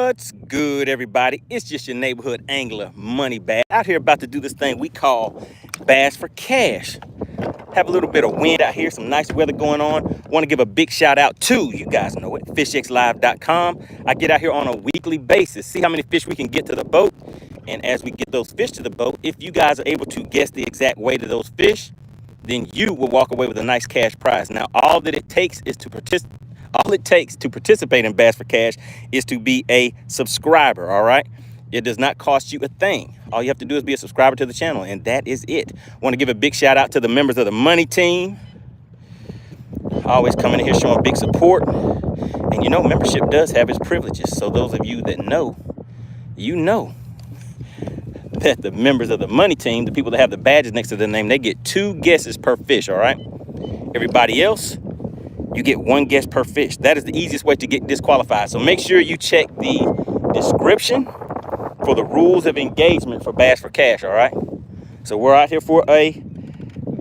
What's good, everybody? It's just your neighborhood angler, MoneyBass, out here about to do this thing we call Bass for Cash. Have a little bit of wind out here, some nice weather going on. Want to give a big shout out to, you guys know it, FishXLive.com. I get out here on a weekly basis, see how many fish we can get to the boat. And as we get those fish to the boat, if you guys are able to guess the exact weight of those fish, then you will walk away with a nice cash prize. Now, all it takes to participate in Bass for Cash is to be a subscriber, all right? It does not cost you a thing. All you have to do is be a subscriber to the channel, and that is it. Want to give a big shout out to the members of the Money Team. Always coming in here showing big support. And you know, membership does have its privileges. So those of you that know, you know that the members of the Money Team, the people that have the badges next to their name, they get 2 guesses per fish, all right? Everybody else, you get 1 guess per fish. That is the easiest way to get disqualified. So make sure you check the description for the rules of engagement for Bass for Cash, all right? So we're out here for a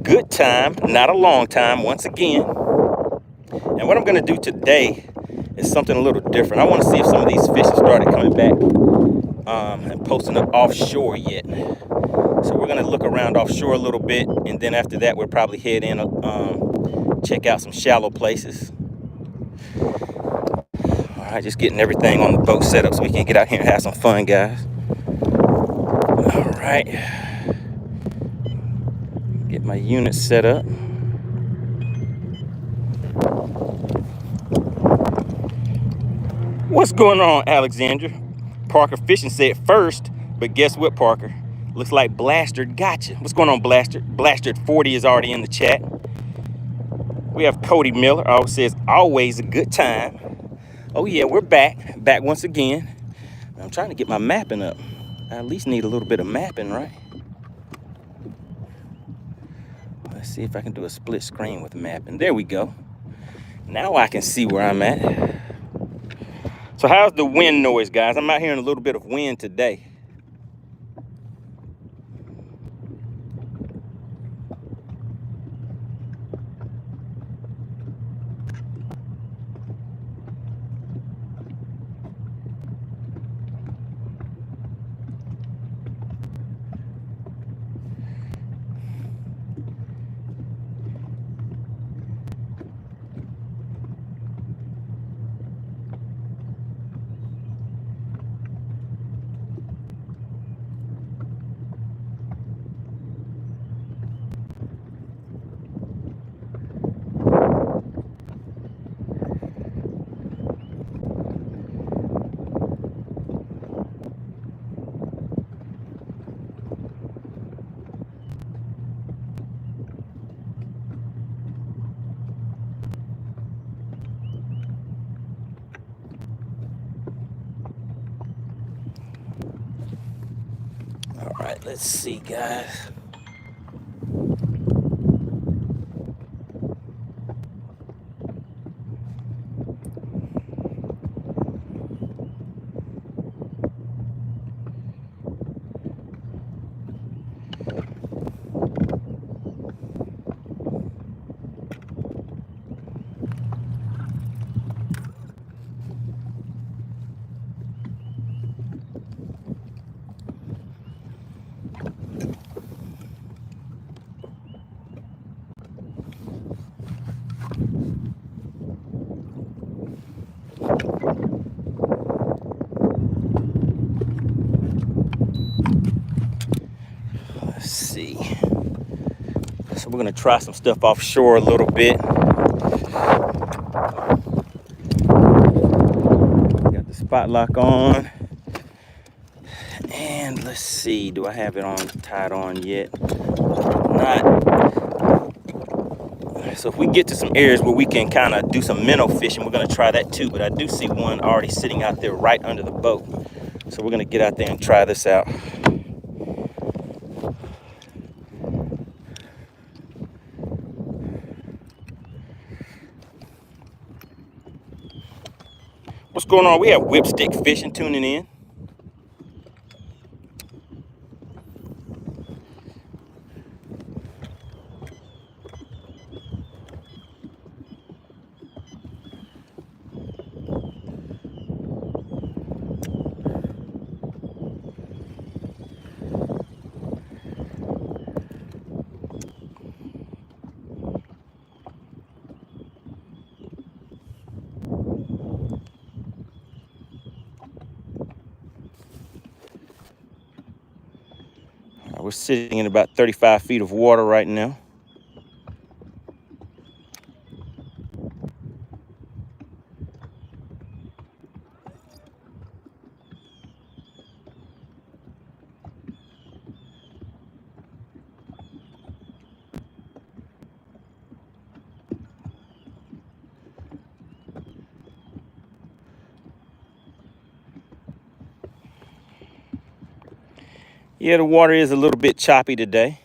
good time, not a long time, once again. And what I'm gonna do today is something a little different. I wanna see if some of these fish have started coming back and posting up offshore yet. So we're gonna look around offshore a little bit, and then after that, we'll probably head in, check out some shallow places. All right, just getting everything on the boat set up so we can get out here and have some fun, guys. All right, get my unit set up. What's going on, Alexandra? Parker Fishing said first, but guess what, Parker? Looks like Blastard gotcha. What's going on, Blastard? Blastard 40 is already in the chat. We have Cody Miller, always says, always a good time. Oh yeah, we're back once again. I'm trying to get my mapping up. I at least need a little bit of mapping, right? Let's see if I can do a split screen with mapping. There we go. Now I can see where I'm at. So how's the wind noise, guys? I'm out hearing a little bit of wind today. All right, let's see, guys. So we're gonna try some stuff offshore a little bit. Got the spot lock on. And let's see, do I have it on tied on yet? Not. So if we get to some areas where we can kind of do some minnow fishing, we're gonna try that too. But I do see one already sitting out there right under the boat. So we're gonna get out there and try this out. What's going on? We have Whipstick Fishing tuning in. sitting in about 35 feet of water right now. Yeah, the water is a little bit choppy today.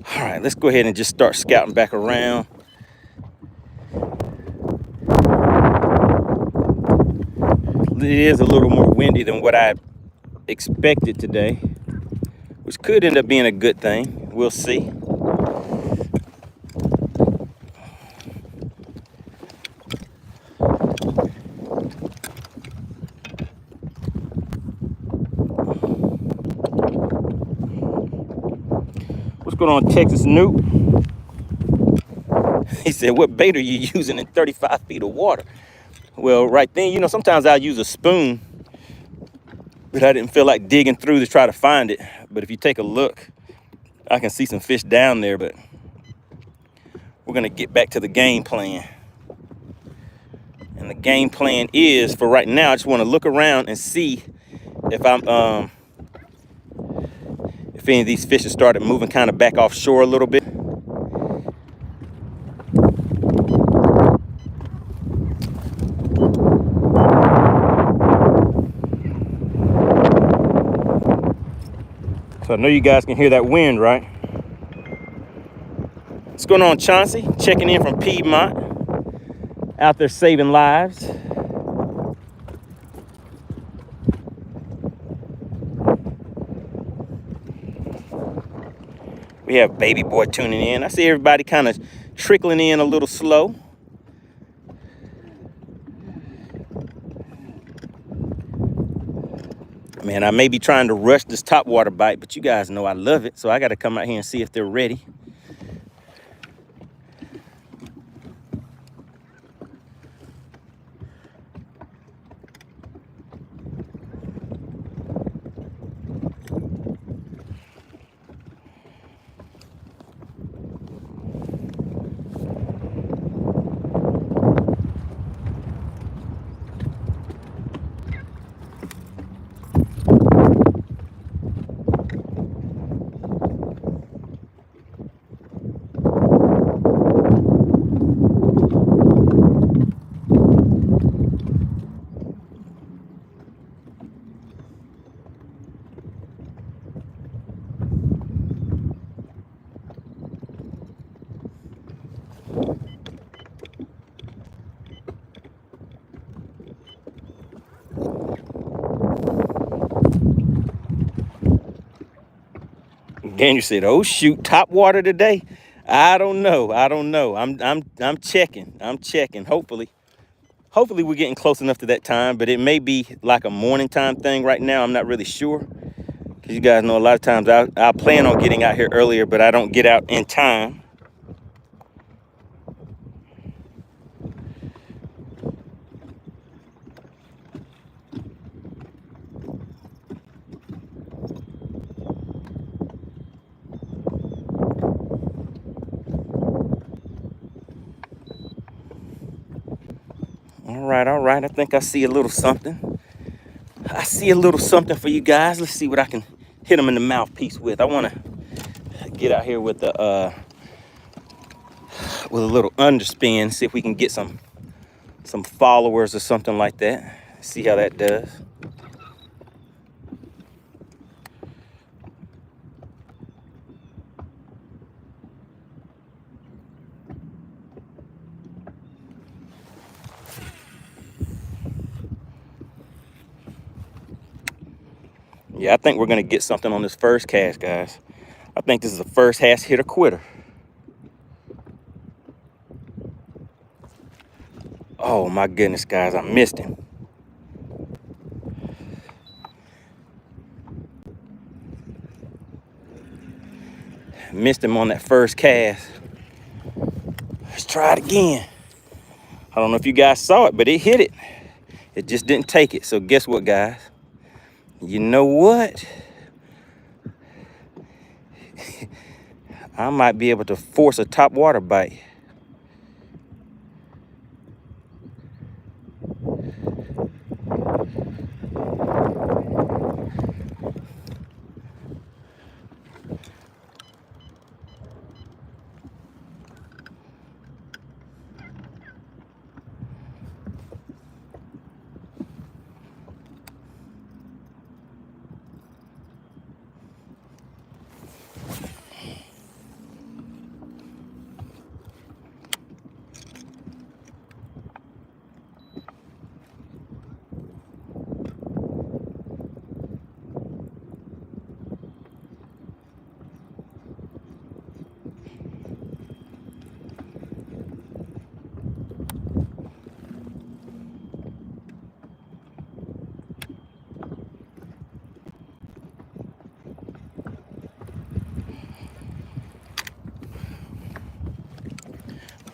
All right, let's go ahead and just start scouting back around. It is a little more windy than what I expected today, which could end up being a good thing. We'll see. What's going on, Texas Newt? He said, what bait are you using in 35 feet of water? Well, right then, you know, sometimes I'll use a spoon, but I didn't feel like digging through to try to find it. But if you take a look, I can see some fish down there, but we're gonna get back to the game plan. And the game plan is, for right now, I just wanna look around and see if if any of these fish have started moving kind of back offshore a little bit. So I know you guys can hear that wind, right? What's going on, Chauncey? Checking in from Piedmont. Out there saving lives. We have Baby Boy tuning in. I see everybody kind of trickling in a little slow. Man, I may be trying to rush this topwater bite, but you guys know I love it, so I got to come out here and see if they're ready. Daniel said, "Oh shoot, top water today." I don't know. I'm checking. Hopefully we're getting close enough to that time, but it may be like a morning time thing right now. I'm not really sure, because you guys know a lot of times I plan on getting out here earlier, but I don't get out in time. All right. I think I see a little something. I see a little something for you guys. Let's see what I can hit them in the mouthpiece with. I want to get out here with a little underspin, see if we can get some followers or something like that. See how that does. Yeah, I think we're gonna get something on this first cast, guys. I think this is a first hash hitter quitter. Oh my goodness, guys, I missed him. Missed him on that first cast. Let's try it again. I don't know if you guys saw it, but it hit it. It just didn't take it. So guess what, guys? You know what? I might be able to force a top water bite.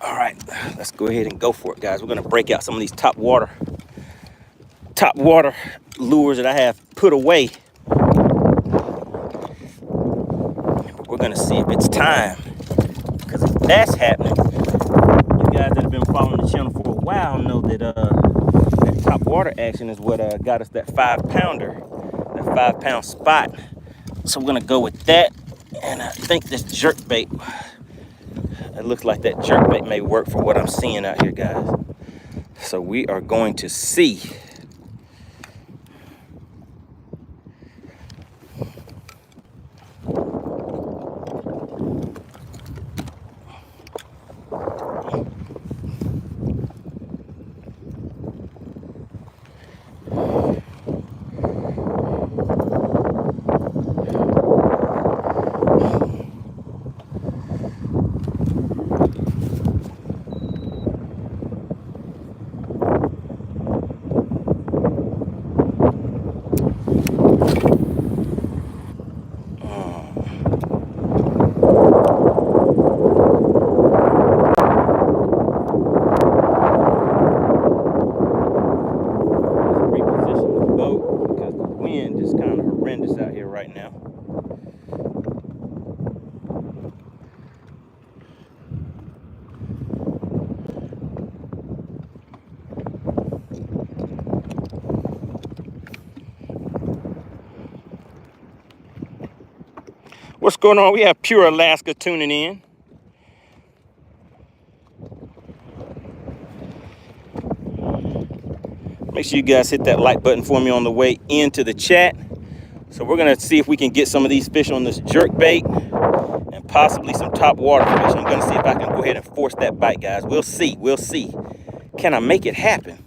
All right, let's go ahead and go for it, guys. We're gonna break out some of these top water lures that I have put away. We're gonna see if it's time, because if that's happening, you guys that have been following the channel for a while know that that top water action is what got us that 5-pounder, that 5-pound spot. So we're gonna go with that, and I think this jerk bait. It looks like that jerkbait may work for what I'm seeing out here, guys. So we are going to see. Out here right now. What's going on? We have Pure Alaska tuning in. Make sure you guys hit that like button for me on the way into the chat. So we're gonna see if we can get some of these fish on this jerk bait and possibly some top water fish. I'm gonna see if I can go ahead and force that bite, guys. We'll see, we'll see. Can I make it happen?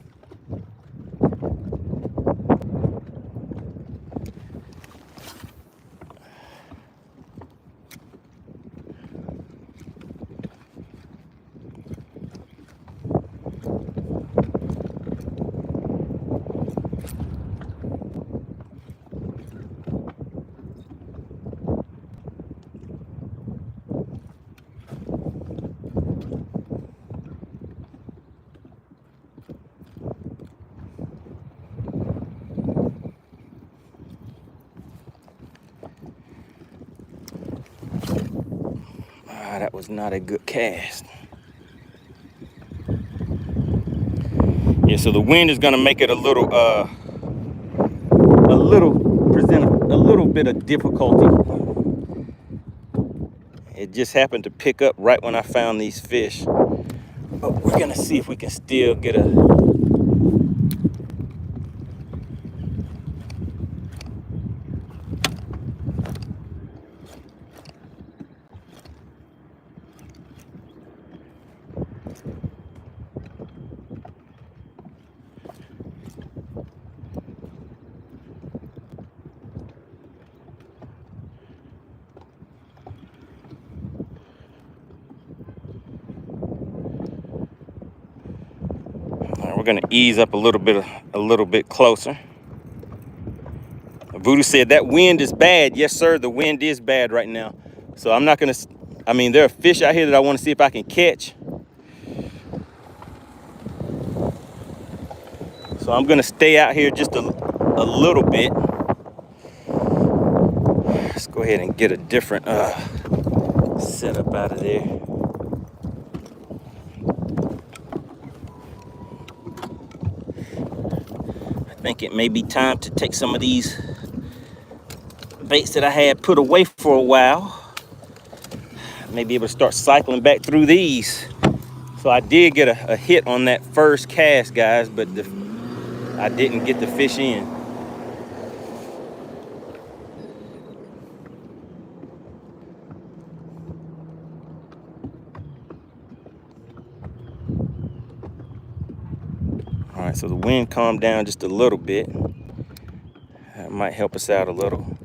That was not a good cast. Yeah, so the wind is gonna make it a little present a little bit of difficulty. It just happened to pick up right when I found these fish. But we're gonna see if we can still get a gonna ease up a little bit closer. Voodoo said that wind is bad. Yes, sir, the wind is bad right now. So I'm not gonna, I mean, there are fish out here that I wanna see if I can catch. So I'm gonna stay out here just a little bit. Let's go ahead and get a different setup out of there. I think it may be time to take some of these baits that I had put away for a while. Maybe able to start cycling back through these. So I did get a hit on that first cast, guys, but I didn't get the fish in. All right, so the wind calmed down just a little bit. That might help us out a little.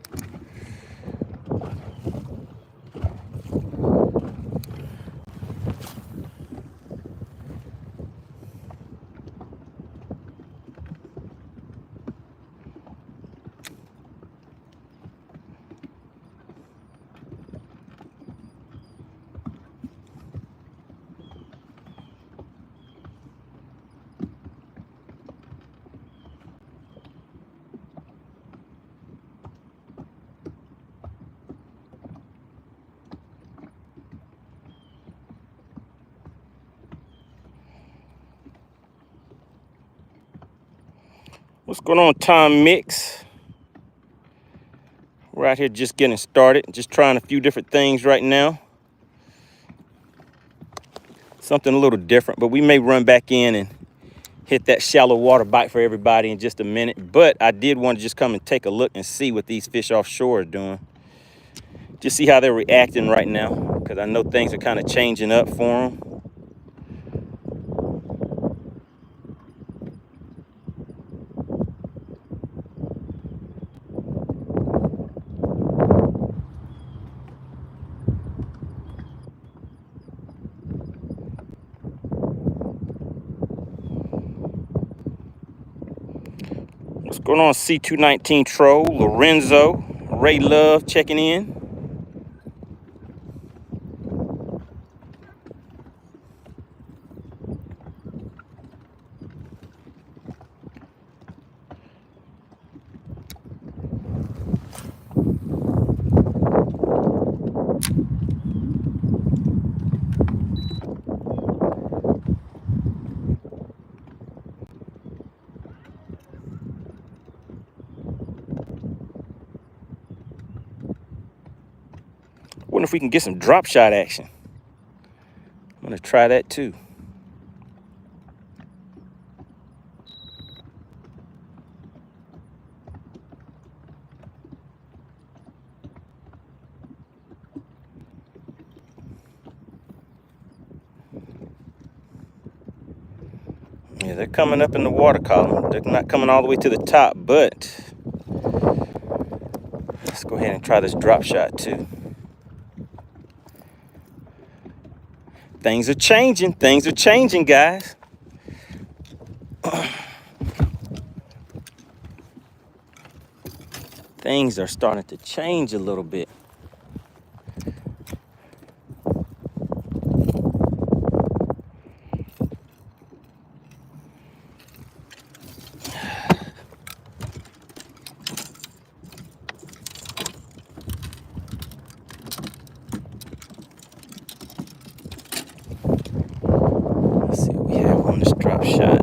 What's going on, Tom Mix? We're out here just getting started, just trying a few different things right now. Something a little different, but we may run back in and hit that shallow water bite for everybody in just a minute. But I did want to just come and take a look and see what these fish offshore are doing. Just see how they're reacting right now, because I know things are kind of changing up for them. What's going on, C219 Troll, Lorenzo, Ray Love checking in. Wonder if we can get some drop shot action. I'm gonna try that too. Yeah, they're coming up in the water column. They're not coming all the way to the top, but let's go ahead and try this drop shot too. Things are changing, guys. Things are starting to change a little bit. Let's see what we have on this drop shot.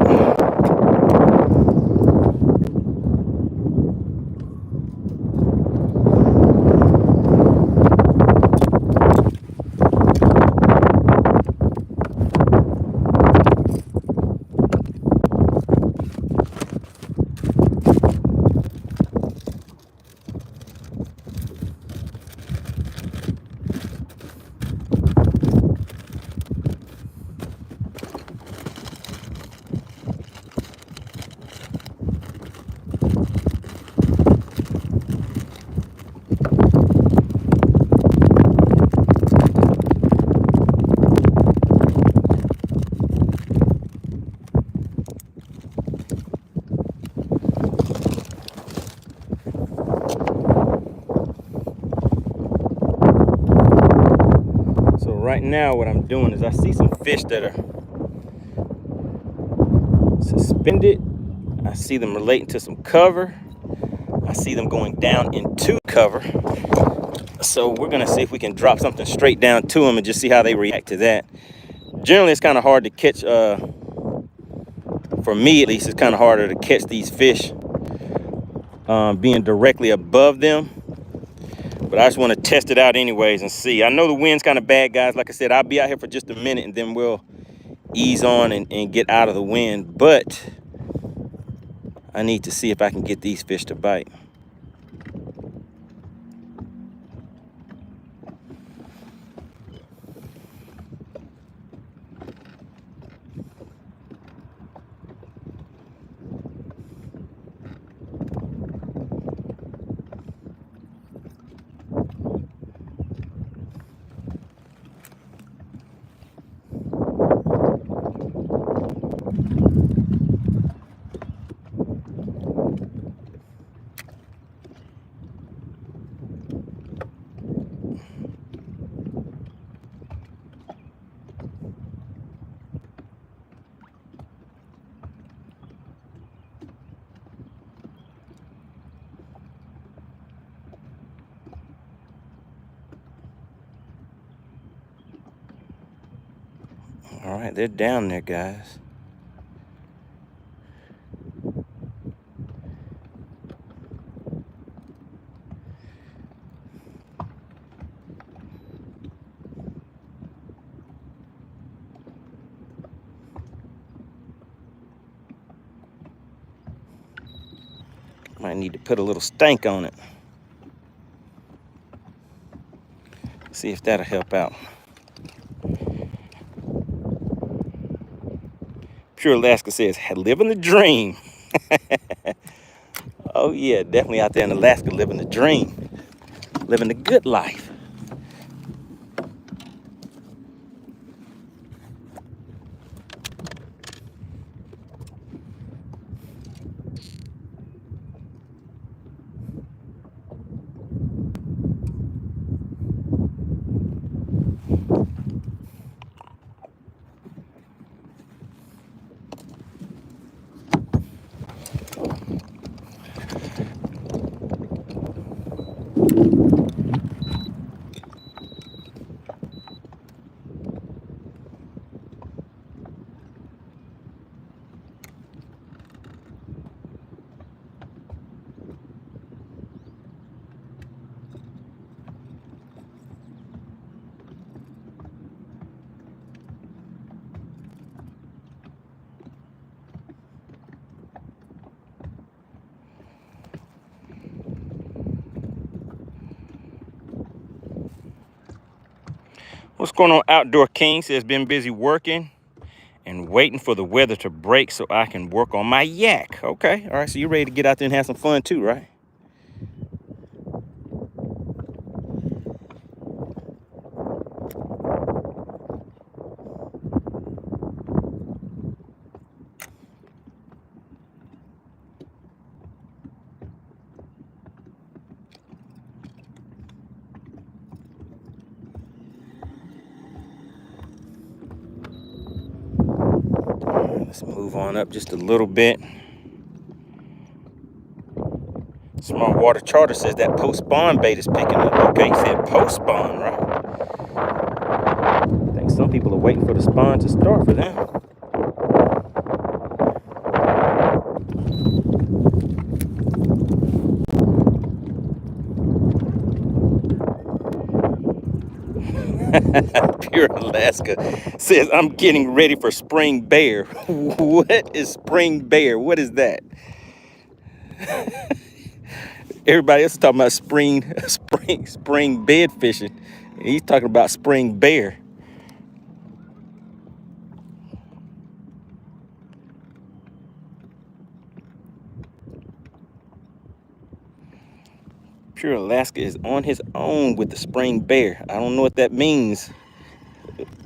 right now what I'm doing is I see some fish that are suspended. I see them relating to some cover. I see them going down into cover. So we're gonna see if we can drop something straight down to them and just see how they react to that. Generally, it's kind of hard to catch, for me at least, it's kind of harder to catch these fish being directly above them. But I just want to test it out anyways and see. I know the wind's kind of bad, guys. Like I said, I'll be out here for just a minute and then we'll ease on and get out of the wind. But I need to see if I can get these fish to bite. All right, they're down there, guys. Might need to put a little stank on it. See if that'll help out. Pure Alaska says, living the dream. Oh yeah, definitely out there in Alaska living the dream. Living the good life. What's going on, Outdoor King? Says been busy working and waiting for the weather to break so I can work on my yak. Okay, all right, so you're ready to get out there and have some fun too, right? Let's move on up just a little bit. Small Water Charter says that post-spawn bait is picking up. Okay, he said post-spawn, right? I think some people are waiting for the spawn to start for them. Pure Alaska says, I'm getting ready for spring bear. What is spring bear? What is that? Everybody else is talking about spring bed fishing. He's talking about spring bear. Pure Alaska is on his own with the spring bear. I don't know what that means,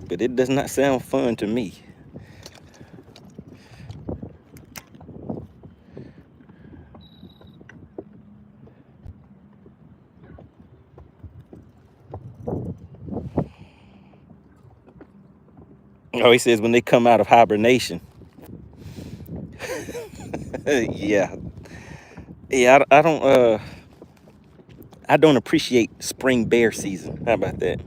but it does not sound fun to me. Oh, he says when they come out of hibernation. Yeah. Yeah, I don't appreciate spring bear season. How about that?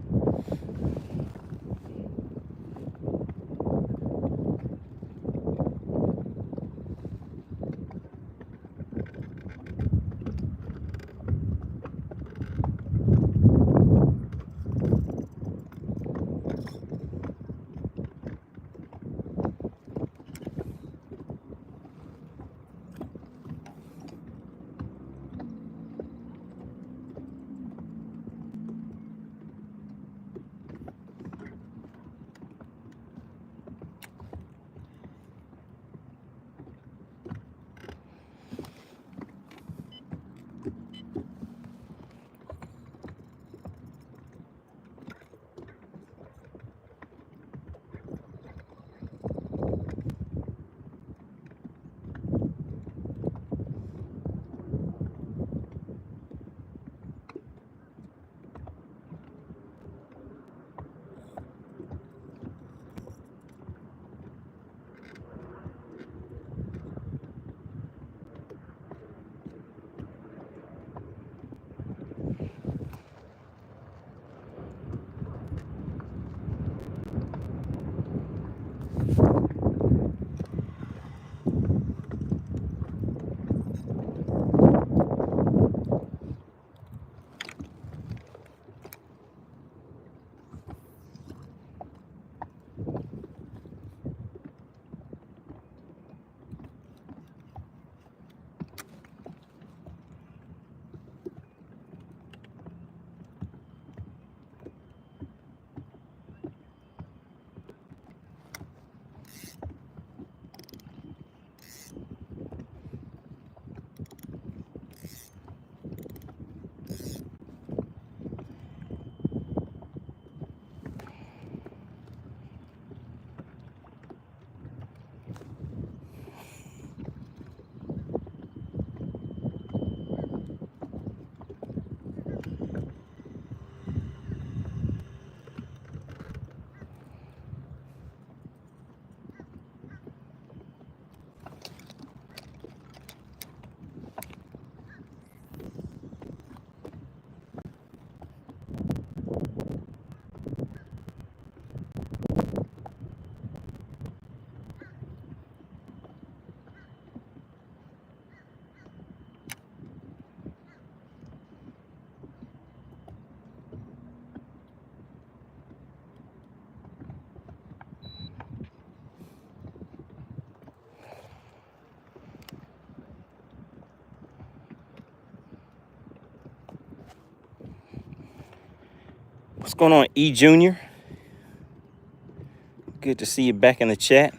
What's going on, E Junior? Good to see you back in the chat.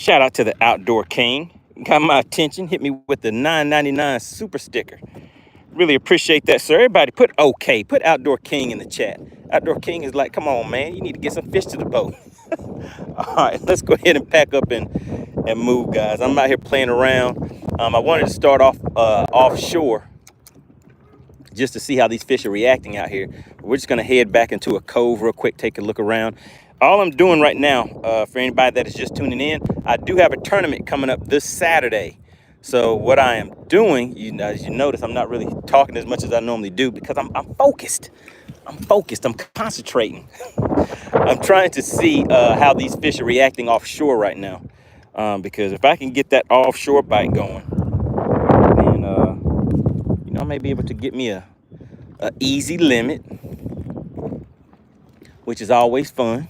Shout out to the Outdoor King. Got my attention. Hit me with the $9.99 super sticker. Really appreciate that, sir. Everybody put okay. Put Outdoor King in the chat. Outdoor King is like, come on, man. You need to get some fish to the boat. All right, let's go ahead and pack up and move, guys. I'm out here playing around. I wanted to start off offshore just to see how these fish are reacting out here. We're just gonna head back into a cove real quick, take a look around. All I'm doing right now, for anybody that is just tuning in, I do have a tournament coming up this Saturday. So what I am doing, as you notice, I'm not really talking as much as I normally do because I'm focused. I'm focused, I'm concentrating. I'm trying to see how these fish are reacting offshore right now. Because if I can get that offshore bite going, then I may be able to get me a easy limit, which is always fun.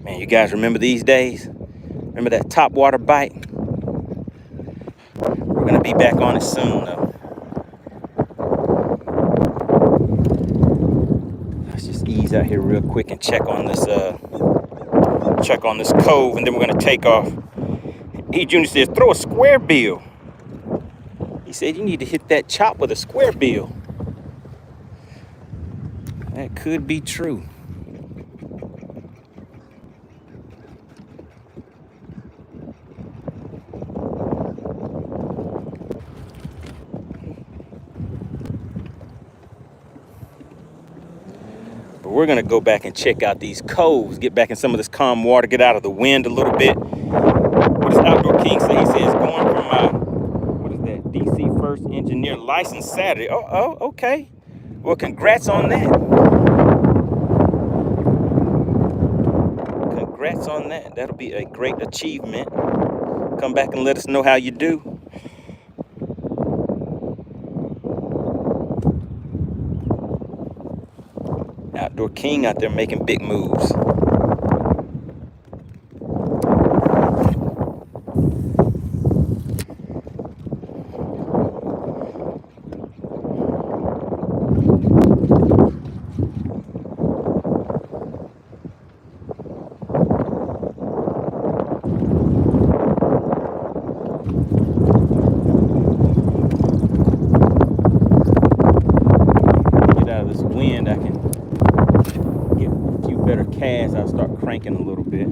Man, you guys remember these days? Remember that top water bite? We're gonna be back on it soon though. Let's just ease out here real quick and check on this cove, and then we're gonna take off. E Junior says, throw a square bill. He said you need to hit that chop with a square bill. That could be true. But we're gonna go back and check out these coves, get back in some of this calm water, get out of the wind a little bit. What does Outdoor King say? He says going from my, what is that, DC First Engineer license Saturday. Oh, okay. Well, congrats on that. Congrats on that. That'll be a great achievement. Come back and let us know how you do. Outdoor King out there making big moves. Get out of this wind, I can get a few better casts. I'll start cranking a little bit.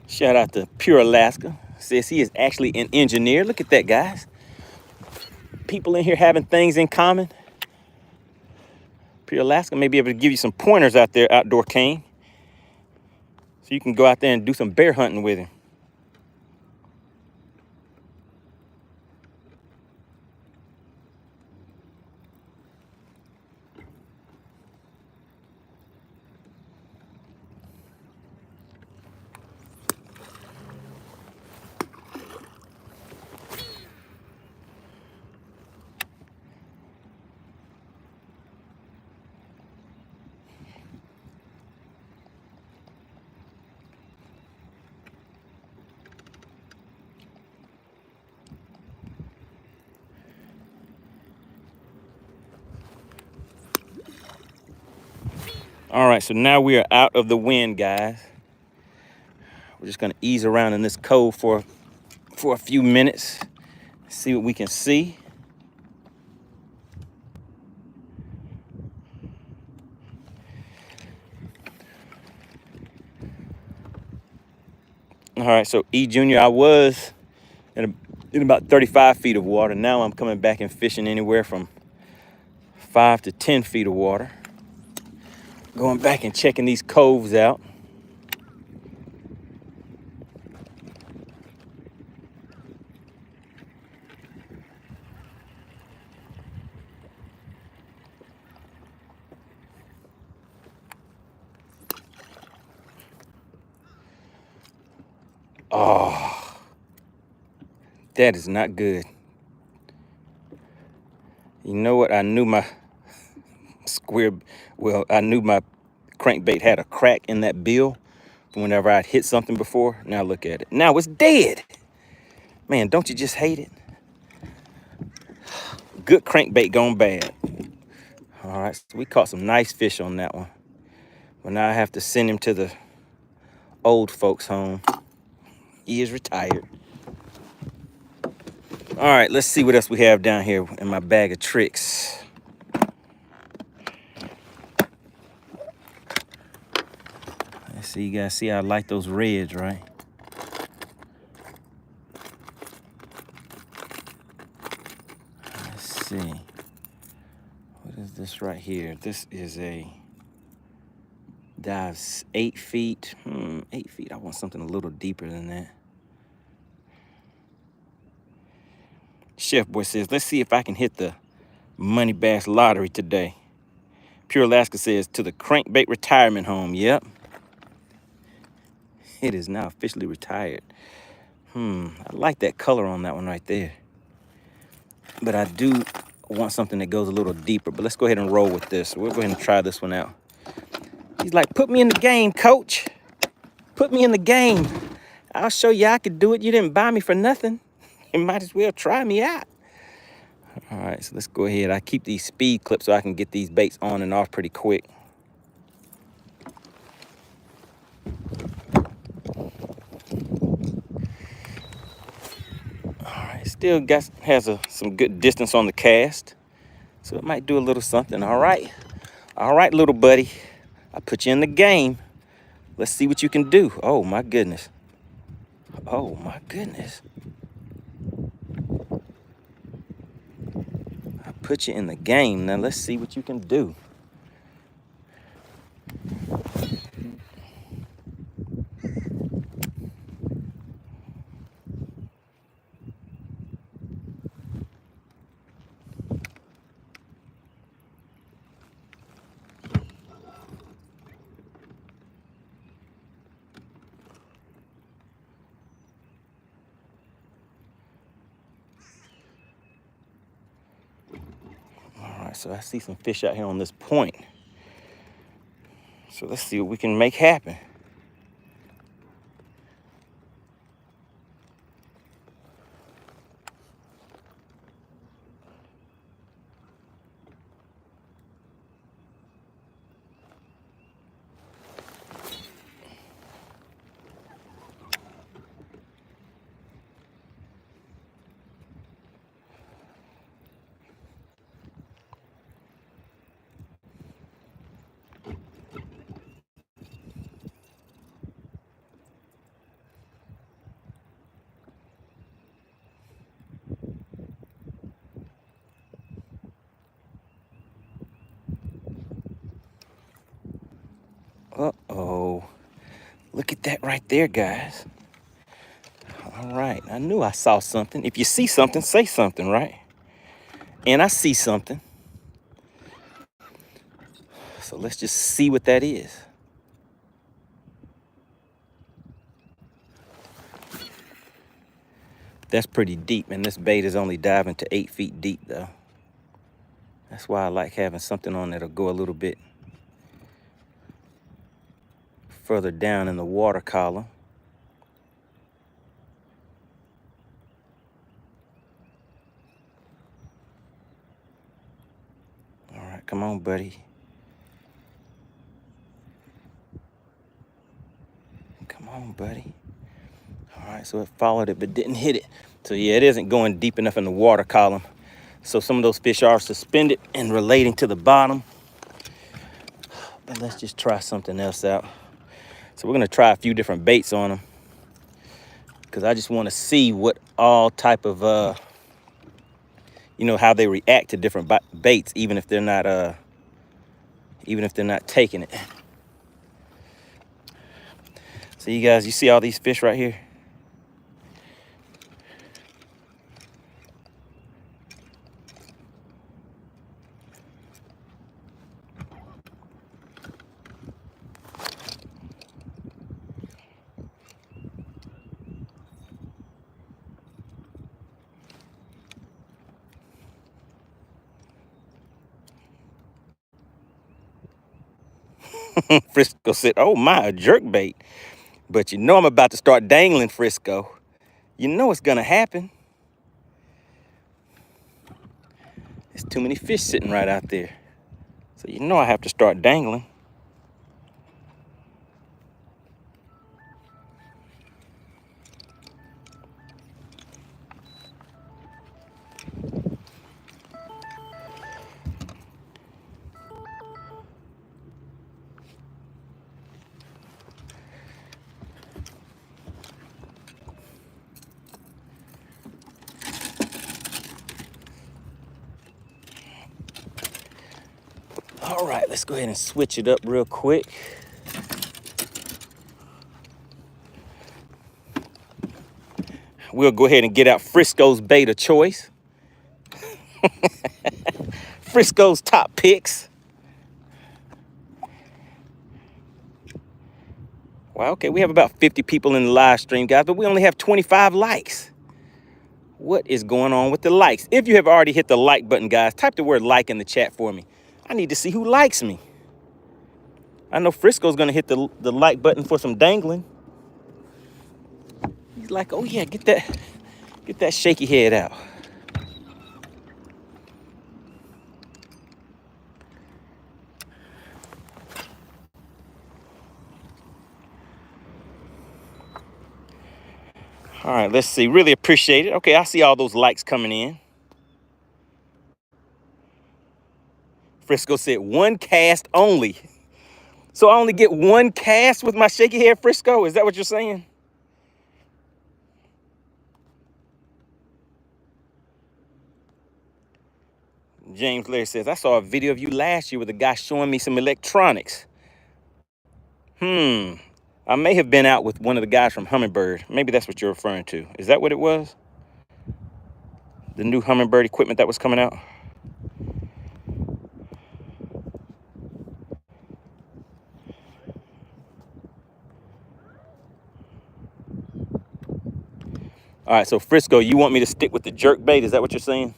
Shout out to Pure Alaska. Says he is actually an engineer. Look at that, guys. People in here having things in common. Pure Alaska may be able to give you some pointers out there, Outdoor King. So you can go out there and do some bear hunting with him. All right, so now we are out of the wind, guys. We're just gonna ease around in this cove for a few minutes, see what we can see. All right, so E Junior, I was in about 35 feet of water. Now I'm coming back and fishing anywhere from 5 to 10 feet of water. Going back and checking these coves out. Oh, that is not good. You know what? I knew my I knew my crankbait had a crack in that bill whenever I'd hit something before. Now look at it. Now it's dead. Man, don't you just hate it? Good crankbait gone bad. All right, so we caught some nice fish on that one. But now I have to send him to the old folks home. He is retired. All right, let's see what else we have down here in my bag of tricks. Let's see, you guys see I like those reds, right? Let's see. What is this right here? This is a dive 8 feet. 8 feet. I want something a little deeper than that. Chef Boy says, let's see if I can hit the MoneyBass lottery today. Pure Alaska says, to the crankbait retirement home. Yep. It is now officially retired. I like that color on that one right there. But I do want something that goes a little deeper. But let's go ahead and roll with this. We'll go ahead and try this one out. He's like, put me in the game, coach. Put me in the game. I'll show you I could do it. You didn't buy me for nothing. You might as well try me out. All right, so let's go ahead. I keep these speed clips so I can get these baits on and off pretty quick. All right, still has some good distance on the cast. So it might do a little something. All right, little buddy. I put you in the game. Let's see what you can do. Oh, my goodness. Oh, my goodness. I put you in the game. Now let's see what you can do. All right, so I see some fish out here on this point. So let's see what we can make happen. Uh-oh. Look at that right there, guys. All right, I knew I saw something. If you see something, say something, right? And I see something. So let's just see what that is. That's pretty deep, and this bait is only diving to 8 feet deep, though. That's why I like having something on that'll go a little bit further down in the water column. All right, come on, buddy. on, buddy. All right, so it followed it but didn't hit it. So yeah, it isn't going deep enough in the water column. So some of those fish are suspended and relating to the bottom. But let's just try something else out. So we're gonna try a few different baits on them, because I just want to see what all type of you know, how they react to different baits, even if they're not taking it. So you guys, you see all these fish right here? Frisco said, oh my, a jerk bait. But you know I'm about to start dangling, Frisco. You know it's gonna happen. There's too many fish sitting right out there. So you know I have to start dangling. All right, let's go ahead and switch it up real quick. We'll go ahead and get out Frisco's bait of choice. Frisco's top picks. Well, okay, we have about 50 people in the live stream, guys, but we only have 25 likes. What is going on with the likes? If you have already hit the like button, guys, type the word like in the chat for me. I need to see who likes me. I know Frisco's gonna hit the like button for some dangling. He's like, oh yeah, get that shaky head out. All right, let's see. Really appreciate it. Okay, I see all those likes coming in. Frisco said 1 cast only. So I only get 1 cast with my shaky head, Frisco? Is that what you're saying? James Larry says, I saw a video of you last year with a guy showing me some electronics. I may have been out with one of the guys from Humminbird. Maybe that's what you're referring to. Is that what it was? The new Humminbird equipment that was coming out? All right, so Frisco, you want me to stick with the jerk bait? Is that what you're saying?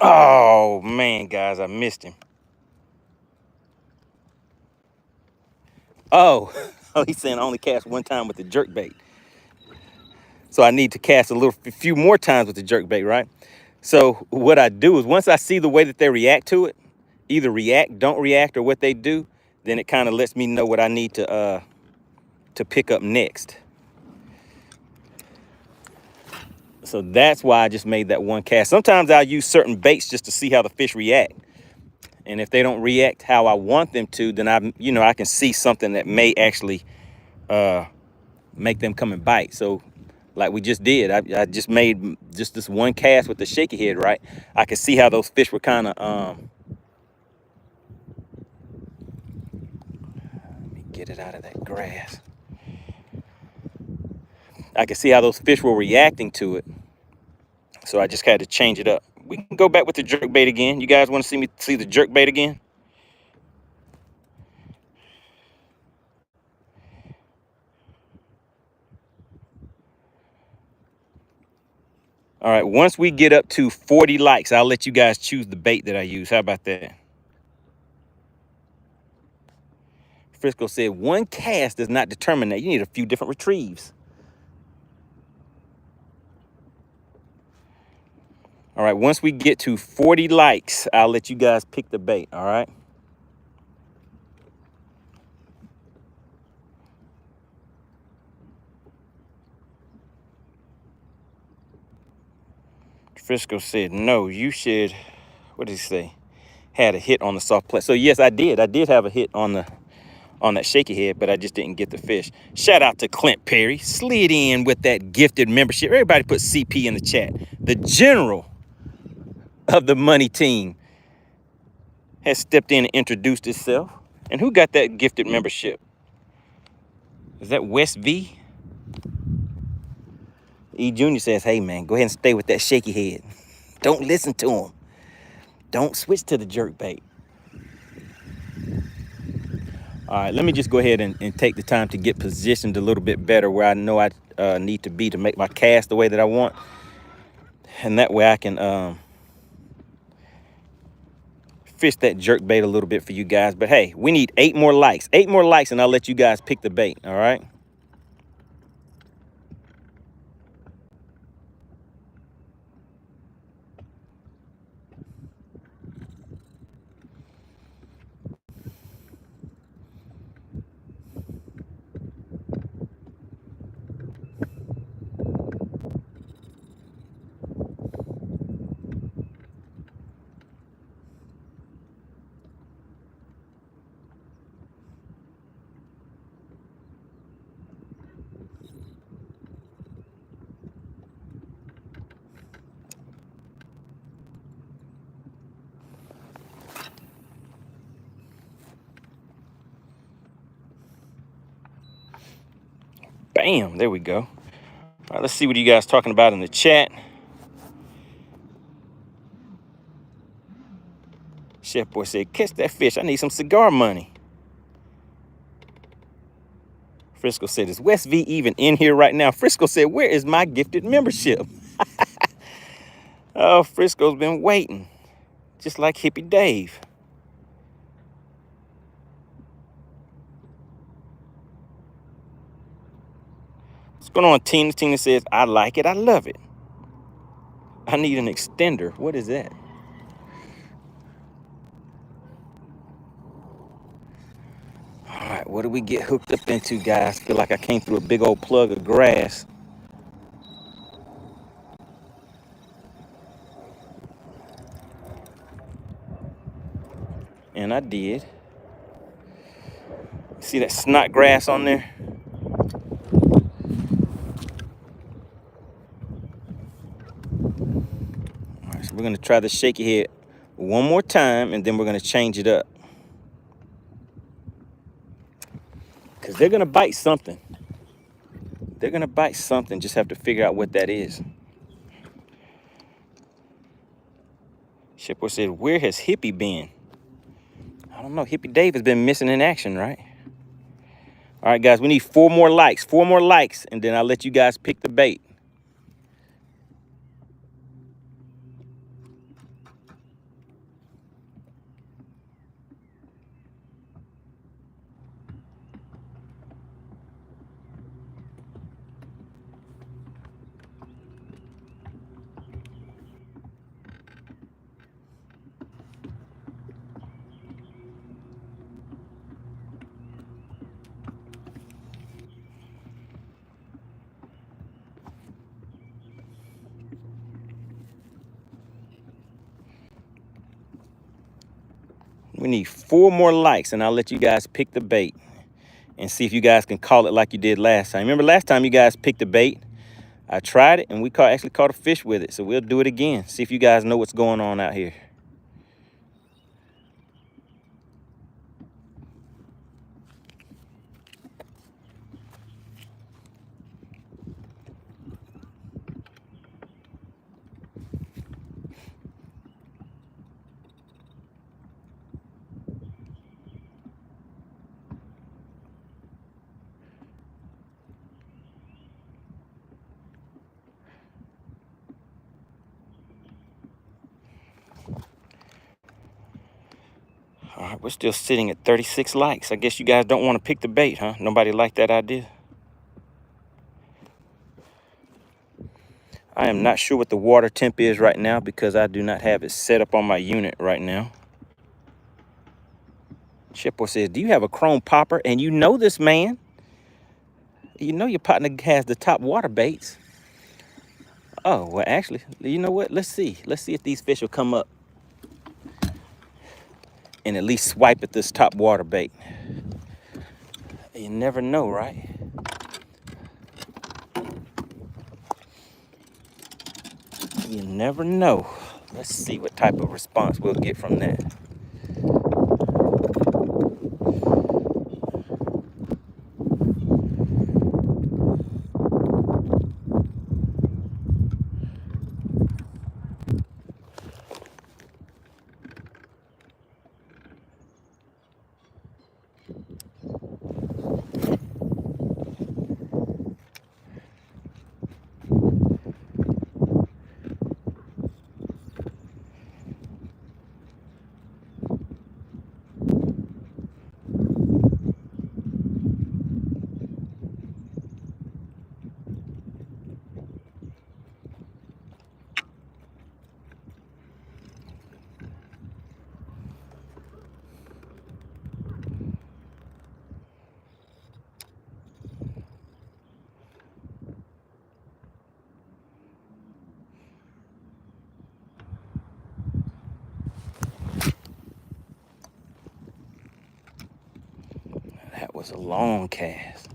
Oh, man, guys, I missed him. Oh, he's saying I only cast 1 time with the jerk bait. So I need to cast a few more times with the jerk bait, right? So what I do is once I see the way that they react to it, either react, don't react, or what they do, then it kind of lets me know what I need to pick up next. So that's why I just made that one cast. Sometimes I'll use certain baits just to see how the fish react. And if they don't react how I want them to, then I can see something that may actually make them come and bite. So like we just did, I just made just this one cast with the shaky head, right? I could see how those fish were kind of, let me get it out of that grass. I could see how those fish were reacting to it. So I just had to change it up. We can go back with the jerk bait again. You guys want to see me see the jerk bait again? All right, once we get up to 40 likes, I'll let you guys choose the bait that I use. How about that? Frisco said, one cast does not determine that. You need a few different retrieves. All right, once we get to 40 likes, I'll let you guys pick the bait, all right? Frisco said, no, you should, what did he say? Had a hit on the soft play. So yes, I did. I did have a hit on that shaky head, but I just didn't get the fish. Shout out to Clint Perry. Slid in with that gifted membership. Everybody put CP in the chat. The general of the money team has stepped in and introduced itself. And who got that gifted membership? Is that West V? E Jr. says, hey man, go ahead and stay with that shaky head. Don't listen to him. Don't switch to the jerk bait. All right, let me just go ahead and take the time to get positioned a little bit better where I know I need to be to make my cast the way that I want. And that way I can fish that jerk bait a little bit for you guys. But hey, we need 8 more likes. 8 more likes and I'll let you guys pick the bait, all right? Bam, there we go. All right, let's see what you guys talking about in the chat. Chef Boy said, catch that fish. I need some cigar money. Frisco said, is West V even in here right now? Frisco said, where is my gifted membership? Oh, Frisco's been waiting, just like Hippie Dave. What's going on, Tina? Tina says, I like it. I love it. I need an extender. What is that? All right, what do we get hooked up into, guys? Feel like I came through a big old plug of grass. And I did. See that snot grass on there? All right, so we're gonna try the shaky head one more time and then we're gonna change it up. Because they're gonna bite something. They're gonna bite something, just have to figure out what that is. Shipper said, where has Hippie been? I don't know, Hippie Dave has been missing in action, right? All right, guys, we need 4 more likes. 4 more likes, and then I'll let you guys pick the bait. We need 4 more likes, and I'll let you guys pick the bait and see if you guys can call it like you did last time. Remember last time you guys picked the bait? I tried it, and we actually caught a fish with it. So we'll do it again. See if you guys know what's going on out here. All right, we're still sitting at 36 likes. I guess you guys don't want to pick the bait, huh? Nobody liked that idea? I am not sure what the water temp is right now because I do not have it set up on my unit right now. Chippo says, do you have a chrome popper? And you know this, man. You know your partner has the top water baits. Oh, well, actually, you know what? Let's see. Let's see if these fish will come up and at least swipe at this top water bait. You never know, right? You never know. Let's see what type of response we'll get from that. That was a long cast.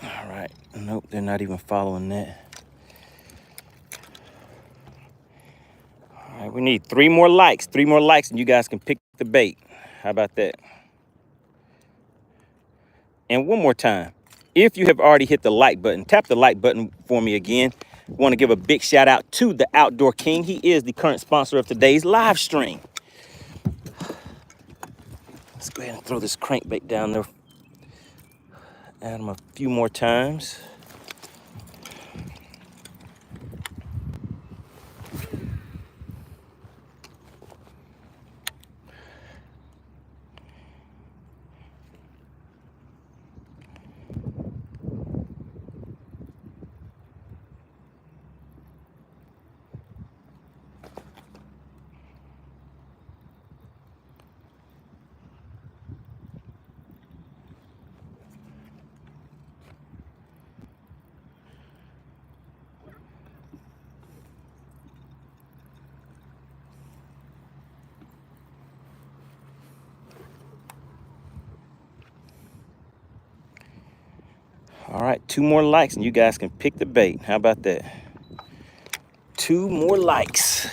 All right. Nope, they're not even following that. All right, we need 3 more likes. 3 more likes, and you guys can pick the bait. How about that? And one more time, if you have already hit the like button, tap the like button for me again. Want to give a big shout out to the Outdoor King. He is the current sponsor of today's live stream. Let's go ahead and throw this crankbait down there. Add him a few more times. All right, 2 more likes and you guys can pick the bait. How about that? 2 more likes.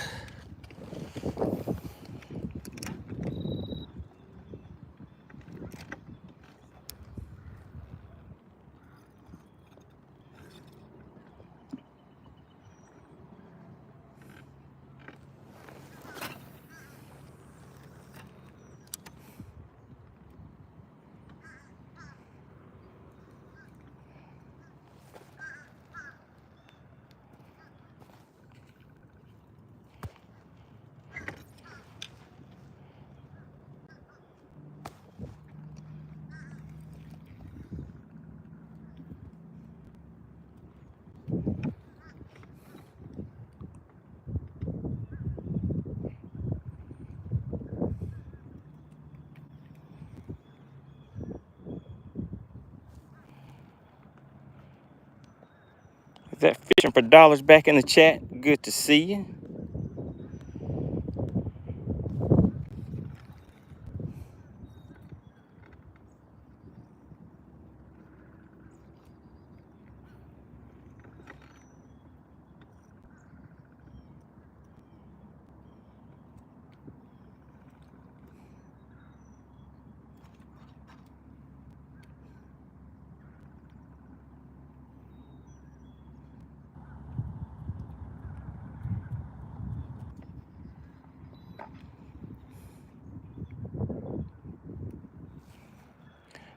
that Fishing for Dollars back in the chat? Good to see you.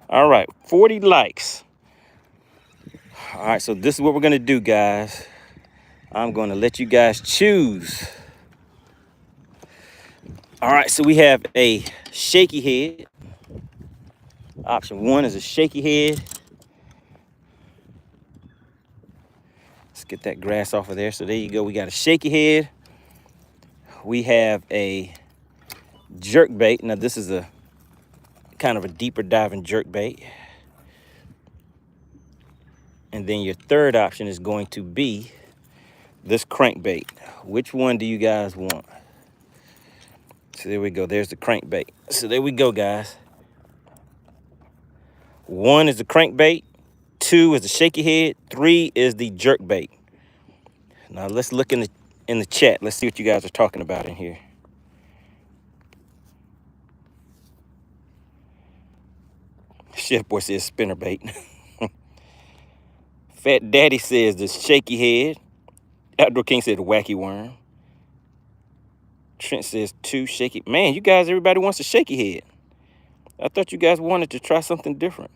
All right, 40 likes. All right, so this is what we're gonna do, guys. I'm gonna let you guys choose. All right, so we have a shaky head. Option 1 is a shaky head. Let's get that grass off of there. So there you go. We got a shaky head. We have a jerk bait. Now this is a kind of a deeper diving jerk bait. And then your third option is going to be this crankbait. Which one do you guys want? So there we go. There's the crankbait. So there we go, guys. 1 is the crankbait. 2 is the shaky head. 3 is the jerk bait. Now let's look in the chat. Let's see what you guys are talking about in here. Chef Boy says spinnerbait. Fat Daddy says the shaky head. Outdoor King said the wacky worm. Trent says 2 shaky. Man, you guys, everybody wants a shaky head. I thought you guys wanted to try something different.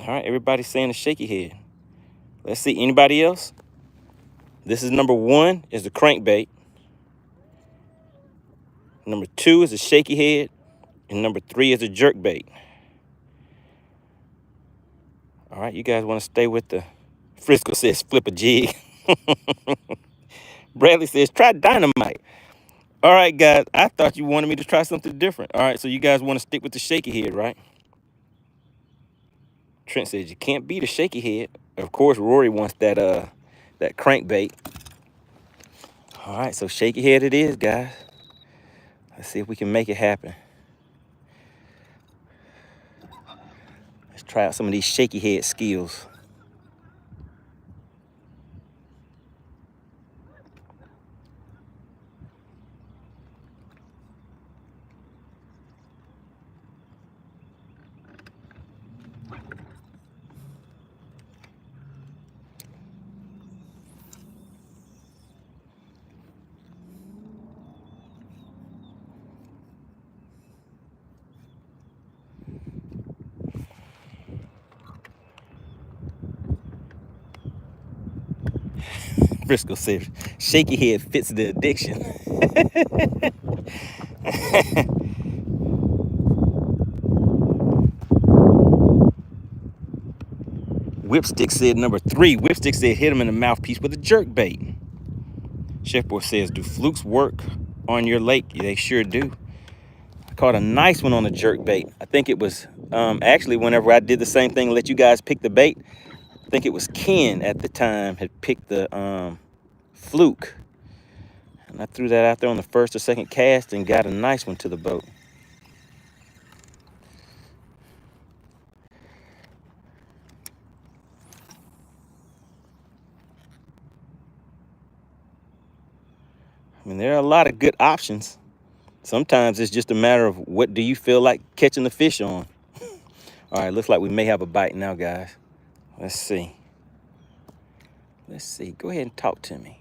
All right, everybody's saying a shaky head. Let's see, anybody else? This is number 1 is the crankbait. Number 2 is a shaky head. And number 3 is a jerk bait. All right, you guys want to stay with the... Frisco says flip a jig. Bradley says try dynamite. All right, guys, I thought you wanted me to try something different. All right, so you guys want to stick with the shaky head, right? Trent says you can't beat a shaky head. Of course, Rory wants that that crankbait. All right, so shaky head it is, guys. Let's see if we can make it happen. Let's try out some of these shaky head skills. Frisco says shaky head fits the addiction. Whipstick said number 3. Whipstick said hit him in the mouthpiece with a jerk bait. Chef Boy says, do flukes work on your lake? Yeah, they sure do. I caught a nice one on a jerk bait. I think it was actually whenever I did the same thing, let you guys pick the bait. I think it was Ken at the time had picked the fluke. And I threw that out there on the first or second cast and got a nice one to the boat. I mean, there are a lot of good options. Sometimes it's just a matter of what do you feel like catching the fish on. All right, looks like we may have a bite now, guys. Let's see. Let's see. Go ahead and talk to me.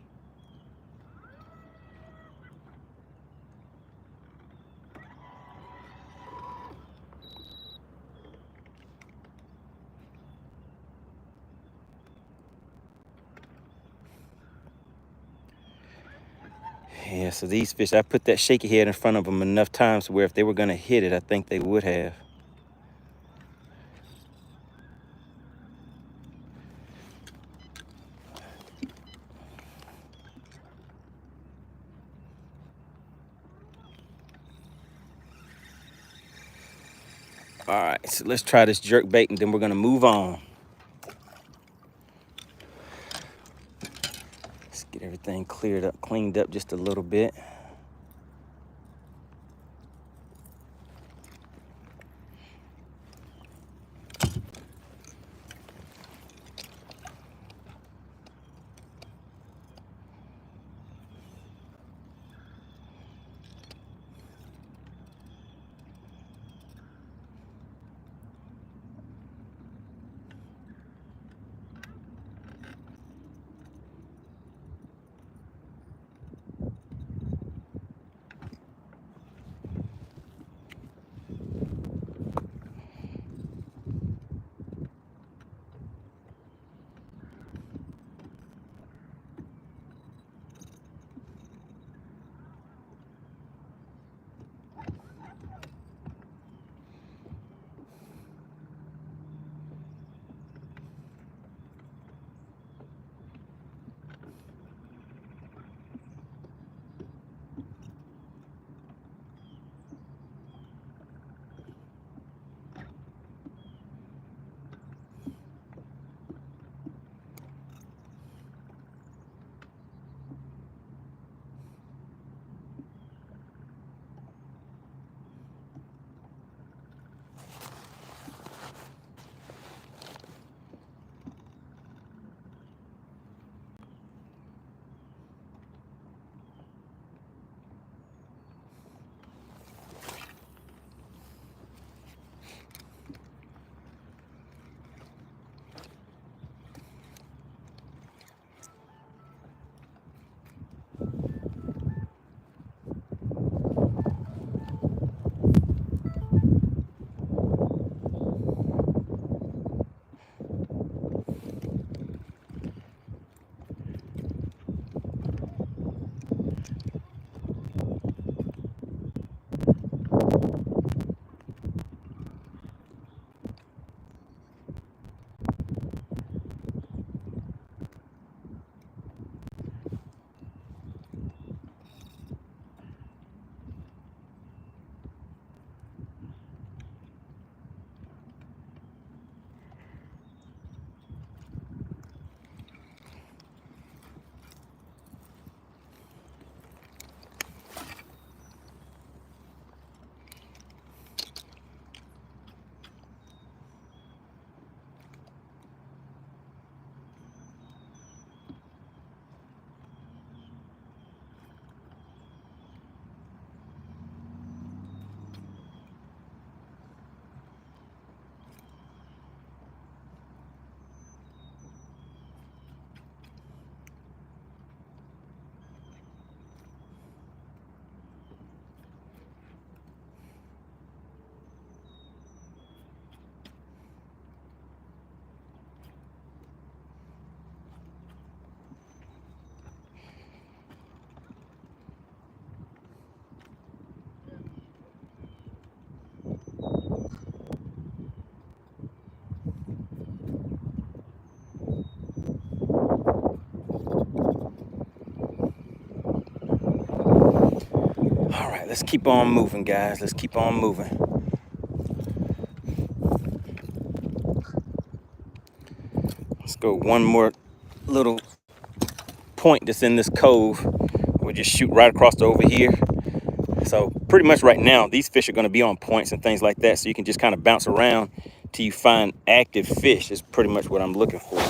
Yeah, so these fish, I put that shaky head in front of them enough times where if they were going to hit it, I think they would have. All right, so let's try this jerk bait and then we're going to move on. everything cleaned up just a little bit. All right, let's keep on moving, guys. Let's keep on moving. Let's go one more little point that's in this cove. We'll just shoot right across over here. So pretty much right now, these fish are going to be on points and things like that. So you can just kind of bounce around till you find active fish is pretty much what I'm looking for.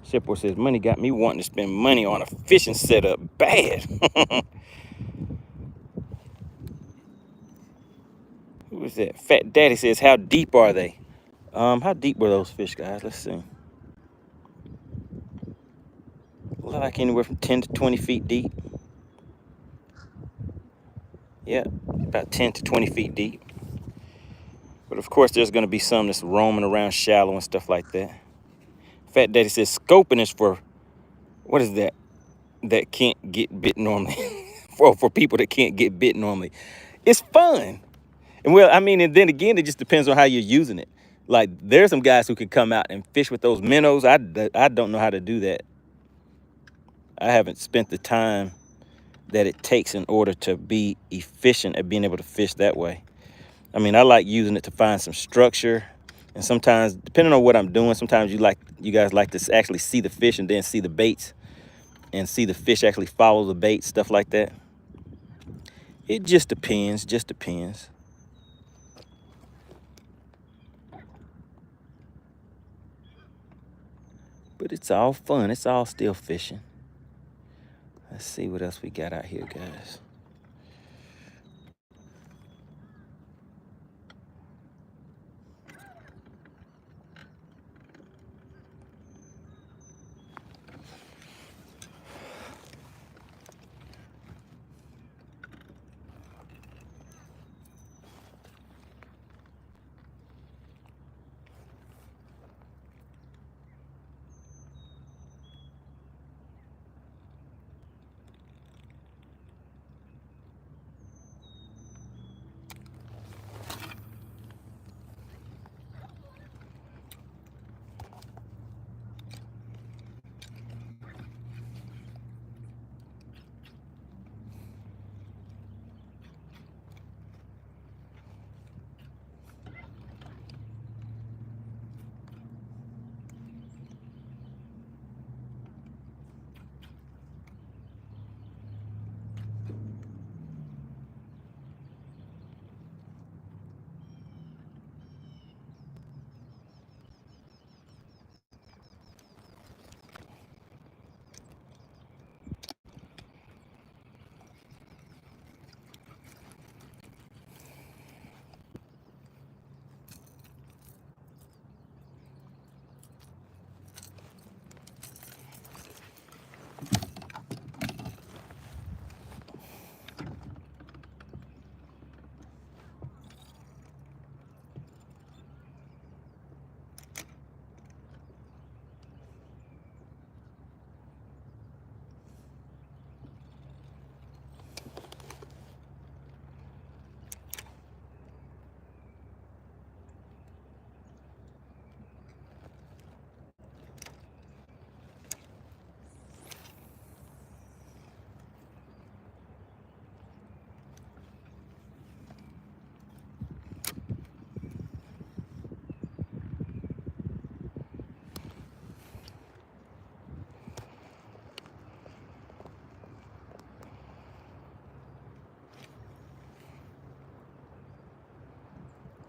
Shipboard says, money got me wanting to spend money on a fishing setup bad. Who is that? Fat Daddy says, how deep are they? How deep were those fish, guys? Let's see. Look like anywhere from 10 to 20 feet deep. Yeah, about 10 to 20 feet deep. But of course, there's going to be some that's roaming around shallow and stuff like that. Fat Daddy says scoping is for, what is that? That can't get bit normally. for people that can't get bit normally. It's fun. And well, I mean, and then again, it just depends on how you're using it. Like, there's some guys who can come out and fish with those minnows. I don't know how to do that. I haven't spent the time that it takes in order to be efficient at being able to fish that way. I mean, I like using it to find some structure, And sometimes, depending on what I'm doing, sometimes you guys like to actually see the fish and then see the baits and see the fish actually follow the bait, stuff like that. It just depends, just depends. But it's all fun. It's all still fishing. Let's see what else we got out here, guys.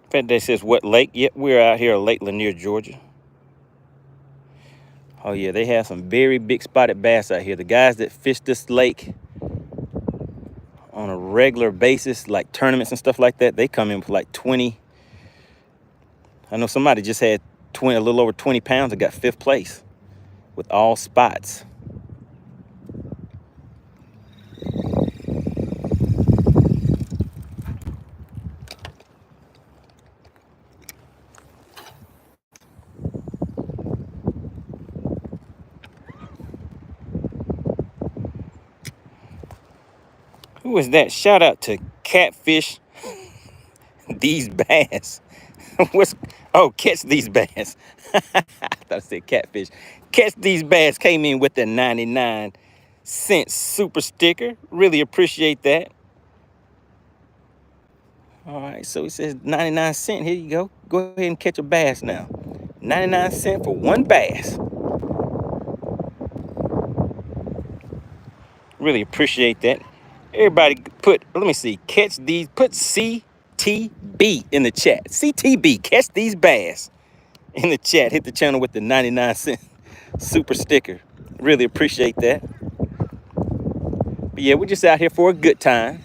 Fat Day says, what lake? Yep, we're out here at Lake Lanier, Georgia. Oh yeah, they have some very big spotted bass out here. The guys that fish this lake on a regular basis, like tournaments and stuff like that, they come in with like 20. I know somebody just had a little over 20 pounds and got 5th place with all spots. Who is that? Shout out to Catfish These Bass. Catch These Bass. I thought I said Catfish. Catch These Bass came in with the 99-cent super sticker. Really appreciate that. All right, so it says 99 cents. Here you go. Go ahead and catch a bass now. 99 cents for one bass. Really appreciate that. Everybody let me see, catch these, put CTB in the chat. CTB, catch these bass in the chat. Hit the channel with the 99-cent super sticker. Really appreciate that. But yeah, we're just out here for a good time,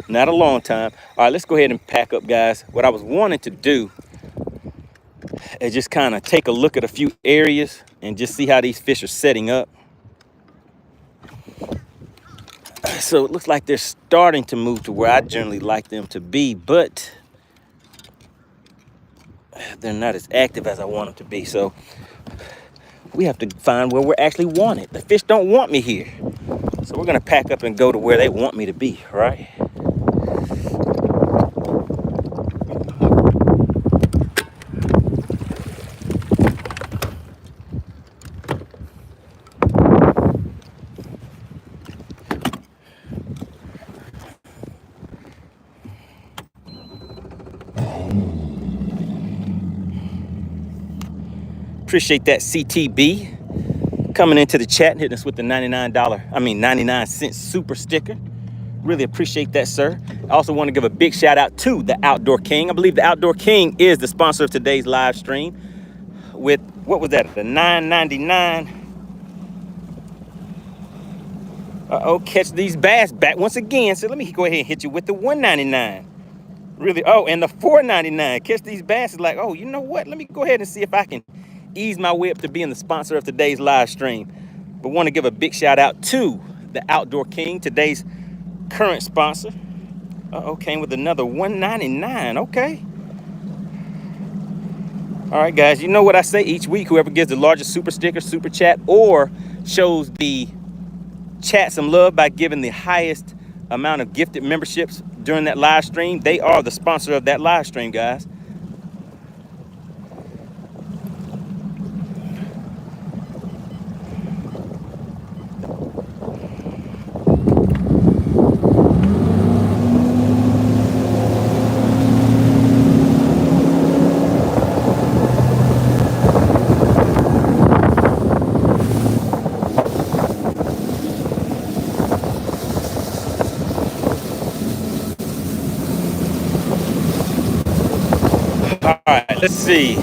not a long time. All right, let's go ahead and pack up, guys. What I was wanting to do is just kind of take a look at a few areas and just see how these fish are setting up. So it looks like they're starting to move to where I generally like them to be, but they're not as active as I want them to be. So we have to find where we're actually wanted. The fish don't want me here. So we're gonna pack up and go to where they want me to be, right? Appreciate that, CTB. Coming into the chat and hitting us with the 99 cent super sticker. Really appreciate that, sir. I also want to give a big shout out to the Outdoor King. I believe the Outdoor King is the sponsor of today's live stream with, what was that, the $9.99. Catch these bass back once again. So let me go ahead and hit you with the $1.99. Really, oh, and the $4.99. Catch these bass is like, oh, you know what? Let me go ahead and see if I can ease my way up to being the sponsor of today's live stream. But want to give a big shout out to the Outdoor King, today's current sponsor. Came with another $1.99. Okay. All right, guys, you know what I say each week. Whoever gives the largest super sticker, super chat, or shows the chat some love by giving the highest amount of gifted memberships during that live stream, they are the sponsor of that live stream, guys. All right, let's see.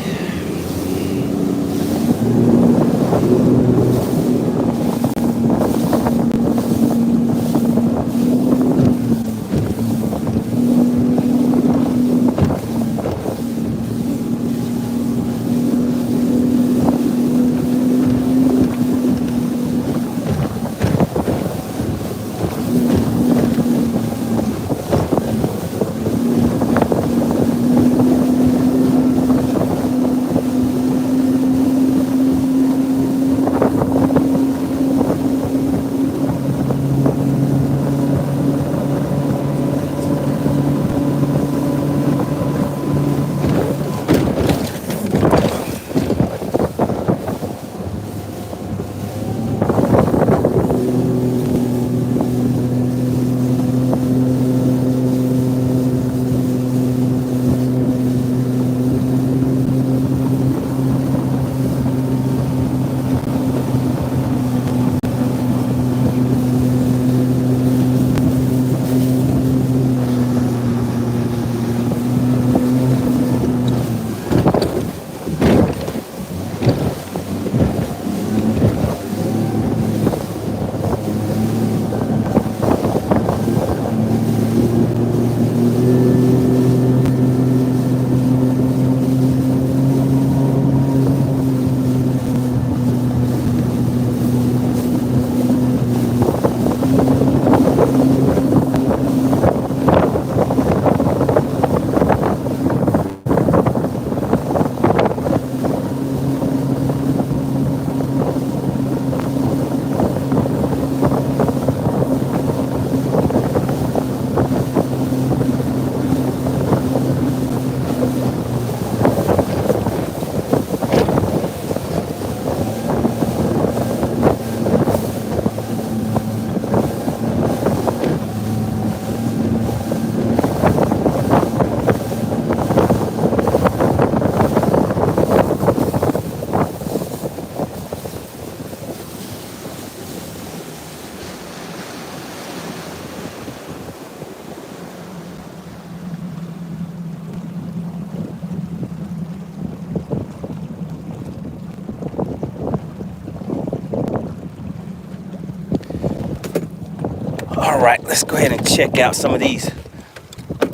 All right, let's go ahead and check out some of these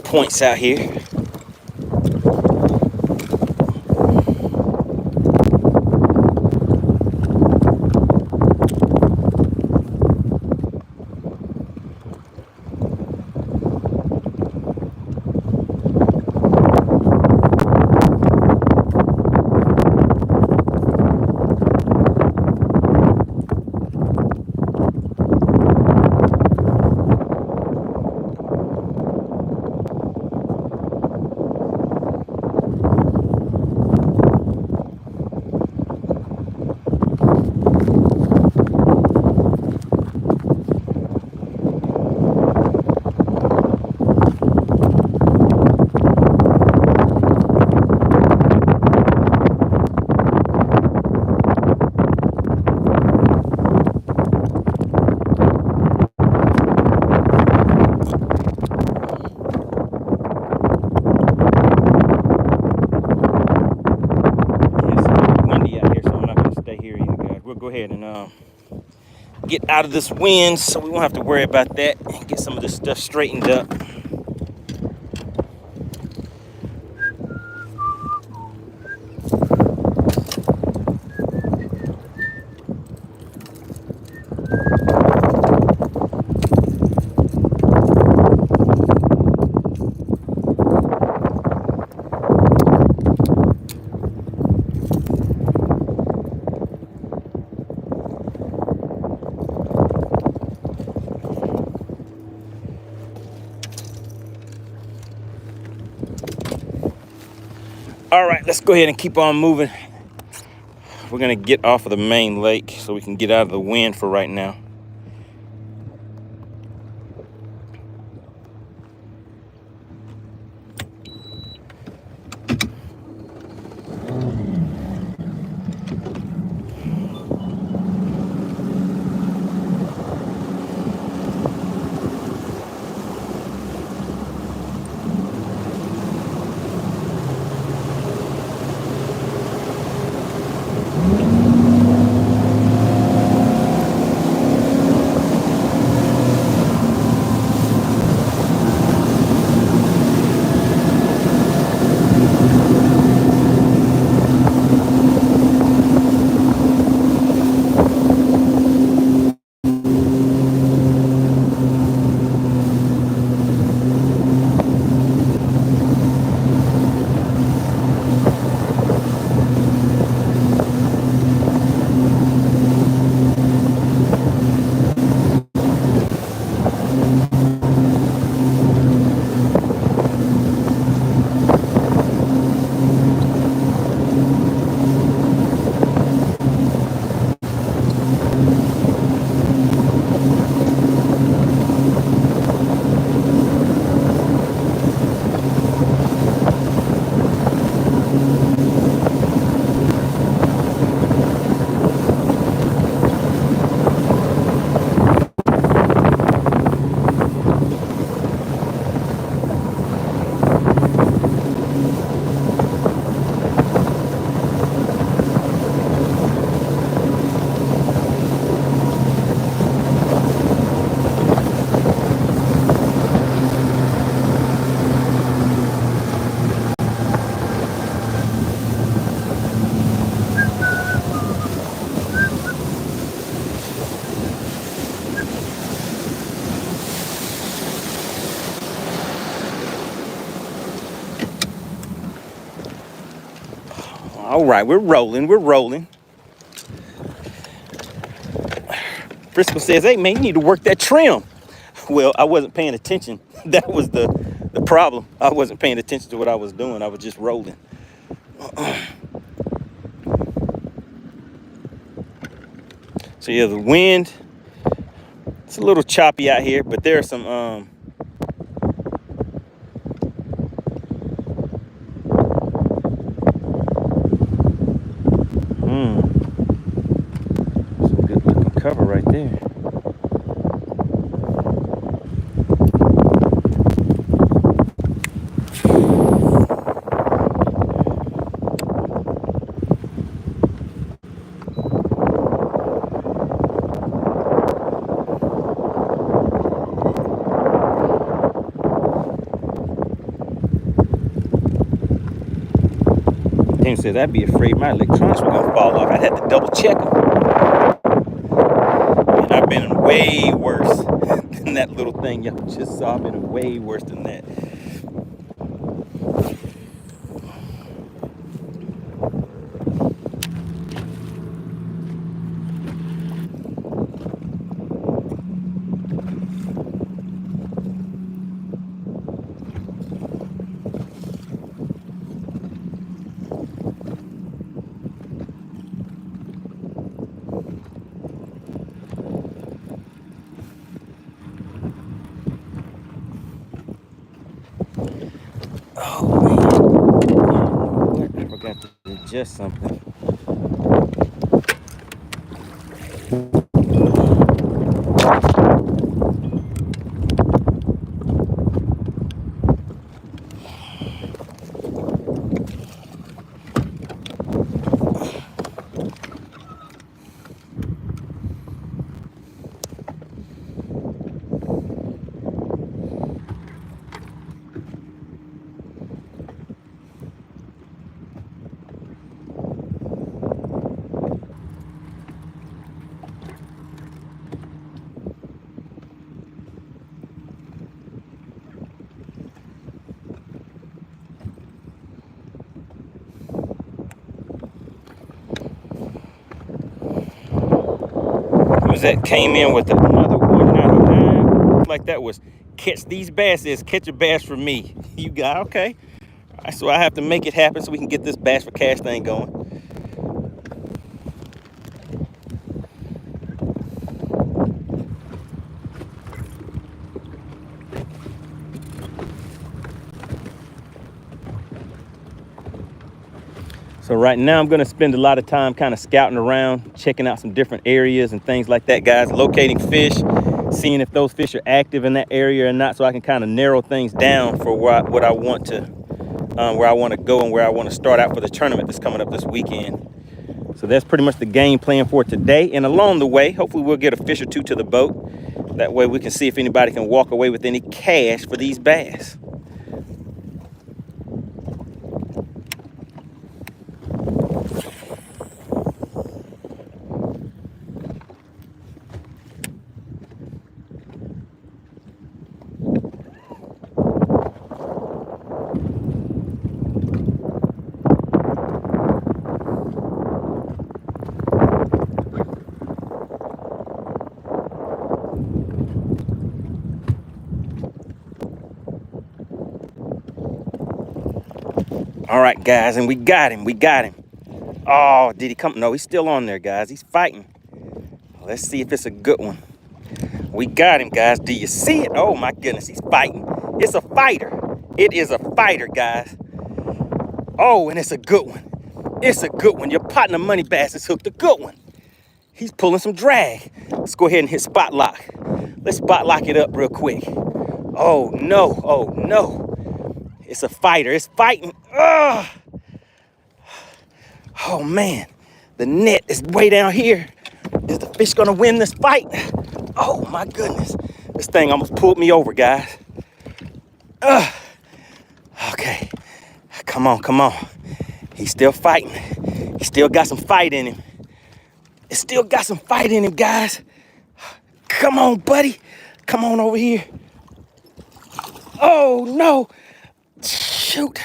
points out here. ahead and get out of this wind so we won't have to worry about that and get some of this stuff straightened up. All right, let's go ahead and keep on moving. We're gonna get off of the main lake so we can get out of the wind for right now. All right, we're rolling. Briscoe says, hey, man, you need to work that trim. Well, I wasn't paying attention. That was the problem. I wasn't paying attention to what I was doing. I was just rolling. So, yeah, the wind, it's a little choppy out here, but there are some good looking cover right there. Tim says, I'd be afraid my electronics were gonna fall off. I had to double check them. And I've been in way worse than that little thing y'all just saw. I've been in way worse than that. Oh man, I forgot to adjust something. that came in with another 199. Looks like that was catch these bass. Is catch a bass for me. You got okay. All right, so I have to make it happen so we can get this bass for cash thing going. So right now I'm gonna spend a lot of time kind of scouting around, checking out some different areas and things like that, guys, locating fish, seeing if those fish are active in that area or not, so I can kind of narrow things down for what I want to, where I want to go and where I want to start out for the tournament that's coming up this weekend. So that's pretty much the game plan for today. And along the way, hopefully we'll get a fish or two to the boat. That way we can see if anybody can walk away with any cash for these bass. All right, guys, and we got him. Oh, did he come? No, he's still on there, guys. He's fighting. Let's see if it's a good one. We got him, guys. Do you see it? Oh, my goodness, he's fighting. It's a fighter. It is a fighter, guys. Oh, and it's a good one. It's a good one. Your partner MoneyBass has hooked a good one. He's pulling some drag. Let's go ahead and hit spot lock. Let's spot lock it up real quick. Oh, no. Oh, no. It's a fighter. It's fighting. Ugh. Oh, man. The net is way down here. Is the fish going to win this fight? Oh, my goodness. This thing almost pulled me over, guys. Ugh. Okay. Come on, come on. He's still fighting. He still got some fight in him. It still got some fight in him, guys. Come on, buddy. Come on over here. Oh, no. Shoot.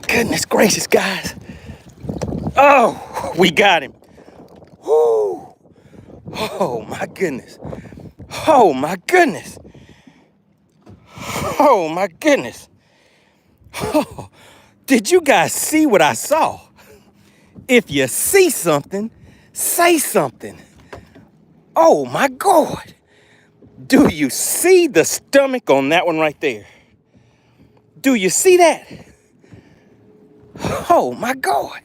Goodness gracious, guys. Oh, we got him. Woo. Oh, my goodness. Oh, my goodness. Oh, my goodness. Oh, did you guys see what I saw? If you see something, say something. Oh, my God. Do you see the stomach on that one right there? Do you see that? Oh, my God.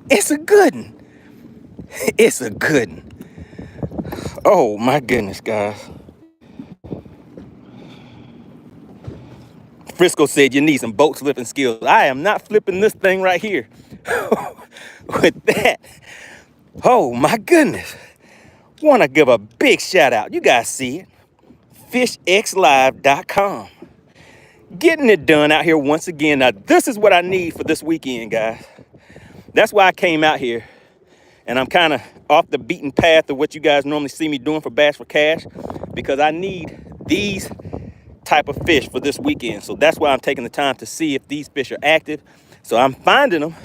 It's a good one. It's a good one. Oh, my goodness, guys. Frisco said you need some boat flipping skills. I am not flipping this thing right here. With that. Oh, my goodness. Want to give a big shout out. You guys see it. FishXLive.com. Getting it done out here once again. Now, this is what I need for this weekend, guys. That's why I came out here. And I'm kind of off the beaten path of what you guys normally see me doing for Bass for Cash, because I need these type of fish for this weekend. So that's why I'm taking the time to see if these fish are active. So I'm finding them.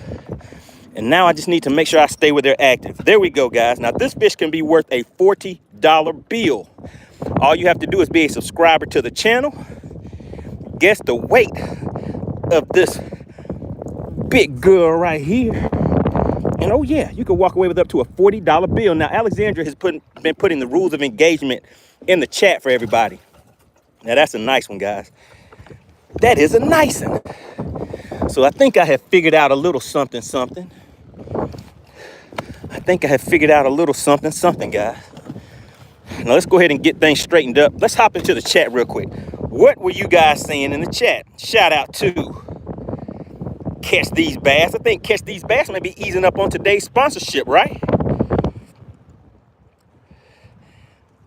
And now I just need to make sure I stay where they're active. There we go, guys. Now, this fish can be worth a $40 bill. All you have to do is be a subscriber to the channel. Guess the weight of this big girl right here. And oh yeah, you can walk away with up to a $40 bill. Now, Alexandra has been putting the rules of engagement in the chat for everybody. Now, that's a nice one, guys. That is a nice one. So I think I have figured out a little something. I think I have figured out a little something, guys. Now, let's go ahead and get things straightened up. Let's hop into the chat real quick. What were you guys saying in the chat? Shout out to Catch These Bass. I think Catch These Bass may be easing up on today's sponsorship, right?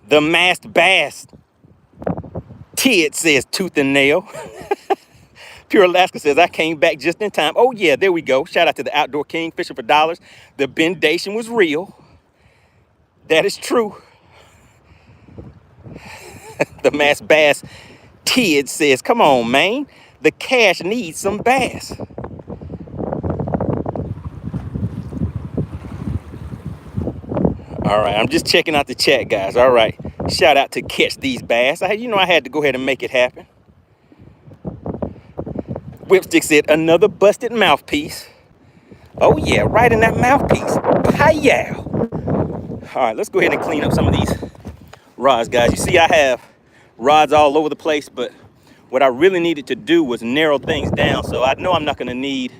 The Masked Bass. Tid says tooth and nail. Pure Alaska says, I came back just in time. Oh, yeah, there we go. Shout out to the Outdoor King, fishing for dollars. The bendation was real. That is true. The Masked Bass. Tid says, come on, man. The cash needs some bass. All right, I'm just checking out the chat, guys. All right, shout out to Catch These Bass. I had to go ahead and make it happen. Whipstick said, another busted mouthpiece. Oh yeah, right in that mouthpiece. Hi-yow. All right, let's go ahead and clean up some of these rods, guys. You see I have rods all over the place, but what I really needed to do was narrow things down. So I know I'm not gonna need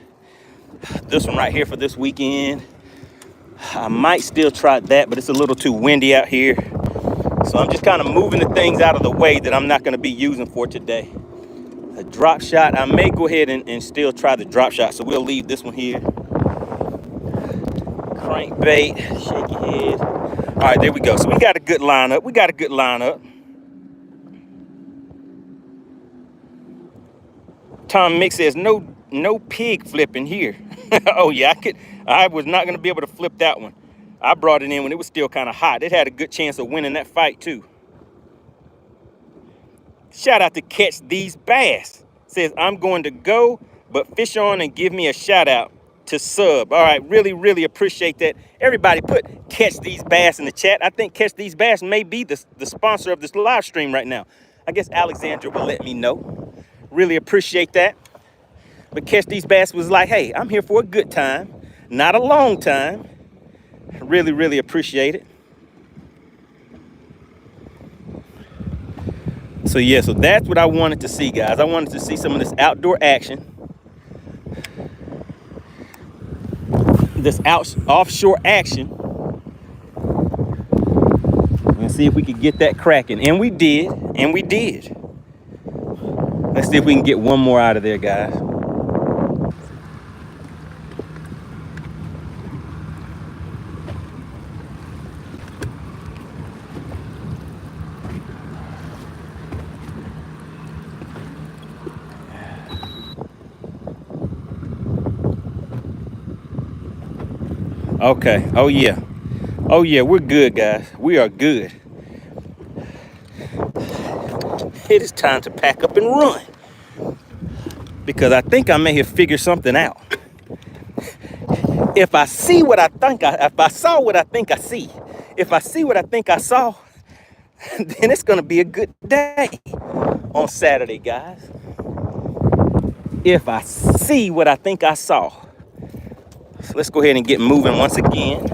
this one right here for this weekend. I might still try that, but it's a little too windy out here. So I'm just kind of moving the things out of the way that I'm not gonna be using for today. A drop shot, I may go ahead and still try the drop shot. So we'll leave this one here. Crankbait, shaky head. All right, there we go. So we got a good lineup. Tom Mick says, no pig flipping here. Oh yeah, I was not gonna be able to flip that one. I brought it in when it was still kind of hot. It had a good chance of winning that fight too. Shout out to Catch These Bass. Says, I'm going to go, but fish on and give me a shout out to sub. All right, really appreciate that. Everybody put Catch These Bass in the chat. I think Catch These Bass may be the sponsor of this live stream right now. I guess Alexandra will let me know. Really appreciate that. But Catch These Bass was like, hey, I'm here for a good time, not a long time. Really appreciate it. So yeah, so that's what I wanted to see, guys. I wanted to see some of this outdoor action. This offshore action. And see if we could get that cracking. And we did. Let's see if we can get one more out of there, guys. Okay, oh yeah, we're good, guys. We are good. It is time to pack up and run, because I think I may have figured something out. If I see what I think if I saw what I think I see, if I see what I think I saw, then it's gonna be a good day on Saturday, guys. If I see what I think I saw. So let's go ahead and get moving once again.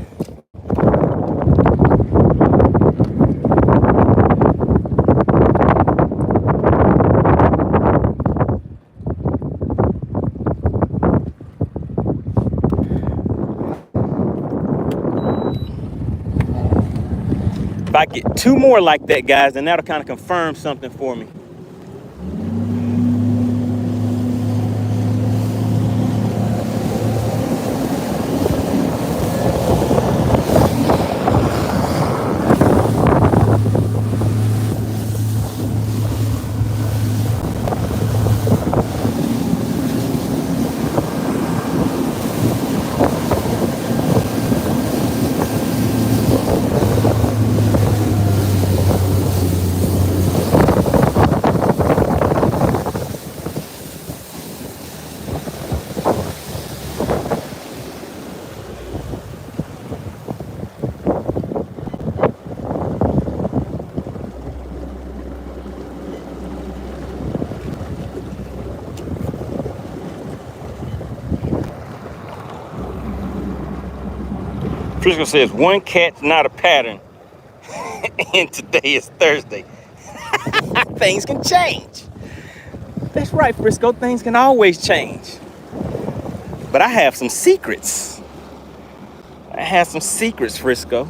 If I get two more like that, guys, then that'll kind of confirm something for me. Frisco says, one catch, not a pattern. And today is Thursday. Things can change. That's right, Frisco. Things can always change. But I have some secrets. Frisco.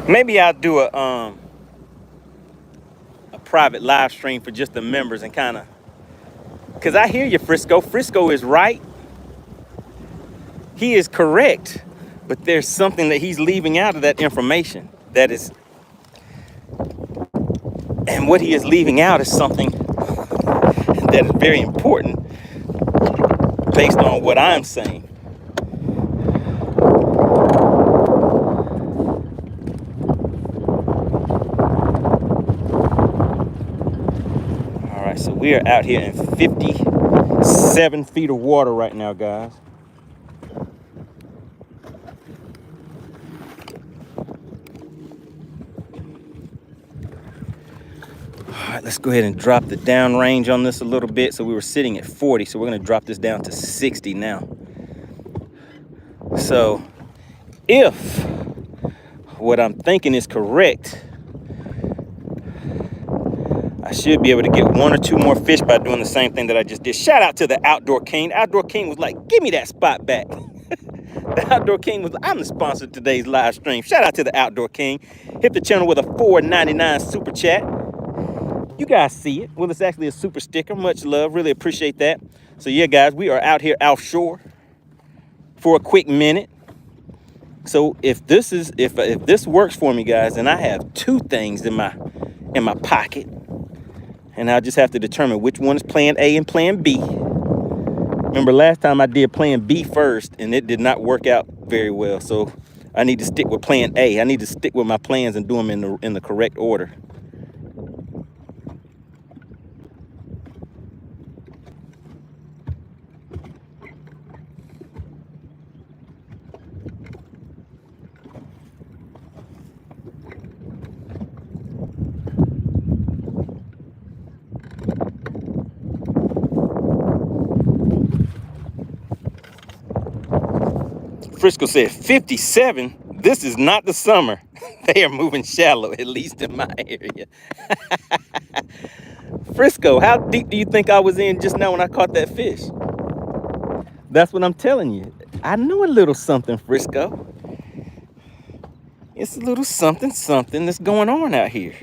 Maybe I'll do a private live stream for just the members and kind of, because I hear you, Frisco. Frisco is right. He is correct. But there's something that he's leaving out of that information that is, and what he is leaving out is something that is very important based on what I'm saying. We are out here in 57 feet of water right now, guys. All right, let's go ahead and drop the downrange on this a little bit. So we were sitting at 40, so we're gonna drop this down to 60 now. So if what I'm thinking is correct, I should be able to get 1 or 2 more fish by doing the same thing that I just did. Shout out to the Outdoor King. Outdoor King was like, give me that spot back. The Outdoor King was, I'm the sponsor of today's live stream. Shout out to the Outdoor King. Hit the channel with a $4.99 super chat. You guys see it. Well, it's actually a super sticker. Much love. Really appreciate that. So yeah, guys, we are out here offshore for a quick minute. So if this works for me, guys, and I have 2 things in my pocket, and I'll just have to determine which one is plan A and plan B. Remember last time I did plan B first and it did not work out very well. So I need to stick with plan A. I need to stick with my plans and do them in the correct order. Frisco said 57. This is not the summer. They are moving shallow, at least in my area. Frisco, how deep do you think I was in just now when I caught that fish? That's what I'm telling you. I know a little something, Frisco. It's a little something that's going on out here.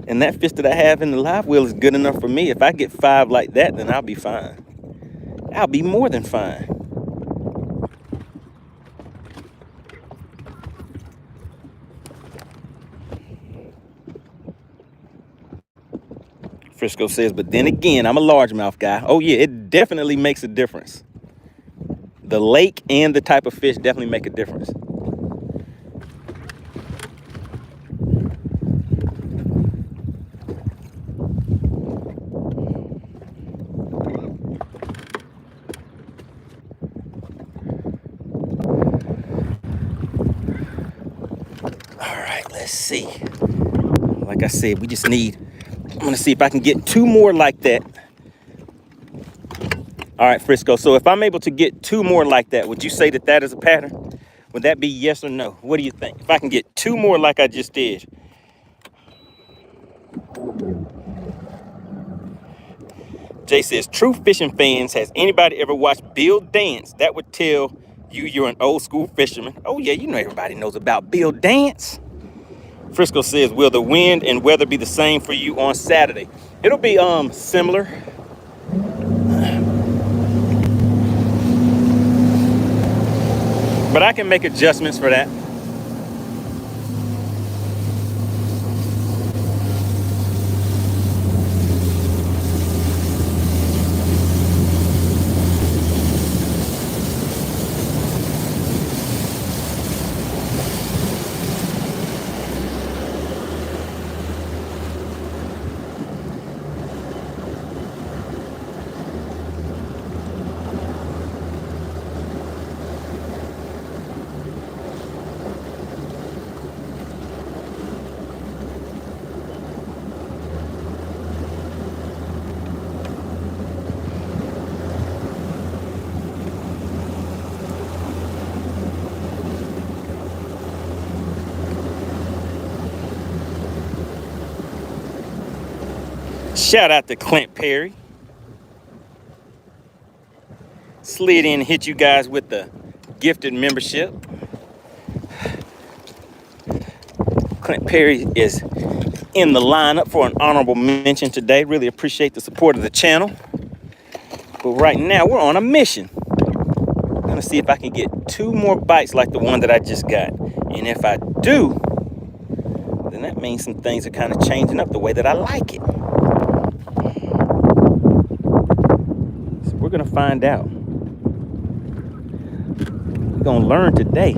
And that fish that I have in the live well is good enough for me. If I get 5 like that, then I'll be fine. I'll be more than fine. Frisco says, but then again, I'm a largemouth guy. Oh yeah, it definitely makes a difference. The lake and the type of fish definitely make a difference. All right, let's see. Like I said, we just need, I'm gonna see if I can get 2 more like that. All right, Frisco, so if I'm able to get 2 more like that, would you say that that is a pattern? Would that be yes or no? What do you think? If I can get 2 more like I just did. Jay says, true fishing fans, has anybody ever watched Bill dance? That would tell you you're an old school fisherman. Oh yeah, you know everybody knows about Bill dance. Frisco says, will the wind and weather be the same for you on Saturday? It'll be similar. But I can make adjustments for that. Shout out to Clint Perry. Slid in and hit you guys with the gifted membership. Clint Perry is in the lineup for an honorable mention today. Really appreciate the support of the channel. But right now we're on a mission. I'm gonna see if I can get 2 more bites like the one that I just got. And if I do, then that means some things are kind of changing up the way that I like it. So we're gonna find out. We're gonna learn today.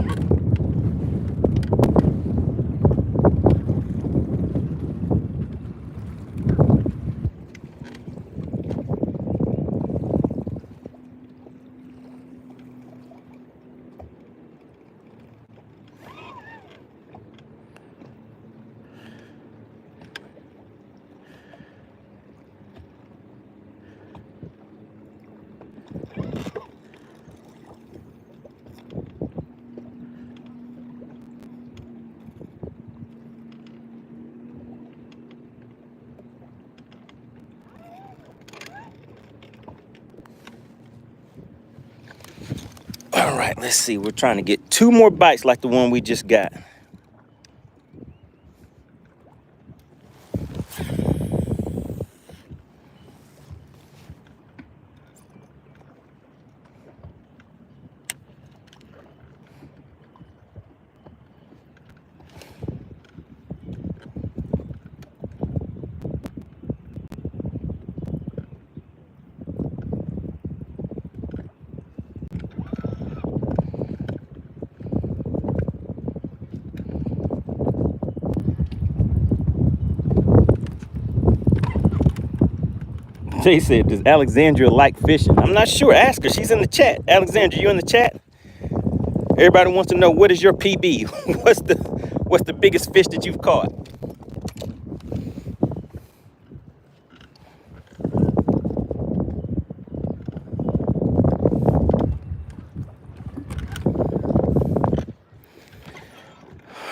right, let's see. We're trying to get 2 more bites like the one we just got. Jay said, does Alexandria like fishing? I'm not sure. Ask her. She's in the chat. Alexandria, you in the chat? Everybody wants to know, what is your PB? What's the biggest fish that you've caught?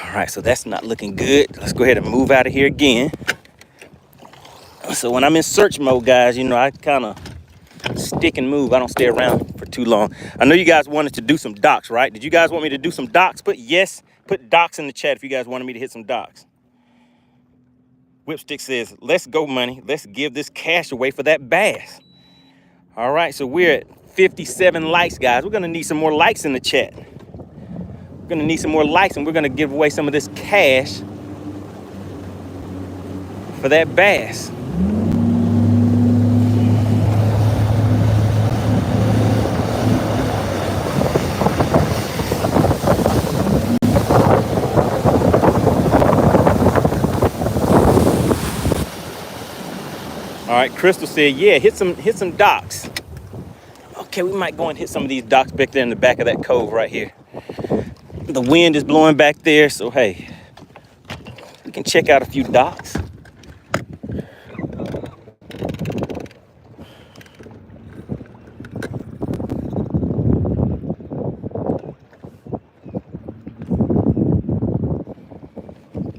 All right, so that's not looking good. Let's go ahead and move out of here again. So when I'm in search mode, guys, you know, I kind of stick and move. I don't stay around for too long. I know you guys wanted to do some docks, right? Did you guys want me to do some docks? Put yes. Put docks in the chat if you guys wanted me to hit some docks. Whipstick says, let's go, money. Let's give this cash away for that bass. All right, so we're at 57 likes, guys. We're going to need some more likes in the chat. We're going to need some more likes, and we're going to give away some of this cash for that bass. All right, Crystal said, yeah, hit some docks. Okay, we might go and hit some of these docks back there in the back of that cove right here. The wind is blowing back there, so hey, we can check out a few docks.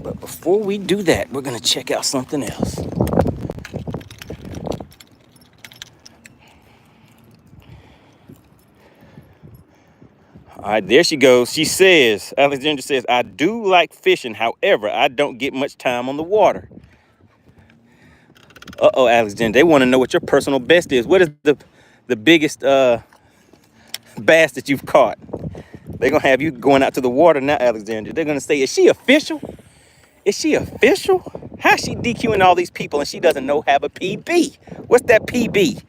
But before we do that, we're gonna check out something else. All right, there she goes. She says, Alexandra says, I do like fishing. However, I don't get much time on the water. Uh-oh, Alexandra, they want to know what your personal best is. What is the biggest bass that you've caught? They're going to have you going out to the water now, Alexandra. They're going to say, is she official? Is she official? How's she DQing all these people and she doesn't have a PB? What's that PB?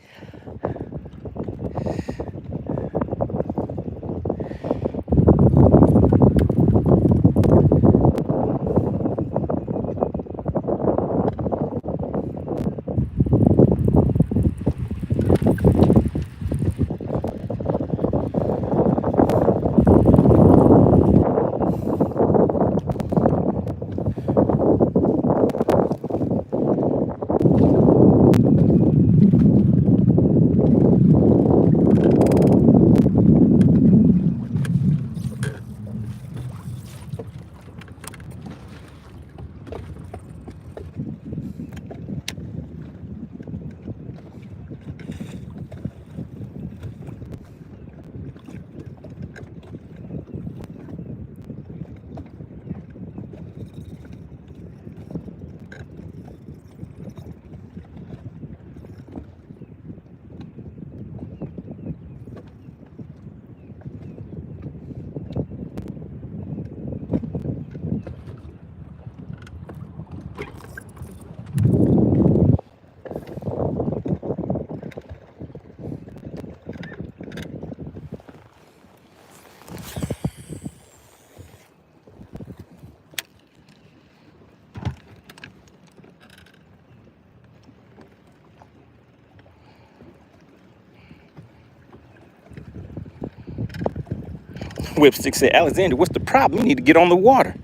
Whipstick said, Alexander, what's the problem? You need to get on the water.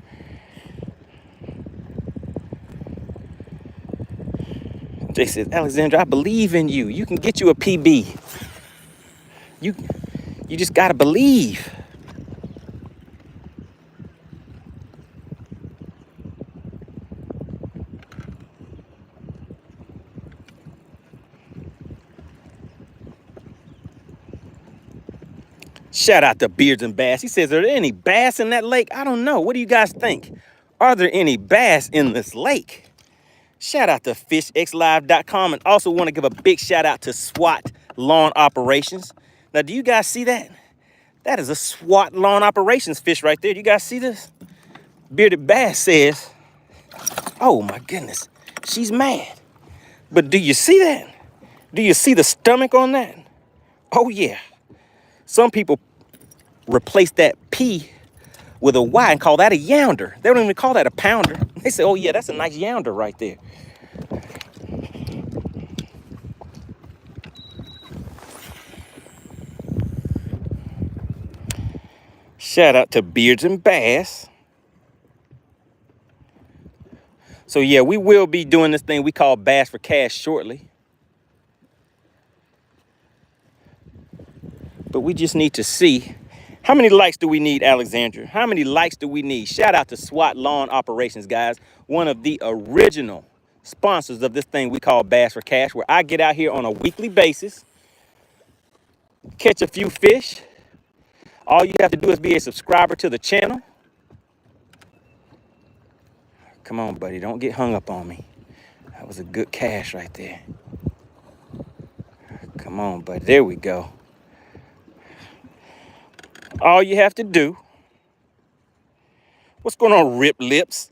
Jay says, Alexandra, I believe in you. You can get you a PB. You just gotta believe. Shout out to Beards and Bass. He says, are there any bass in that lake? I don't know. What do you guys think? Are there any bass in this lake? Shout out to FishXLive.com, and also want to give a big shout out to SWAT Lawn Operations. Now, do you guys see that? That is a SWAT Lawn Operations fish right there. Do you guys see this? Bearded Bass says, oh my goodness, she's mad. But do you see that? Do you see the stomach on that? Oh yeah. Some people replace that P with a Y and call that a younder. They don't even call that a pounder. They say, oh yeah, that's a nice younder right there. Shout out to Beards and Bass. So yeah, we will be doing this thing we call Bass for Cash shortly. But we just need to see, how many likes do we need, Alexandra? How many likes do we need? Shout out to SWAT Lawn Operations, guys. One of the original sponsors of this thing we call Bass for Cash, where I get out here on a weekly basis, catch a few fish. All you have to do is be a subscriber to the channel. Come on, buddy, don't get hung up on me. That was a good cash right there. Come on, buddy, there we go. All you have to do, what's going on, Rip Lips?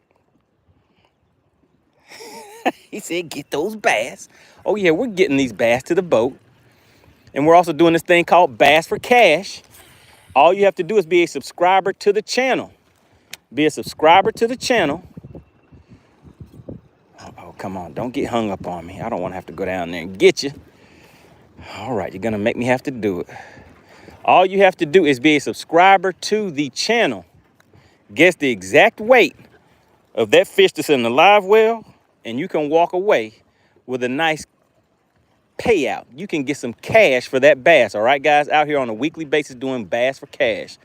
He said, get those bass. Oh yeah, we're getting these bass to the boat. And we're also doing this thing called Bass for Cash. All you have to do is be a subscriber to the channel. Be a subscriber to the channel. Oh, come on, don't get hung up on me. I don't want to have to go down there and get you. All right, you're gonna make me have to do it. All you have to do is be a subscriber to the channel. Guess the exact weight of that fish that's in the live well, and you can walk away with a nice payout. You can get some cash for that bass, all right, guys? Out here on a weekly basis doing Bass for Cash.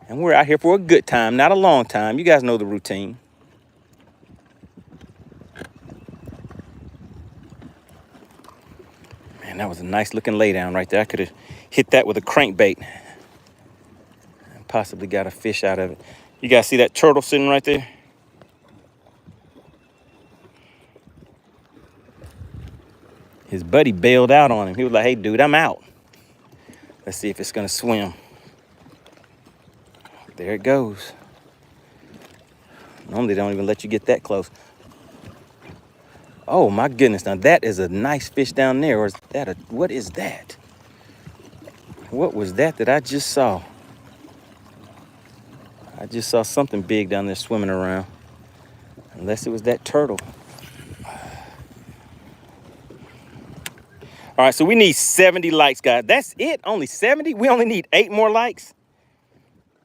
And we're out here for a good time, not a long time. You guys know the routine. Man, that was a nice looking laydown right there. I could have hit that with a crankbait and possibly got a fish out of it. You guys see that turtle sitting right there? His buddy bailed out on him. He was like, hey, dude, I'm out. Let's see if it's going to swim. There it goes. Normally, they don't even let you get that close. Oh, my goodness. Now, that is a nice fish down there. Or is that a, what is that? What was that I just saw? I just saw something big down there swimming around. Unless it was that turtle. All right, so we need 70 likes, guys. That's it, only 70? We only need 8 more likes.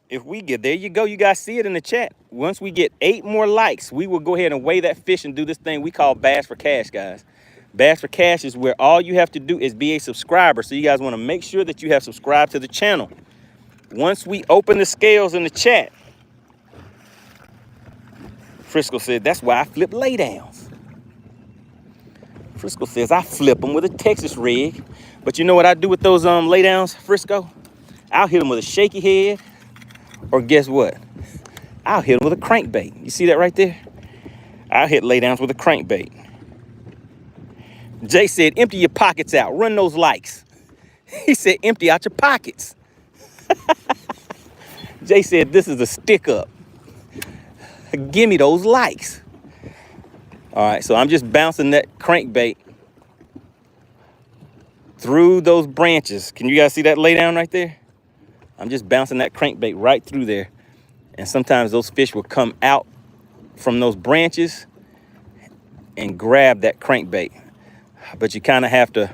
If we get, there you go, you guys see it in the chat. Once we get 8 more likes, we will go ahead and weigh that fish and do this thing we call Bass for Cash, guys. Bass for Cash is where all you have to do is be a subscriber. So you guys want to make sure that you have subscribed to the channel. Once we open the scales in the chat, Frisco said, that's why I flip laydowns. Frisco says, I flip them with a Texas rig. But you know what I do with those laydowns, Frisco? I'll hit them with a shaky head. Or guess what? I'll hit them with a crankbait. You see that right there? I'll hit laydowns with a crankbait. Jay said, empty your pockets out. Run those likes. He said, empty out your pockets. Jay said, this is a stick up. Give me those likes. All right, so I'm just bouncing that crankbait through those branches. Can you guys see that laydown right there? I'm just bouncing that crankbait right through there. And sometimes those fish will come out from those branches and grab that crankbait. But you kind of have to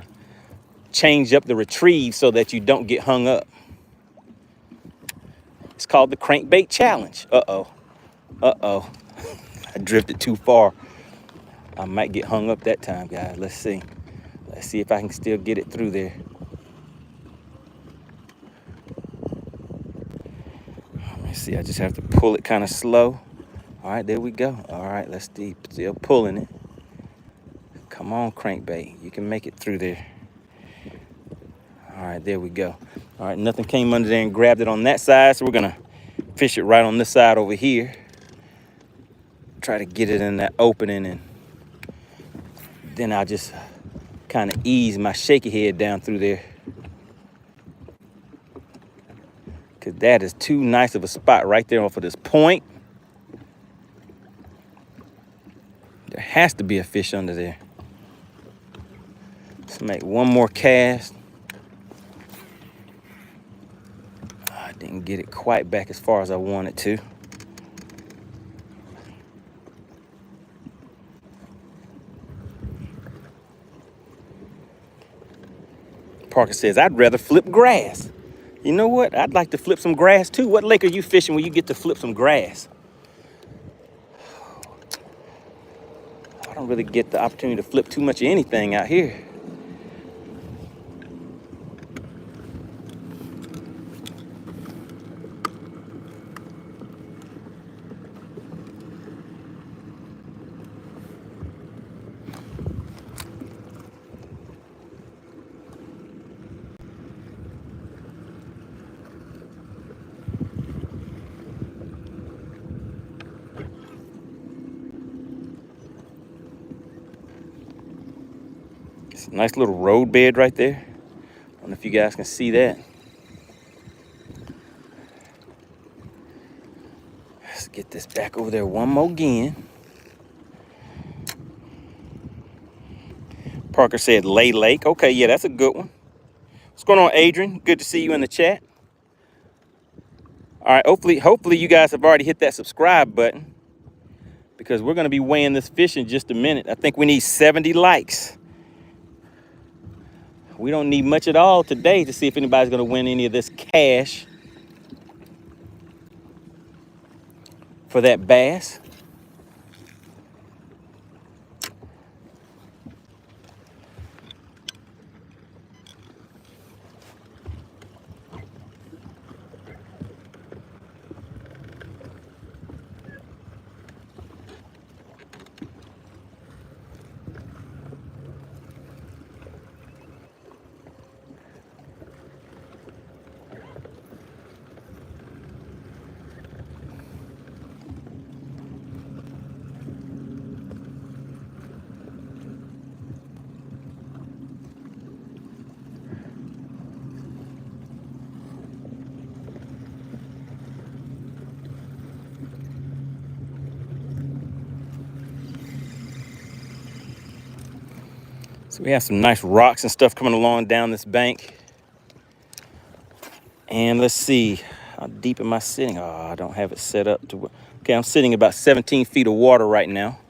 change up the retrieve so that you don't get hung up. It's called the crankbait challenge. Uh-oh. Uh-oh. I drifted too far. I might get hung up that time, guys. Let's see. Let's see if I can still get it through there. Let me see. I just have to pull it kind of slow. All right, there we go. All right, let's see. Still pulling it. Come on, crankbait. You can make it through there. All right, there we go. All right, nothing came under there and grabbed it on that side, so we're gonna fish it right on this side over here. Try to get it in that opening, and then I'll just kind of ease my shaky head down through there. Cause that is too nice of a spot right there off of this point. There has to be a fish under there. Let's make one more cast. I didn't get it quite back as far as I wanted to. Parker says, I'd rather flip grass. You know what? I'd like to flip some grass too. What lake are you fishing where you get to flip some grass? I don't really get the opportunity to flip too much of anything out here. It's a nice little road bed right there. I don't know if you guys can see that. Let's get this back over there one more again. Parker said Lay Lake. Okay, yeah, that's a good one. What's going on, Adrian? Good to see you in the chat. All right, hopefully you guys have already hit that subscribe button, because we're going to be weighing this fish in just a minute. I think we need 70 likes. We don't need much at all today to see if anybody's going to win any of this cash for that bass. So we have some nice rocks and stuff coming along down this bank. And let's see, how deep am I sitting? Oh, I don't have it set up to... Okay, I'm sitting about 17 feet of water right now.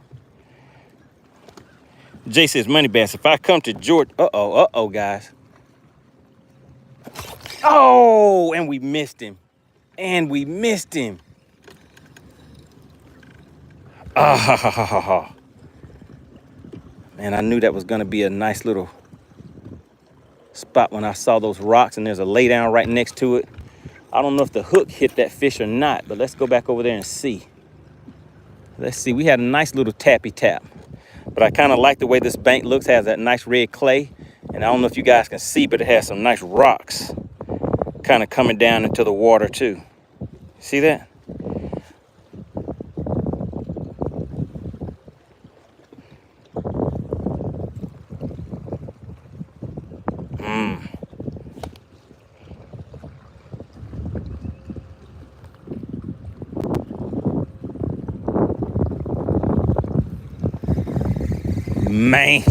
Jay says, MoneyBass, if I come to Georgia... Uh-oh, guys. Oh, and we missed him. And we missed him. Ah, ha, ha, ha, ha, ha. Man, I knew that was gonna be a nice little spot when I saw those rocks, and there's a lay down right next to it. I don't know if the hook hit that fish or not, but let's go back over there and see. Let's see, we had a nice little tappy tap, but I kind of like the way this bank looks. It has that nice red clay, and I don't know if you guys can see, but it has some nice rocks kind of coming down into the water too. See that? Man.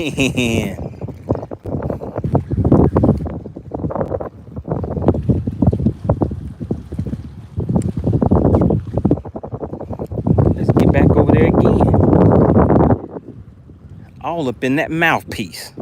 Let's get back over there again. All up in that mouthpiece.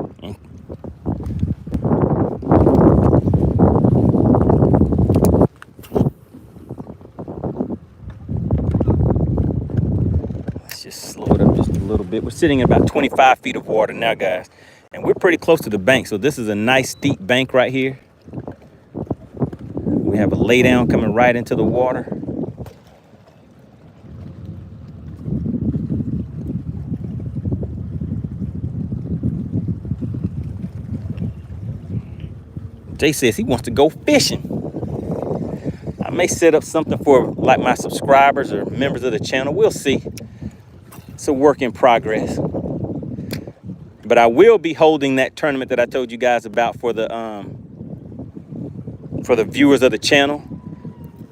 Let's just slow it up just a little bit. We're sitting at about 25 feet of water now, guys. And we're pretty close to the bank. So this is a nice steep bank right here. We have a lay down coming right into the water. Jay says he wants to go fishing. I may set up something for like my subscribers or members of the channel. We'll see. It's a work in progress. But I will be holding that tournament that I told you guys about for the viewers of the channel,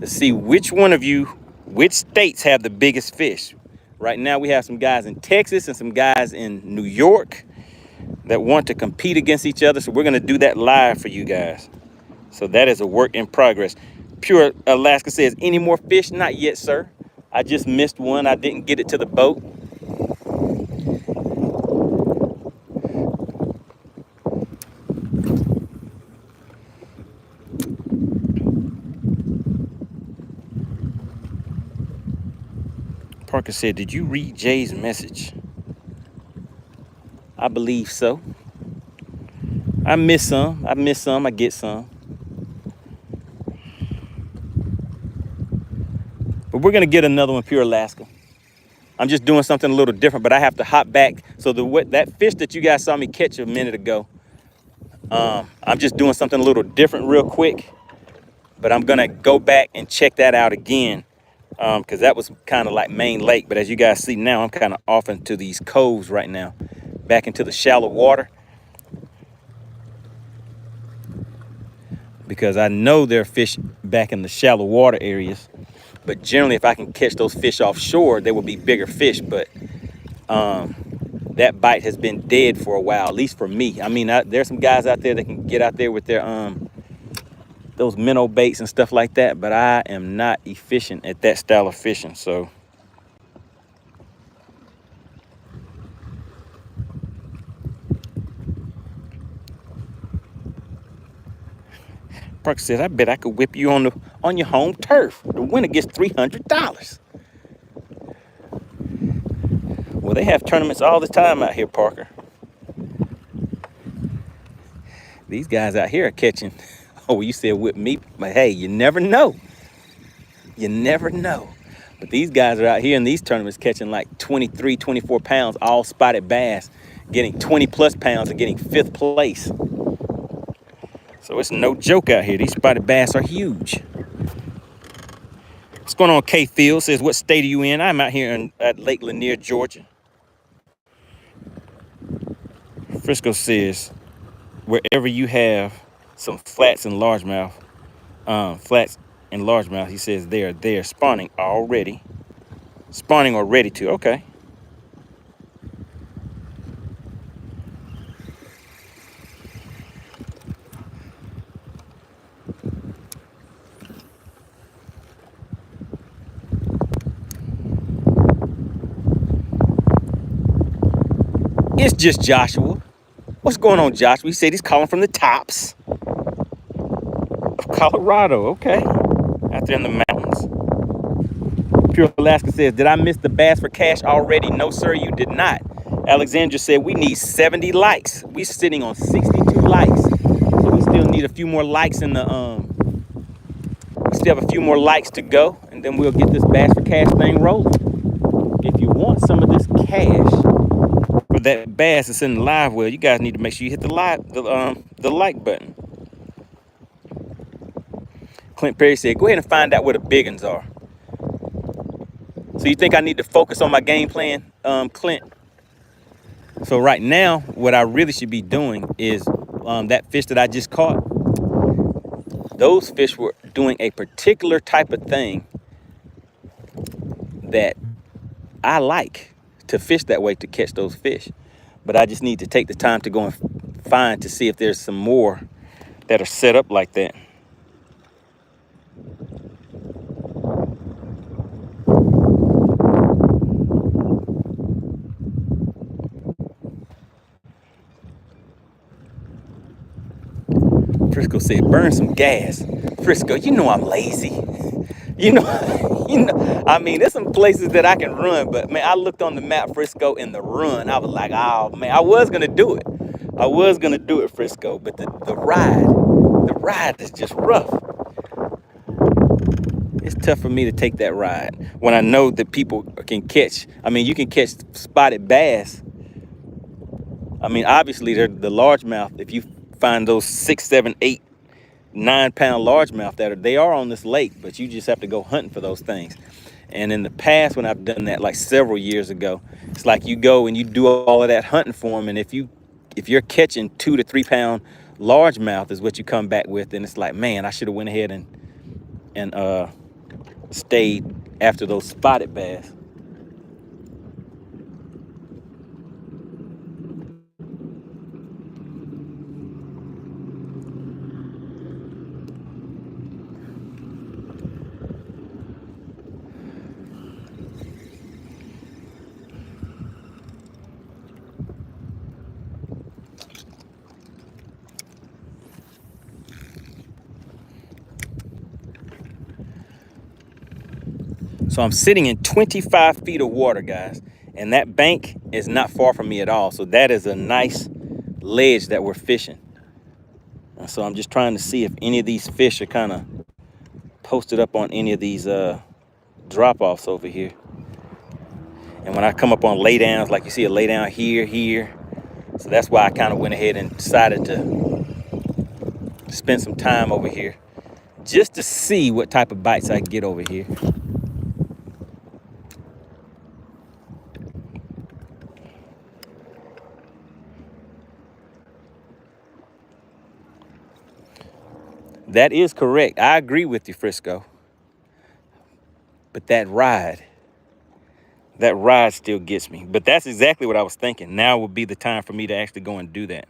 to see which one of you, which states have the biggest fish. Right now we have some guys in Texas and some guys in New York that want to compete against each other. So we're gonna do that live for you guys. So that is a work in progress. Pure Alaska says, any more fish? Not yet, sir. I just missed one. I didn't get it to the boat. Parker said, did you read Jay's message? I believe so. I miss some. I get some. But we're gonna get another one, Pure Alaska. I'm just doing something a little different, but I have to hop back. So that fish that you guys saw me catch a minute ago, I'm just doing something a little different real quick. But I'm gonna go back and check that out again, because that was kind of like main lake. But as you guys see now, I'm kind of off into these coves right now, back into the shallow water, because I know there are fish back in the shallow water areas. But generally, if I can catch those fish offshore, they will be bigger fish. But that bite has been dead for a while, at least for me. I mean, there's some guys out there that can get out there with their those minnow baits and stuff like that, but I am not efficient at that style of fishing. So Parker says, I bet I could whip you on your home turf. The winner gets $300. Well, they have tournaments all the time out here, Parker. These guys out here are catching. Oh, you said whip me, but hey, you never know. You never know. But these guys are out here in these tournaments catching like 23, 24 pounds, all spotted bass, getting 20 plus pounds and getting 5th place. So it's no joke out here. These spotted bass are huge. What's going on? K Field says, what state are you in? I'm out here at Lake Lanier, Georgia. Frisco says, wherever you have some flats and largemouth, he says they're spawning already. Spawning or ready to, okay. It's just Joshua. What's going on, Joshua? He said he's calling from the tops of Colorado. Okay. Out there in the mountains. Pure Alaska says, did I miss the bass for cash already? No, sir, you did not. Alexandra said we need 70 likes. We're sitting on 62 likes. So we still need a few more likes in the we still have a few more likes to go, and then we'll get this bass for cash thing rolling. If you want some of this cash for that bass that's in the live well, you guys need to make sure you hit the like button. Clint Perry said, go ahead and find out where the big ones are. So you think I need to focus on my game plan, Clint? So right now, what I really should be doing is that fish that I just caught, those fish were doing a particular type of thing that I like to fish that way to catch those fish. But I just need to take the time to go and find to see if there's some more that are set up like that. Frisco said, burn some gas. Frisco, you know I'm lazy. You know, I mean, there's some places that I can run, but man, I looked on the map, Frisco, in the run. I was like, oh man, I was gonna do it, Frisco, but the ride is just rough. It's tough for me to take that ride when I know that people can catch. I mean, you can catch spotted bass. I mean, obviously they're the largemouth. If you find those 6, 7, 8 9-pound largemouth they are on this lake, but you just have to go hunting for those things. And in the past, when I've done that, like several years ago, it's like you go and you do all of that hunting for them, and if you're catching 2 to 3 pound largemouth is what you come back with, and it's like, man, I should have went ahead and stayed after those spotted bass. So I'm sitting in 25 feet of water, guys, and that bank is not far from me at all. So that is a nice ledge that we're fishing. And so I'm just trying to see if any of these fish are kind of posted up on any of these drop-offs over here. And when I come up on laydowns, like you see a laydown here. So that's why I kind of went ahead and decided to spend some time over here just to see what type of bites I can get over here. That is correct. I agree with you, Frisco. But that ride still gets me. But that's exactly what I was thinking. Now would be the time for me to actually go and do that.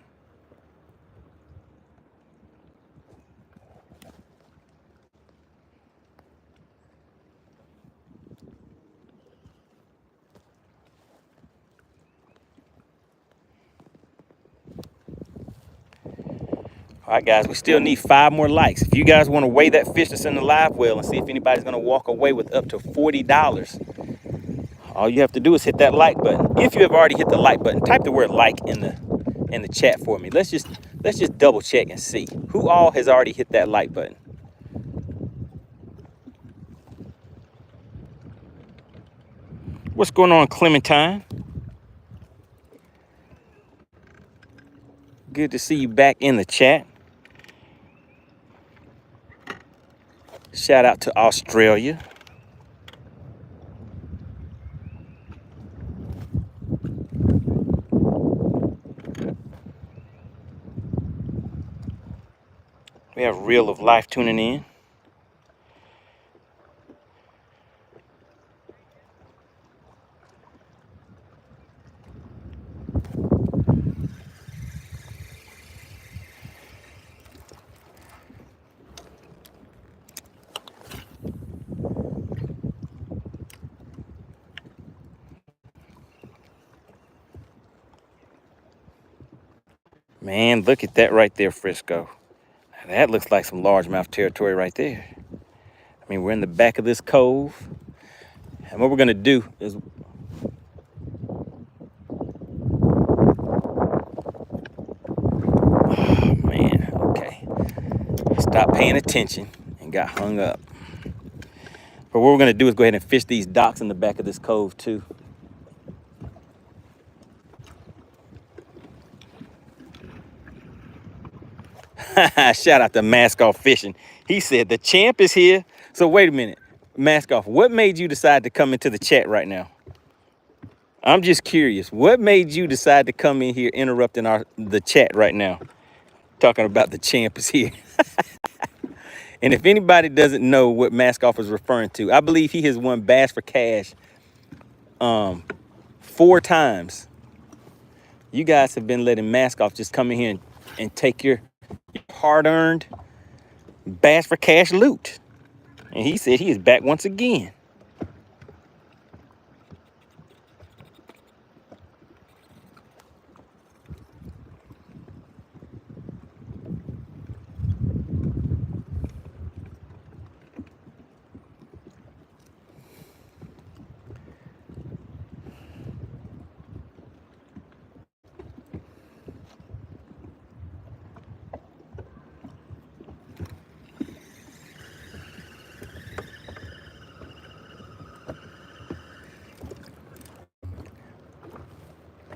All right, guys, we still need 5 more likes. If you guys want to weigh that fish that's in the live well and see if anybody's going to walk away with up to $40, all you have to do is hit that like button. If you have already hit the like button, type the word like in the chat for me. Let's just double check and see who all has already hit that like button. What's going on, Clementine? Good to see you back in the chat. Shout out to Australia. We have Real of Life tuning in. Man, look at that right there, Frisco. That looks like some largemouth territory right there. I mean, we're in the back of this cove. And what we're going to do is... Oh, man, okay. Stopped paying attention and got hung up. But what we're going to do is go ahead and fish these docks in the back of this cove, too. Shout out to Mask Off Fishing. He said the champ is here. So wait a minute, Mask Off, what made you decide to come into the chat right now? I'm just curious. What made you decide to come in here interrupting the chat right now? Talking about the champ is here. And if anybody doesn't know what Mask Off is referring to, I believe he has won Bass for Cash 4 times. You guys have been letting Mask Off just come in here and take your hard-earned Bass for Cash loot. And he said he is back once again.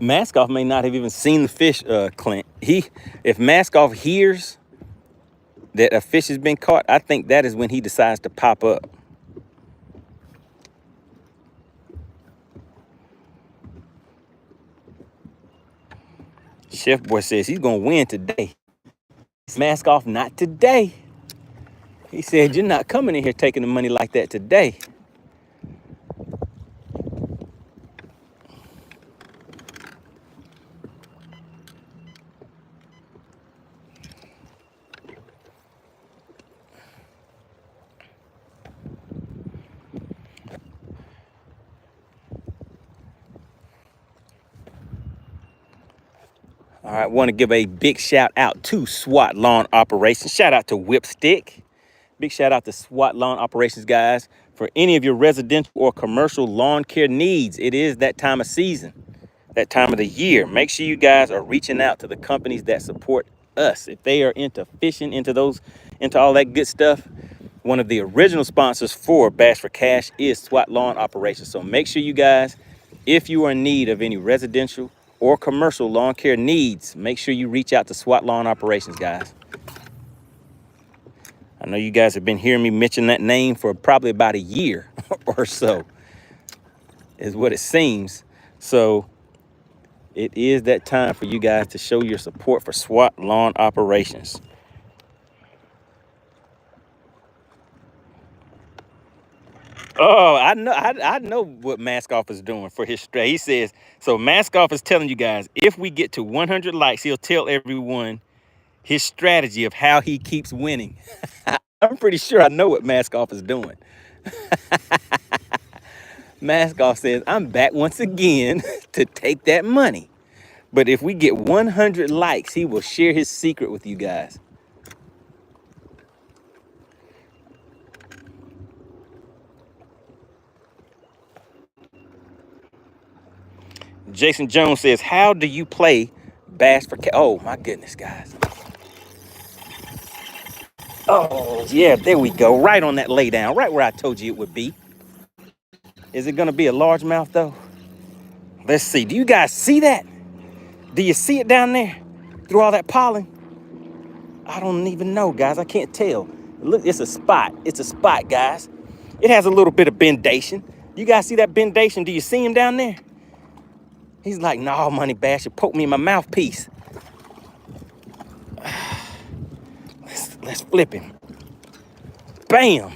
Mask Off may not have even seen the fish, Clint. If Mask Off hears that a fish has been caught, I think that is when he decides to pop up. Chef Boy says he's going to win today. Mask off, not today. He said, you're not coming in here taking the money like that today. All right, want to give a big shout out to SWAT Lawn Operations. Shout out to Whipstick. Big shout out to SWAT Lawn Operations, guys, for any of your residential or commercial lawn care needs. It is that time of season, that time of the year. Make sure you guys are reaching out to the companies that support us. If they are into fishing, into all that good stuff, one of the original sponsors for Bass for Cash is SWAT Lawn Operations. So make sure you guys, if you are in need of any residential or commercial lawn care needs, make sure you reach out to SWAT Lawn Operations, guys. I know you guys have been hearing me mention that name for probably about a year or so, is what it seems. So it is that time for you guys to show your support for SWAT Lawn Operations. Oh, I know what Mask Off is doing for his stray. He says, so Mask Off is telling you guys, if we get to 100 likes, he'll tell everyone his strategy of how he keeps winning. I'm pretty sure I know what Mask Off is doing. Mask Off says, I'm back once again to take that money. But if we get 100 likes, he will share his secret with you guys. Jason Jones says, how do you play Bass for Cash? Oh, my goodness, guys. Oh, yeah, there we go. Right on that lay down, right where I told you it would be. Is it going to be a largemouth, though? Let's see. Do you guys see that? Do you see it down there through all that pollen? I don't even know, guys. I can't tell. Look, it's a spot. It's a spot, guys. It has a little bit of bendation. You guys see that bendation? Do you see him down there? He's like, no, MoneyBass, you poke me in my mouthpiece. Let's flip him. Bam.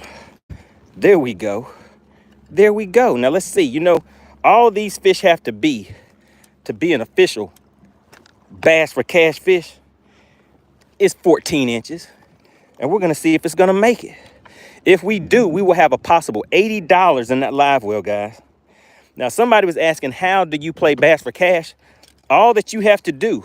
There we go. There we go. Now, let's see. You know, all these fish have to be an official Bass for Cash fish. It's 14 inches. And we're going to see if it's going to make it. If we do, we will have a possible $80 in that live well, guys. Now, somebody was asking, how do you play Bass for Cash? All that you have to do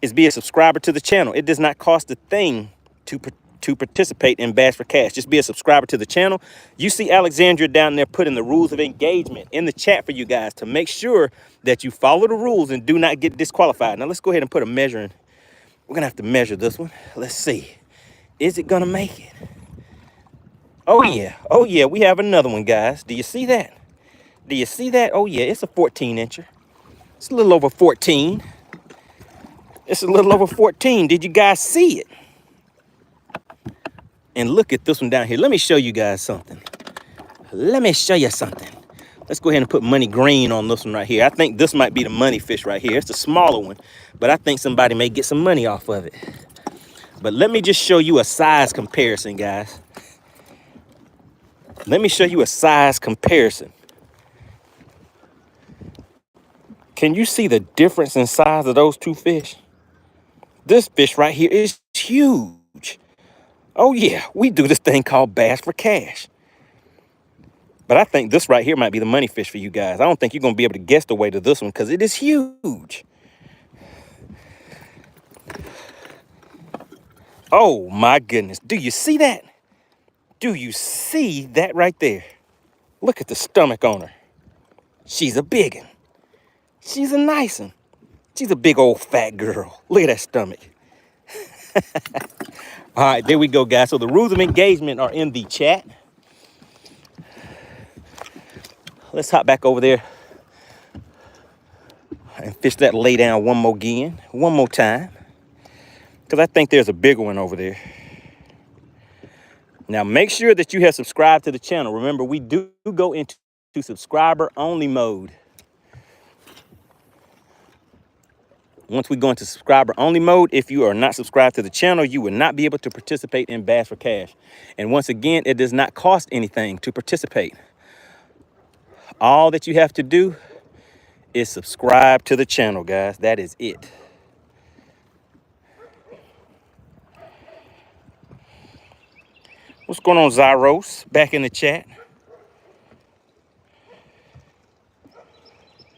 is be a subscriber to the channel. It does not cost a thing to participate in Bass for Cash. Just be a subscriber to the channel. You see Alexandria down there putting the rules of engagement in the chat for you guys to make sure that you follow the rules and do not get disqualified. Now, let's go ahead and put a measure in. We're going to have to measure this one. Let's see. Is it going to make it? Oh, yeah. Oh, yeah. We have another one, guys. Do you see that? Do you see that? Oh, yeah. It's a 14-incher. It's a little over 14. It's a little over 14. Did you guys see it? And look at this one down here. Let me show you guys something. Let me show you something. Let's go ahead and put money green on this one right here. I think this might be the money fish right here. It's a smaller one, but I think somebody may get some money off of it. But let me just show you a size comparison, guys. Let me show you a size comparison. Can you see the difference in size of those two fish? This fish right here is huge. Oh, yeah, we do this thing called Bass for Cash. But I think this right here might be the money fish for you guys. I don't think you're going to be able to guess the weight of this one because it is huge. Oh, my goodness. Do you see that? Do you see that right there? Look at the stomach on her. She's a big one. She's a nice one. She's a big old fat girl. Look at that stomach. All right, there we go, guys. So the rules of engagement are in the chat. Let's hop back over there and fish that lay down one more time. because I think there's a bigger one over there. Now, make sure that you have subscribed to the channel. Remember, we do go into subscriber only mode. Once we go into subscriber only mode, if you are not subscribed to the channel, you will not be able to participate in Bass for Cash. And once again, it does not cost anything to participate. All that you have to do is subscribe to the channel, guys. That is it. What's going on, Zyros? Back in the chat.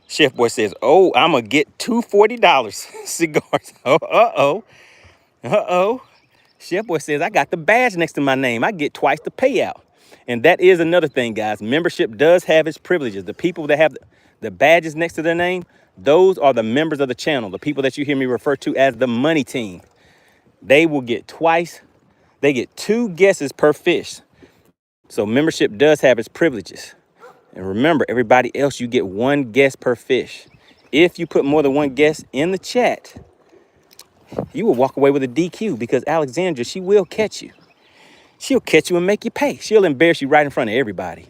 Chef Boy says, oh, I'm going to get two $40 cigars. Oh, uh-oh. Uh-oh. Chef Boy says, I got the badge next to my name. I get twice the payout. And that is another thing, guys. Membership does have its privileges. The people that have the badges next to their name, those are the members of the channel. The people that you hear me refer to as the money team. They will get twice. They get 2 guesses per fish. So membership does have its privileges. And remember, everybody else, you get 1 guess per fish. If you put more than 1 guess in the chat, you will walk away with a DQ because Alexandra, she will catch you. She'll catch you and make you pay. She'll embarrass you right in front of everybody.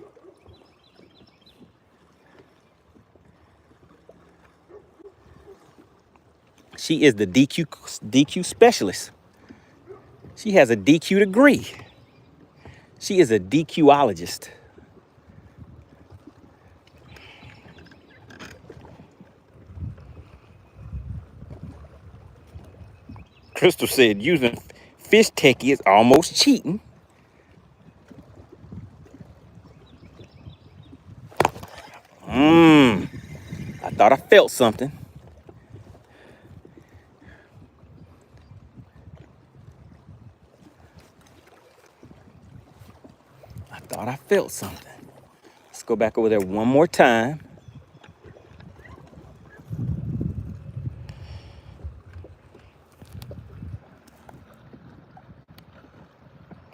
She is the DQ specialist. She has a DQ degree. She is a DQologist. Crystal said using Fish Techie is almost cheating. I thought I felt something. I thought I felt something. Let's go back over there one more time.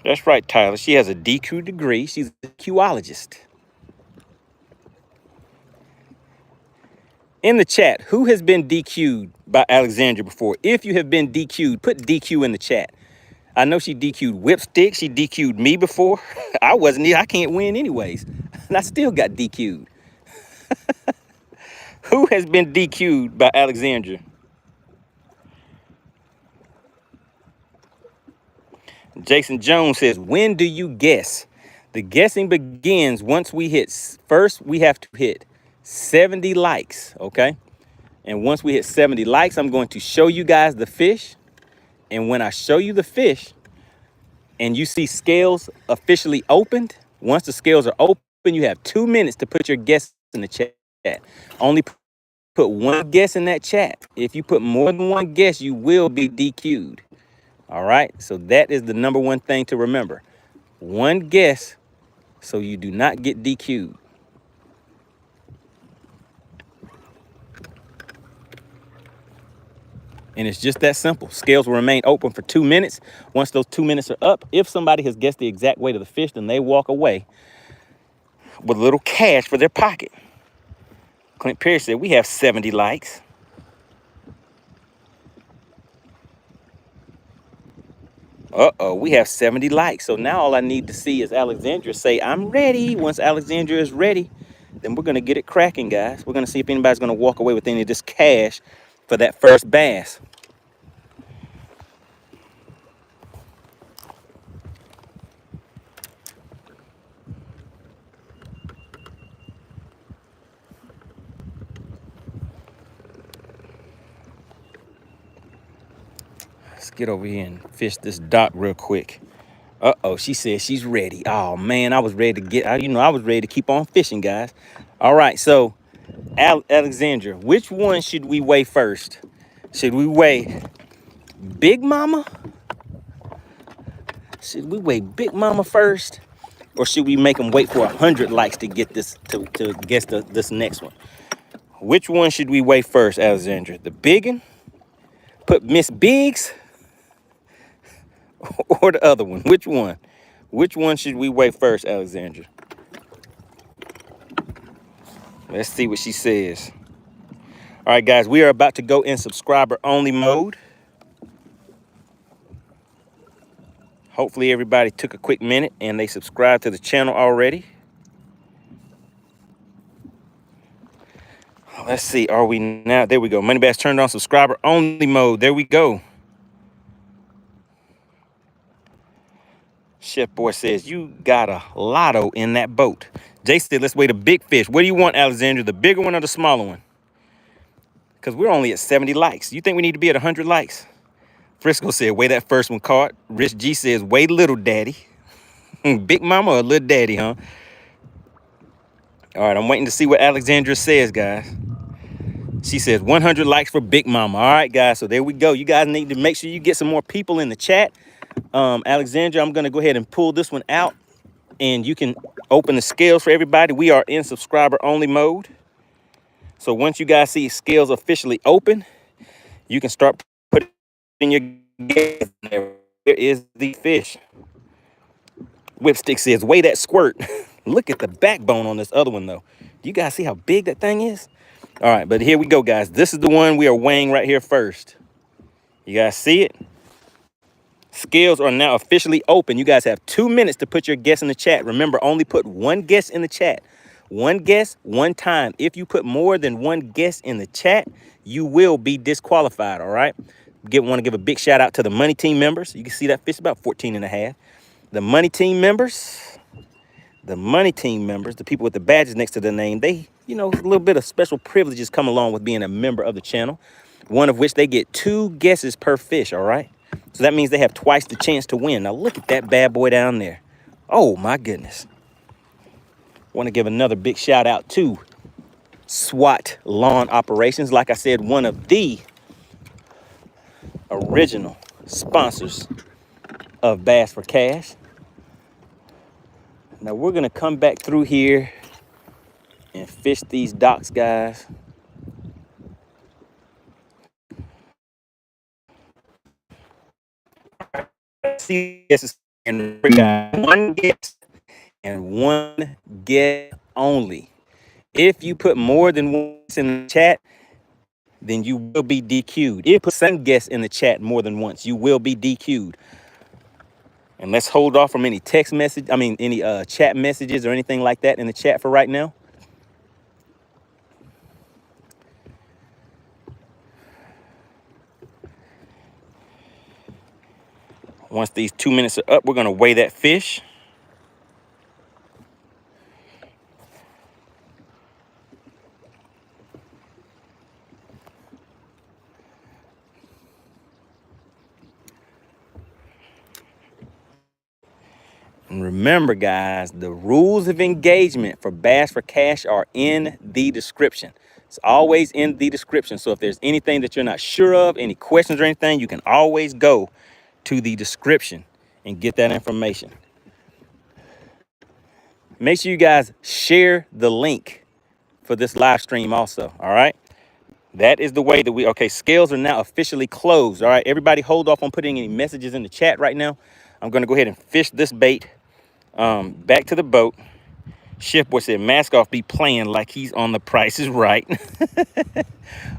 That's right, Tyler. She has a DQ degree. She's a DQologist. In the chat, who has been DQ'd by Alexandra before? If you have been DQ'd, put DQ in the chat. I know she DQ'd Whipstick. She DQ'd me before. I wasn't here. I can't win anyways. And I still got DQ'd. Who has been DQ'd by Alexandra? Jason Jones says, when do you guess? The guessing begins once we hit, first we have to hit 70 likes, okay? And once we hit 70 likes, I'm going to show you guys the fish. And when I show you the fish and you see scales officially opened, once the scales are open, you have 2 minutes to put your guess in the chat. Only put 1 guess in that chat. If you put more than 1 guess, you will be DQ'd. All right, so that is the #1 thing to remember. 1 guess, so you do not get DQ'd. And it's just that simple. Scales will remain open for 2 minutes. Once those 2 minutes are up, if somebody has guessed the exact weight of the fish, then they walk away with a little cash for their pocket. Clint Perry said, we have 70 likes. Uh-oh, we have 70 likes. So now all I need to see is Alexandra say, I'm ready. Once Alexandra is ready, then we're going to get it cracking, guys. We're going to see if anybody's going to walk away with any of this cash for that first bass. Let's get over here and fish this dock real quick. Uh-oh, she said she's ready. Oh, man, I was ready to get, I was ready to keep on fishing, guys. All right, so, Alexandra, which one should we weigh first? Should we weigh Big Mama? Should we weigh Big Mama first? Or should we make them wait for 100 likes to get this, to guess this next one? Which one should we weigh first, Alexandra? The biggin? Put Miss Biggs? Or the other one? Which one? Which one should we weigh first, Alexandra? Let's see what she says. All right, guys, we are about to go in subscriber only mode. Hopefully everybody took a quick minute and they subscribed to the channel already. Let's see, are we now? There we go. MoneyBass turned on subscriber only mode. There we go. Chef Boy says, you got a lotto in that boat. Jay said, let's weigh the big fish. What do you want, Alexandra? The bigger one or the smaller one? Because we're only at 70 likes. You think we need to be at 100 likes? Frisco said, weigh that first one caught. Rich G says, weigh little daddy. Big mama or little daddy, huh? All right, I'm waiting to see what Alexandra says, guys. She says 100 likes for Big Mama. All right, guys, so there we go. You guys need to make sure you get some more people in the chat. Alexandra, I'm going to go ahead and pull this one out, and you can open the scales for everybody. We are in subscriber-only mode. So once you guys see scales officially open, you can start putting your guess in there. There is the fish. Whipstick says, weigh that squirt. Look at the backbone on this other one, though. Do you guys see how big that thing is? All right, but here we go, guys. This is the one we are weighing right here first. You guys see it? Scales are now officially open. You guys have 2 minutes to put your guess in the chat. Remember, only put one guess in the chat. One guess, one time. If you put more than one guess in the chat, you will be disqualified, all right? Want to give a big shout out to the MoneyTeam members. You can see that fish about 14 and a half. The MoneyTeam members, the people with the badges next to their name, they, you know, a little bit of special privileges come along with being a member of the channel. One of which they get 2 guesses per fish, all right? So that means they have twice the chance to win. Now look at that bad boy down there. Oh my goodness. Want to give another big shout out to SWAT Lawn Operations. Like I said, one of the original sponsors of Bass for Cash. Now we're gonna come back through here and fish these docks, guys. See, guesses and one guess and one guess only. If you put more than one guess in the chat, then you will be DQ'd. If you put some guess in the chat more than once, you will be DQ'd. And let's hold off from any text message, any chat messages or anything like that in the chat for right now. Once these 2 minutes are up, we're gonna weigh that fish. And remember, guys, the rules of engagement for Bass for Cash are in the description. It's always in the description. So if there's anything that you're not sure of, any questions or anything, you can always go to the description and get that information. Make sure you guys share the link for this live stream also, all right? That is the way that okay, scales are now officially closed, all right? Everybody hold off on putting any messages in the chat right now. I'm gonna go ahead and fish this bait back to the boat. Chef Boy said, Mask Off be playing like he's on The Price is Right.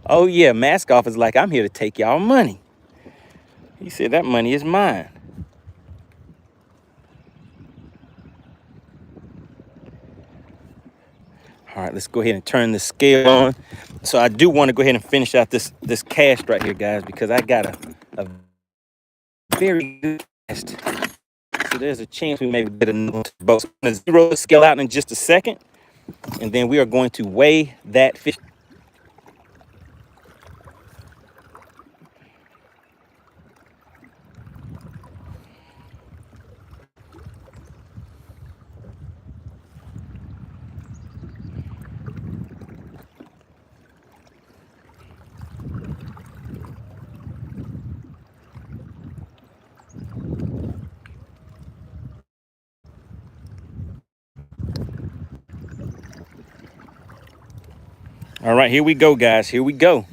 Oh yeah, Mask Off is like, I'm here to take y'all money. He said, that money is mine. All right, let's go ahead and turn the scale on. So I do want to go ahead and finish out this cast right here, guys, because I got a very good cast. So there's a chance we may get another boat. So I'm going to zero the scale out in just a second, and then we are going to weigh that fish. All right, here we go, guys. Here we go.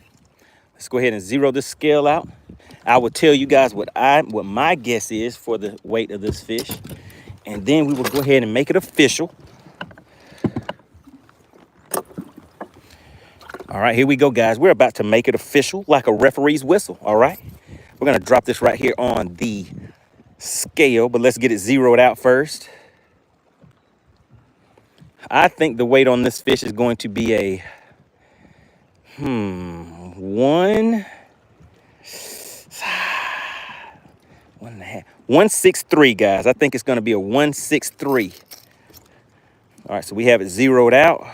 Let's go ahead and zero this scale out. I will tell you guys what my guess is for the weight of this fish, and then we will go ahead and make it official. All right, here we go, guys. We're about to make it official like a referee's whistle, all right? We're going to drop this right here on the scale, but let's get it zeroed out first. I think the weight on this fish is going to be a 163, guys. I think it's going to be a 163. All right, so we have it zeroed out.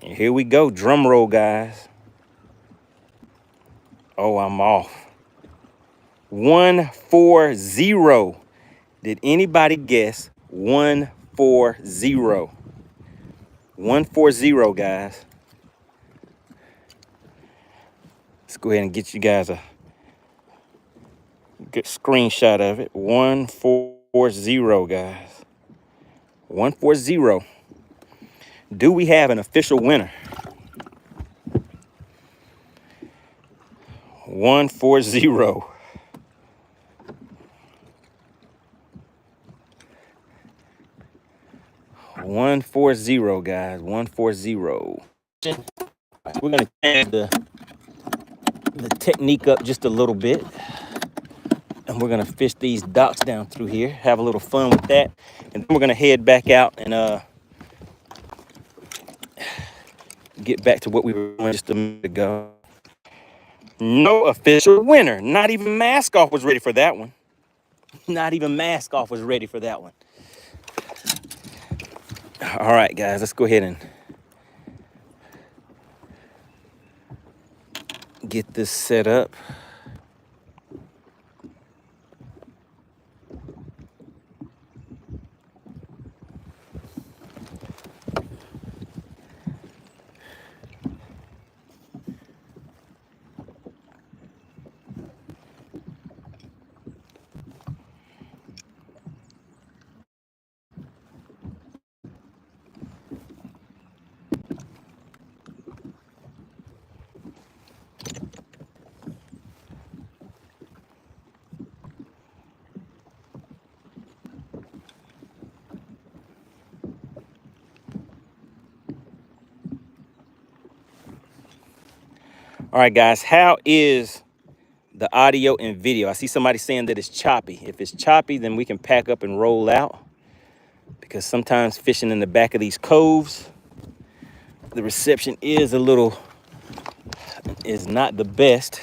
And here we go. Drum roll, guys. Oh, I'm off. 140. Did anybody guess 140? 140, guys. Let's go ahead and get you guys a good screenshot of it. 140, guys. 140. Do we have an official winner? 140. Guys. 140. We're gonna change the technique up just a little bit, and we're gonna fish these docks down through here, have a little fun with that, and then we're gonna head back out and get back to what we were doing just a minute ago. No official winner. Not even Mask Off was ready for that one. Not even Mask Off was ready for that one. All right, guys, let's go ahead and get this set up. All right, guys, how is the audio and video? I see somebody saying that it's choppy. If it's choppy, then we can pack up and roll out, because sometimes fishing in the back of these coves, the reception is not the best.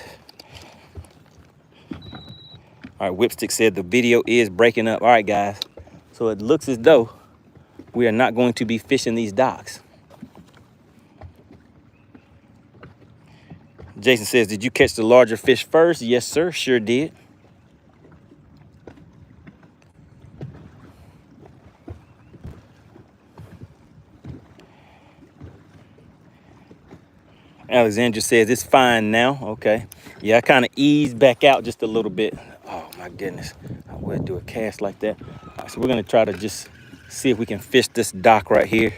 All right, Whipstick said the video is breaking up. All right, guys, so it looks as though we are not going to be fishing these docks. Jason says, did you catch the larger fish first? Yes, sir, sure did. Alexandra says, it's fine now. Okay. Yeah, I kind of eased back out just a little bit. Oh, my goodness. I would do a cast like that. All right, so we're going to try to just see if we can fish this dock right here.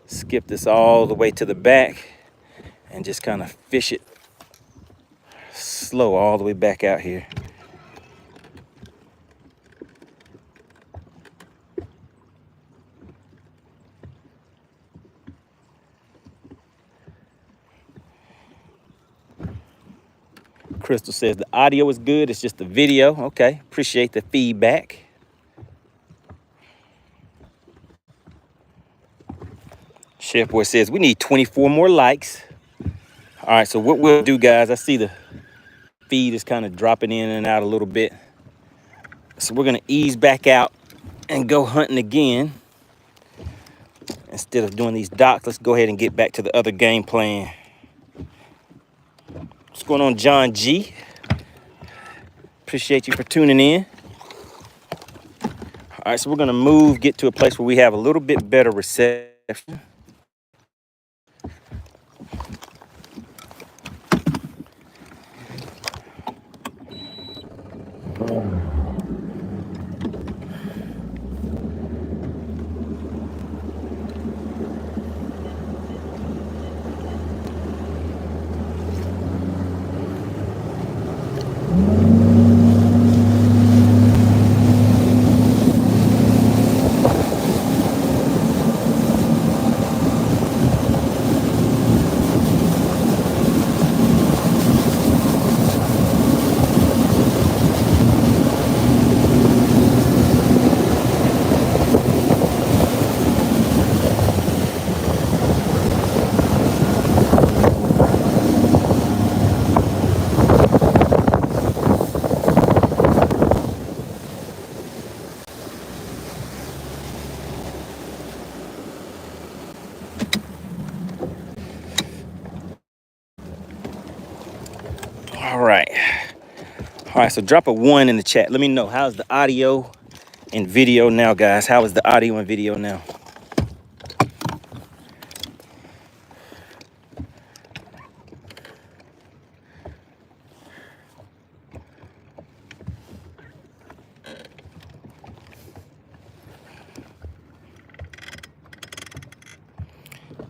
Skip this all the way to the back and just kind of fish it slow all the way back out here. Crystal says the audio is good, it's just the video. Okay, appreciate the feedback. Chef Boy says we need 24 more likes. All right, so what we'll do, guys, I see the feed is kind of dropping in and out a little bit. So we're gonna ease back out and go hunting again. Instead of doing these docks, let's go ahead and get back to the other game plan. What's going on, John G? Appreciate you for tuning in. All right, so we're gonna get to a place where we have a little bit better reception. right, so drop a 1 in the chat. Let me know, how's the audio and video now, guys? How is the audio and video now?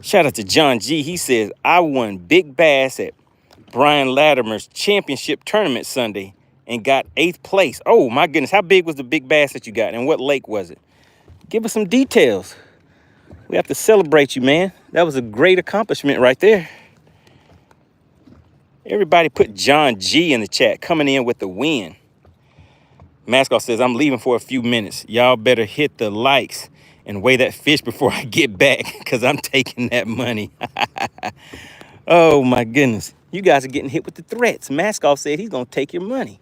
Shout out to John G. He says, I won big bass at Brian Latimer's championship tournament Sunday and got 8th place. Oh my goodness, how big was the big bass that you got and what lake was it? Give us some details. We have to celebrate you, man. That was a great accomplishment right there. Everybody put John G in the chat, coming in with the win. Mascot says, I'm leaving for a few minutes. Y'all better hit the likes and weigh that fish before I get back, because I'm taking that money. Oh my goodness. You guys are getting hit with the threats. Mascot said he's gonna take your money.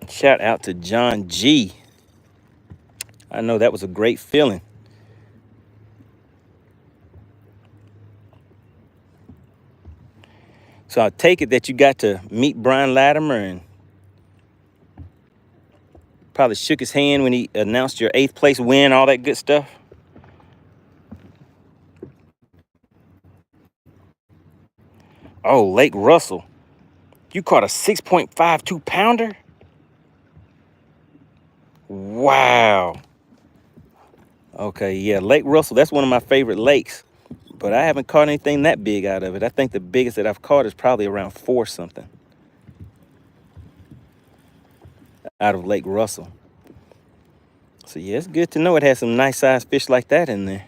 Shout out to John G. I know that was a great feeling. So I take it that you got to meet Brian Latimer and probably shook his hand when he announced your 8th place win, all that good stuff. Oh, Lake Russell. You caught a 6.52 pounder? Wow. Okay, yeah, Lake Russell, that's one of my favorite lakes, but I haven't caught anything that big out of it. I think the biggest that I've caught is probably around 4 something out of Lake Russell. So yeah, it's good to know it has some nice sized fish like that in there.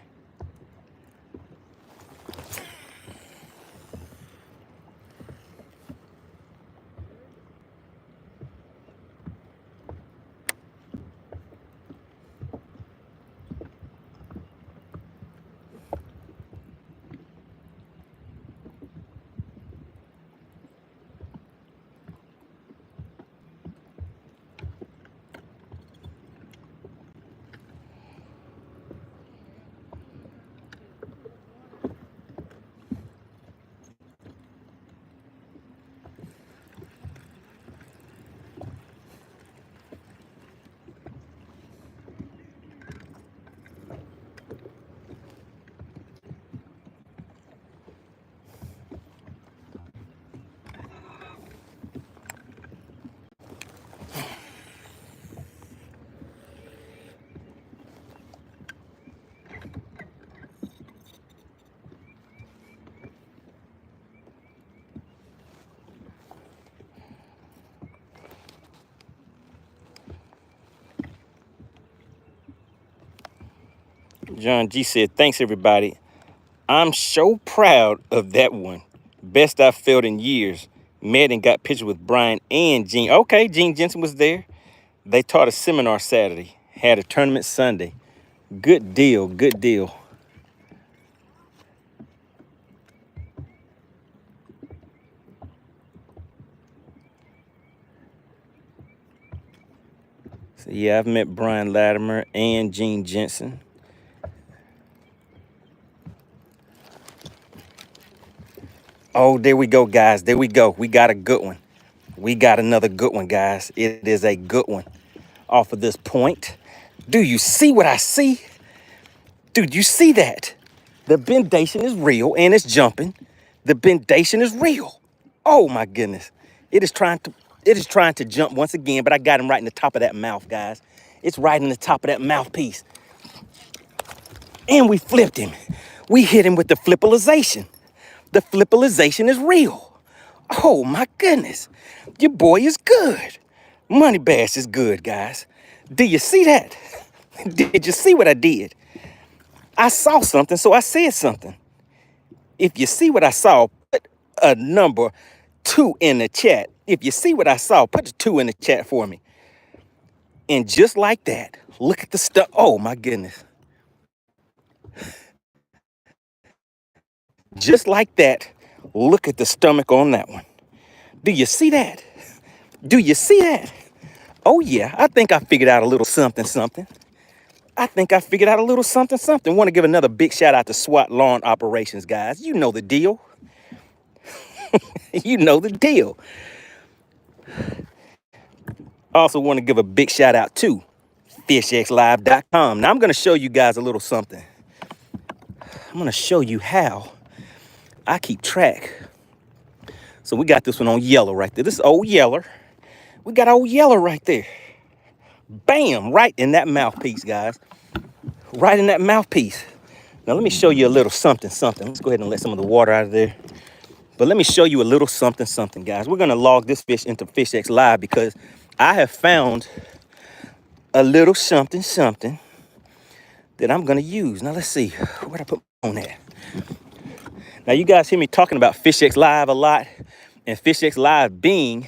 John G said, thanks everybody. I'm so proud of that one. Best I've felt in years. Met and got pictures with Brian and Gene. Okay, Gene Jensen was there. They taught a seminar Saturday. Had a tournament Sunday. Good deal, good deal. So yeah, I've met Brian Latimer and Gene Jensen. Oh, there we go, guys. There we go. We got a good one. We got another good one, guys. It is a good one off of this point. Do you see what I see? Dude, you see that? The bendation is real and it's jumping. The bendation is real. Oh my goodness. It is trying to jump once again, but I got him right in the top of that mouth, guys. It's right in the top of that mouthpiece. And we flipped him. We hit him with the flippalization. The flippalization is real. Oh my goodness. Your boy is good. MoneyBass is good, guys. Do you see that? Did you see what I did? I saw something, so I said something. If you see what I saw, put a number 2 in the chat. If you see what I saw, put the 2 in the chat for me. And just like that, look at the stuff. Oh my goodness. Just like that, look at the stomach on that one. Do you see that? Do you see that? Oh yeah, I think I figured out a little something, something. I think I figured out a little something, something. Want to give another big shout out to SWAT Lawn Operations, guys. You know the deal. You know the deal. Also want to give a big shout out to FishXLive.com. Now I'm going to show you guys a little something. I'm going to show you how I keep track. So we got this one on yellow right there. This is old Yeller. We got old Yeller right there. Bam, right in that mouthpiece, guys. Right in that mouthpiece. Now let me show you a little something, something. Let's go ahead and let some of the water out of there. But let me show you a little something, something, guys. We're going to log this fish into FishXLive because I have found a little something, something that I'm going to use. Now let's see. Where'd I put on that? Now you guys hear me talking about FishXLive a lot, and FishXLive being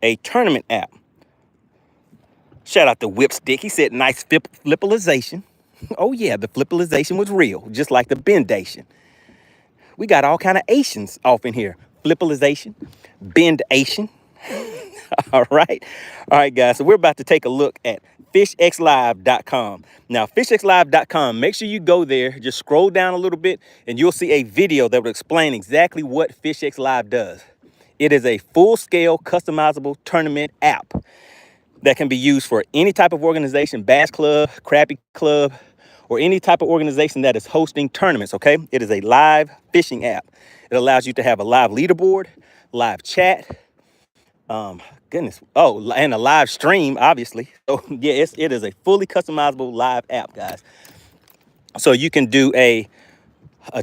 a tournament app. Shout out to Whipstick. He said nice flippalization. Oh yeah, the flippalization was real, just like the bendation. We got all kind of Asians off in here. Flippalization, bendation. All right, guys. So we're about to take a look at FishXLive.com. Now, FishXLive.com. Make sure you go there. Just scroll down a little bit, and you'll see a video that will explain exactly what FishXLive does. It is a full-scale, customizable tournament app that can be used for any type of organization, bass club, crappie club, or any type of organization that is hosting tournaments, okay? It is a live fishing app. It allows you to have a live leaderboard, live chat, goodness, oh, and a live stream, obviously. So yeah, it is a fully customizable live app, guys. So you can do a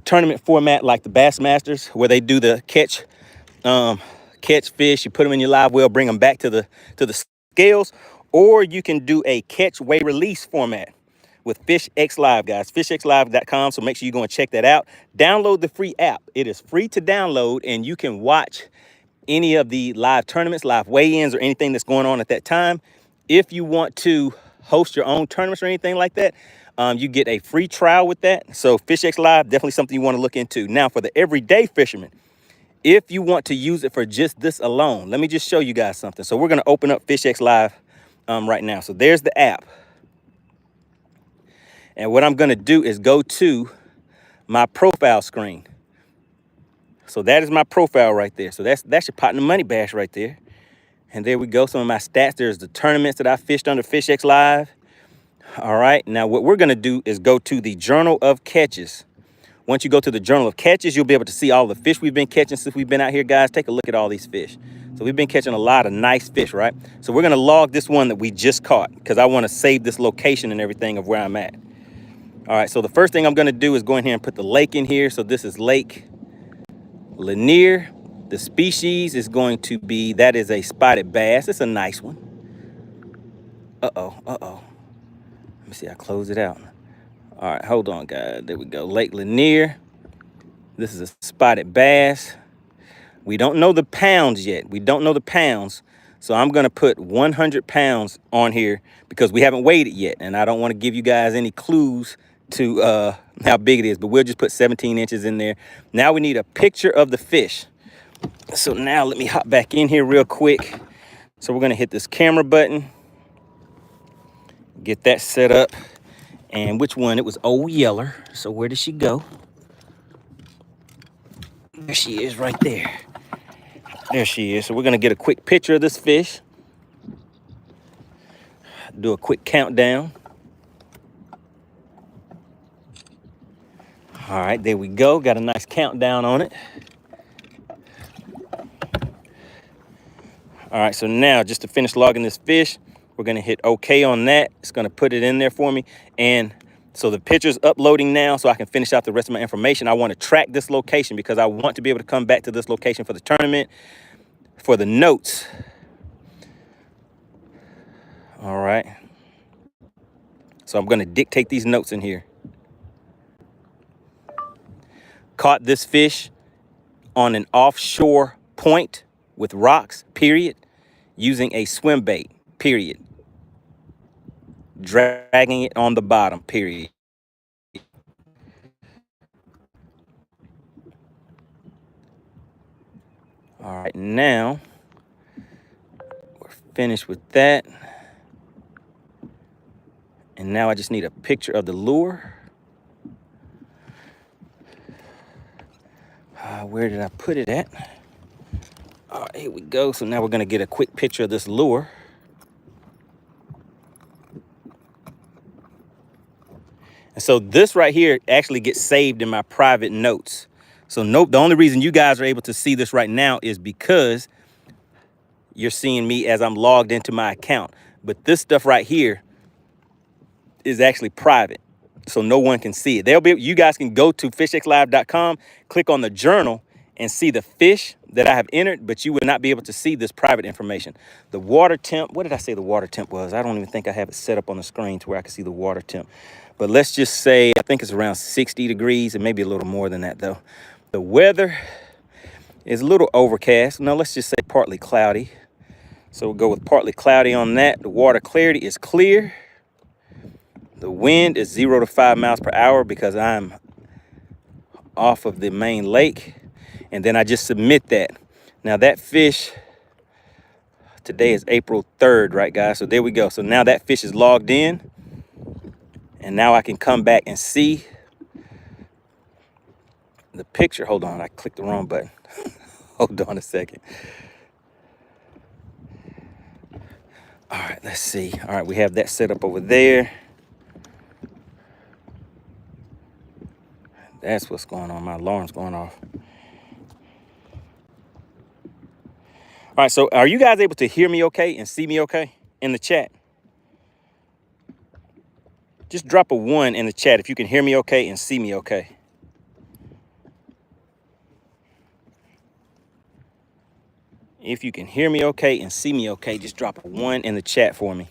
tournament format like the Bass Masters, where they do the catch fish, you put them in your live well, bring them back to the scales, or you can do a catch, weigh, release format with FishXLive, guys. FishXLive.com. So make sure you go and check that out. Download the free app. It is free to download, and you can watch any of the live tournaments, live weigh-ins, or anything that's going on at that time. If you want to host your own tournaments or anything like that, you get a free trial with that. So FishXLive, definitely something you want to look into. Now, for the everyday fisherman, if you want to use it for just this alone, let me just show you guys something. So we're going to open up FishXLive right now. So there's the app. And what I'm going to do is go to my profile screen. So that is my profile right there. So that's your pot in the money bash right there. And there we go. Some of my stats. There's the tournaments that I fished under FishXLive. All right. Now what we're going to do is go to the Journal of Catches. Once you go to the Journal of Catches, you'll be able to see all the fish we've been catching since we've been out here, guys. Take a look at all these fish. So we've been catching a lot of nice fish, right? So we're going to log this one that we just caught because I want to save this location and everything of where I'm at. All right, so the first thing I'm going to do is go in here and put the lake in here. So this is Lake Lanier. The species is going to be, that is a spotted bass. It's a nice one. Uh-oh. Let me see, I close it out. All right, hold on, guys. There we go. Lake Lanier. This is a spotted bass. We don't know the pounds yet. We don't know the pounds. So I'm going to put 100 pounds on here because we haven't weighed it yet. And I don't want to give you guys any clues to how big it is. But we'll just put 17 inches in there. Now we need a picture of the fish. So now let me hop back in here real quick. So we're going to hit this camera button. Get that set up. And which one? It was Old Yeller. So where did she go? There she is right there. There she is. So we're going to get a quick picture of this fish. Do a quick countdown. All right, there we go. Got a nice countdown on it. All right, so now just to finish logging this fish, we're going to hit OK on that. It's going to put it in there for me. And so the picture's uploading now so I can finish out the rest of my information. I want to track this location because I want to be able to come back to this location for the tournament, for the notes. All right. So I'm going to dictate these notes in here. caught this fish on an offshore point with rocks, period, using a swim bait, period. Dragging it on the bottom, period. All right, now we're finished with that. And now I just need a picture of the lure. Where did I put it at? All right, here we go. So now we're gonna get a quick picture of this lure. And so this right here actually gets saved in my private notes. So nope, the only reason you guys are able to see this right now is because you're seeing me as I'm logged into my account. But this stuff right here is actually private, so no one can see it. You guys can go to FishXLive.com, click on the journal, and see the fish that I have entered, but you would not be able to see this private information. The water temp, what did I say the water temp was? I don't even think I have it set up on the screen to where I can see the water temp. But let's just say, I think it's around 60 degrees, and maybe a little more than that though. The weather is a little overcast. No, let's just say partly cloudy. So we'll go with partly cloudy on that. The water clarity is clear. The wind is 0 to 5 miles per hour because I'm off of the main lake. And then I just submit that. Now that fish, today is April 3rd, right guys? So there we go. So now that fish is logged in. And now I can come back and see the picture. Hold on, I clicked the wrong button. Hold on a second. All right, let's see. All right, we have that set up over there. That's what's going on. My alarm's going off. All right, so are you guys able to hear me okay and see me okay in the chat? Just drop a 1 in the chat if you can hear me okay and see me okay. If you can hear me okay and see me okay, just drop a 1 in the chat for me.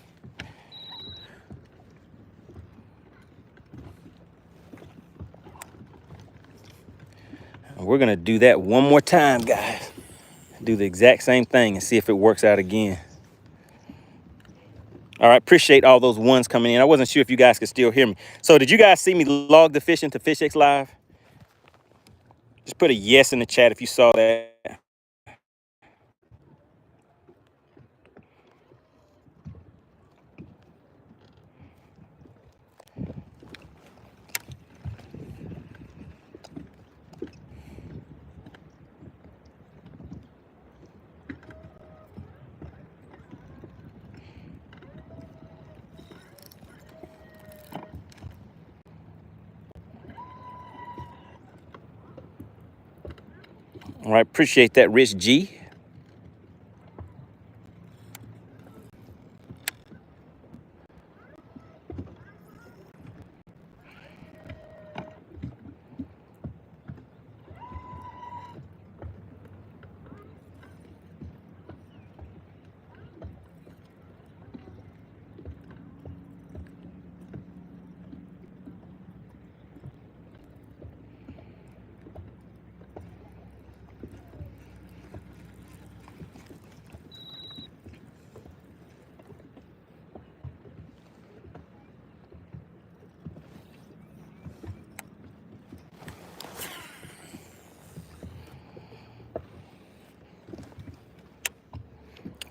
And we're gonna do that one more time, guys. Do the exact same thing and see if it works out again. All right, appreciate all those 1s coming in. I wasn't sure if you guys could still hear me. So did you guys see me log the fish into FishXLive? Just put a yes in the chat if you saw that. All right, appreciate that, Rich G.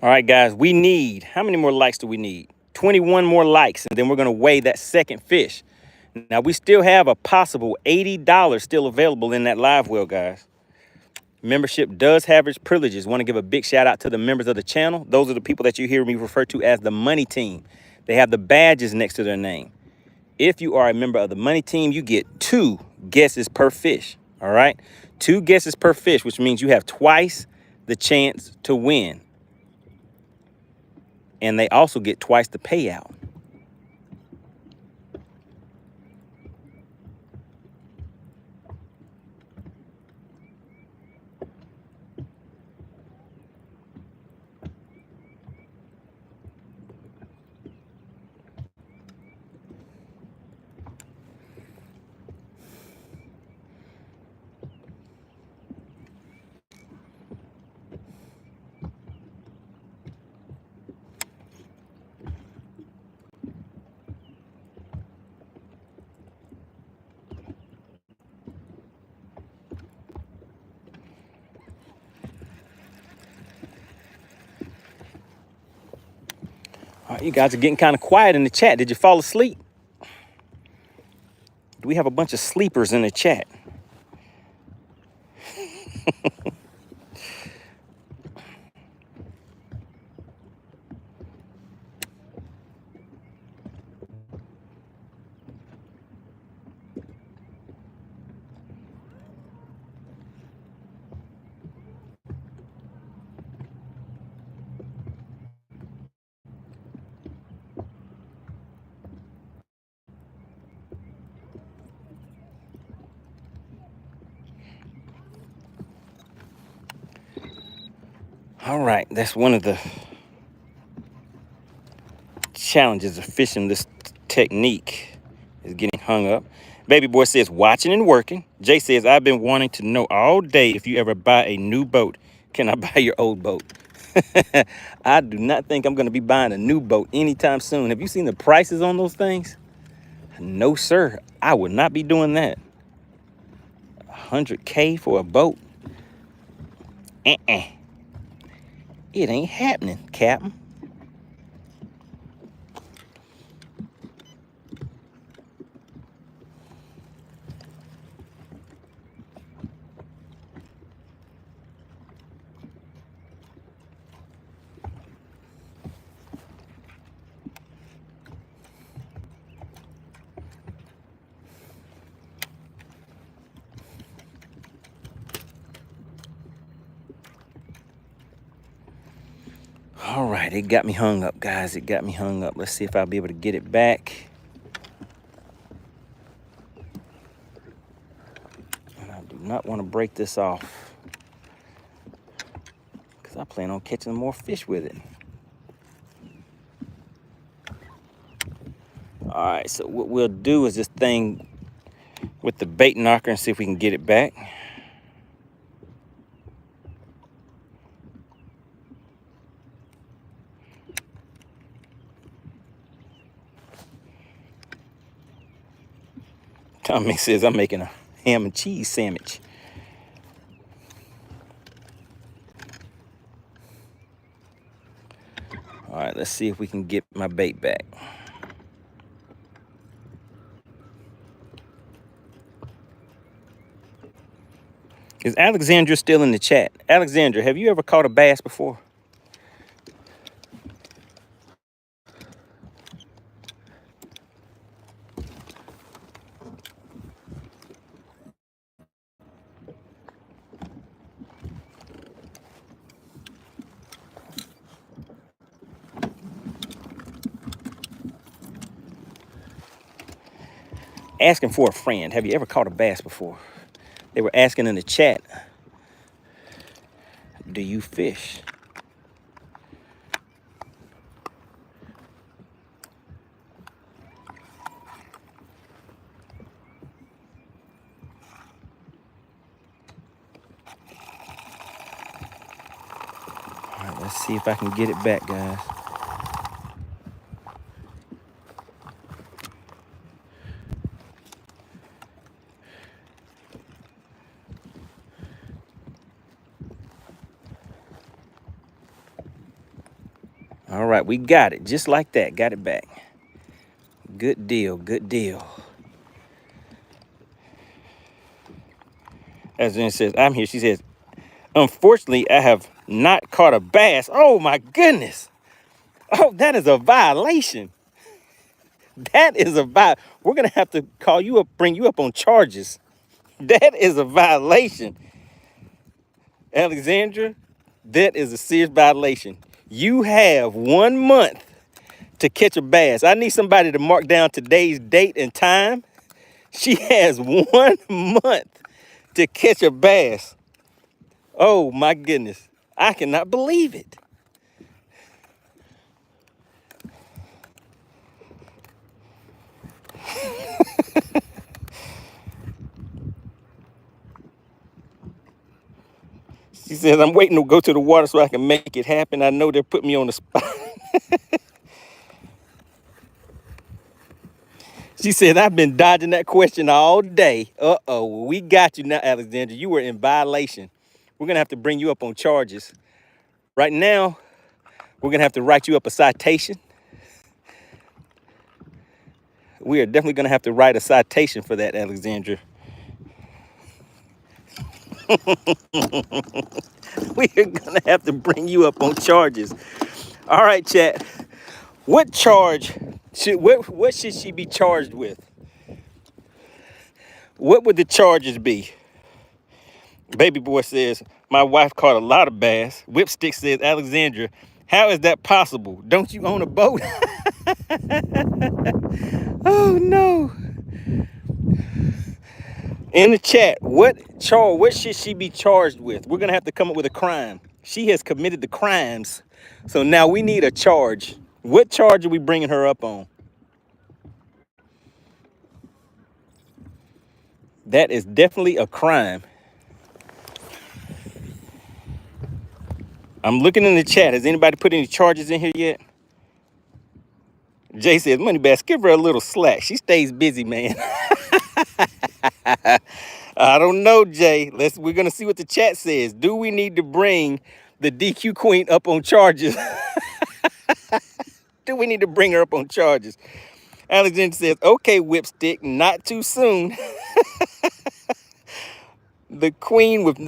All right, guys, we need, how many more likes do we need? 21 more likes, and then we're gonna weigh that second fish. Now, we still have a possible $80 still available in that live well, guys. Membership does have its privileges. Want to give a big shout out to the members of the channel. Those are the people that you hear me refer to as the Money Team. They have the badges next to their name. If you are a member of the Money Team, you get 2 guesses per fish, all right? 2 guesses per fish, which means you have twice the chance to win. And they also get twice the payout. All right, you guys are getting kind of quiet in the chat. Did you fall asleep? Do we have a bunch of sleepers in the chat? All right, that's one of the challenges of fishing this technique is getting hung up. Baby boy says watching and working. Jay says I've been wanting to know all day if you ever buy a new boat. Can I buy your old boat? I do not think I'm going to be buying a new boat anytime soon. Have you seen the prices on those things? No, sir. I would not be doing that. 100K for a boat? It ain't happening, Captain. All right, it got me hung up, guys. It got me hung up. Let's see if I'll be able to get it back. And I do not want to break this off because I plan on catching more fish with it. All right, so what we'll do is this thing with the bait knocker and see if we can get it back. Tommy says I'm making a ham and cheese sandwich. All right, let's see if we can get my bait back. Is Alexandra still in the chat? Alexandra, have you ever caught a bass before? Asking for a friend. Have you ever caught a bass before? They were asking in the chat, do you fish? All right, let's see if I can get it back, guys. All right, we got it. Just like that, got it back. Good deal, good deal. As Jen says, I'm here. She says, unfortunately, I have not caught a bass. Oh my goodness. Oh, that is a violation. That is a violation. We're gonna have to call you up, bring you up on charges. That is a violation. Alexandra, that is a serious violation. You have 1 month to catch a bass. I need somebody to mark down today's date and time. She has 1 month to catch a bass. Oh my goodness. I cannot believe it. She says, I'm waiting to go to the water so I can make it happen. I know they'll put me on the spot. She said, I've been dodging that question all day. Uh-oh, we got you now, Alexandra. You were in violation. We're going to have to bring you up on charges. Right now, we're going to have to write you up a citation. We are definitely going to have to write a citation for that, Alexandra. We are going to have to bring you up on charges. All right, chat. What should she be charged with? What would the charges be? Baby boy says, my wife caught a lot of bass. Whipstick says, Alexandra, how is that possible? Don't you own a boat? Oh no. In the chat, what should she be charged with? We're gonna have to come up with a crime. She has committed the crimes. So now we need a charge. What charge are we bringing her up on? That is definitely a crime. I'm looking in the chat. Has anybody put any charges in here yet? Jay says, MoneyBass, give her a little slack. She stays busy, man. I don't know, Jay. We're gonna see what the chat says. Do we need to bring the DQ queen up on charges? Do we need to bring her up on charges? Alexander says, okay, Whipstick, not too soon. The queen with,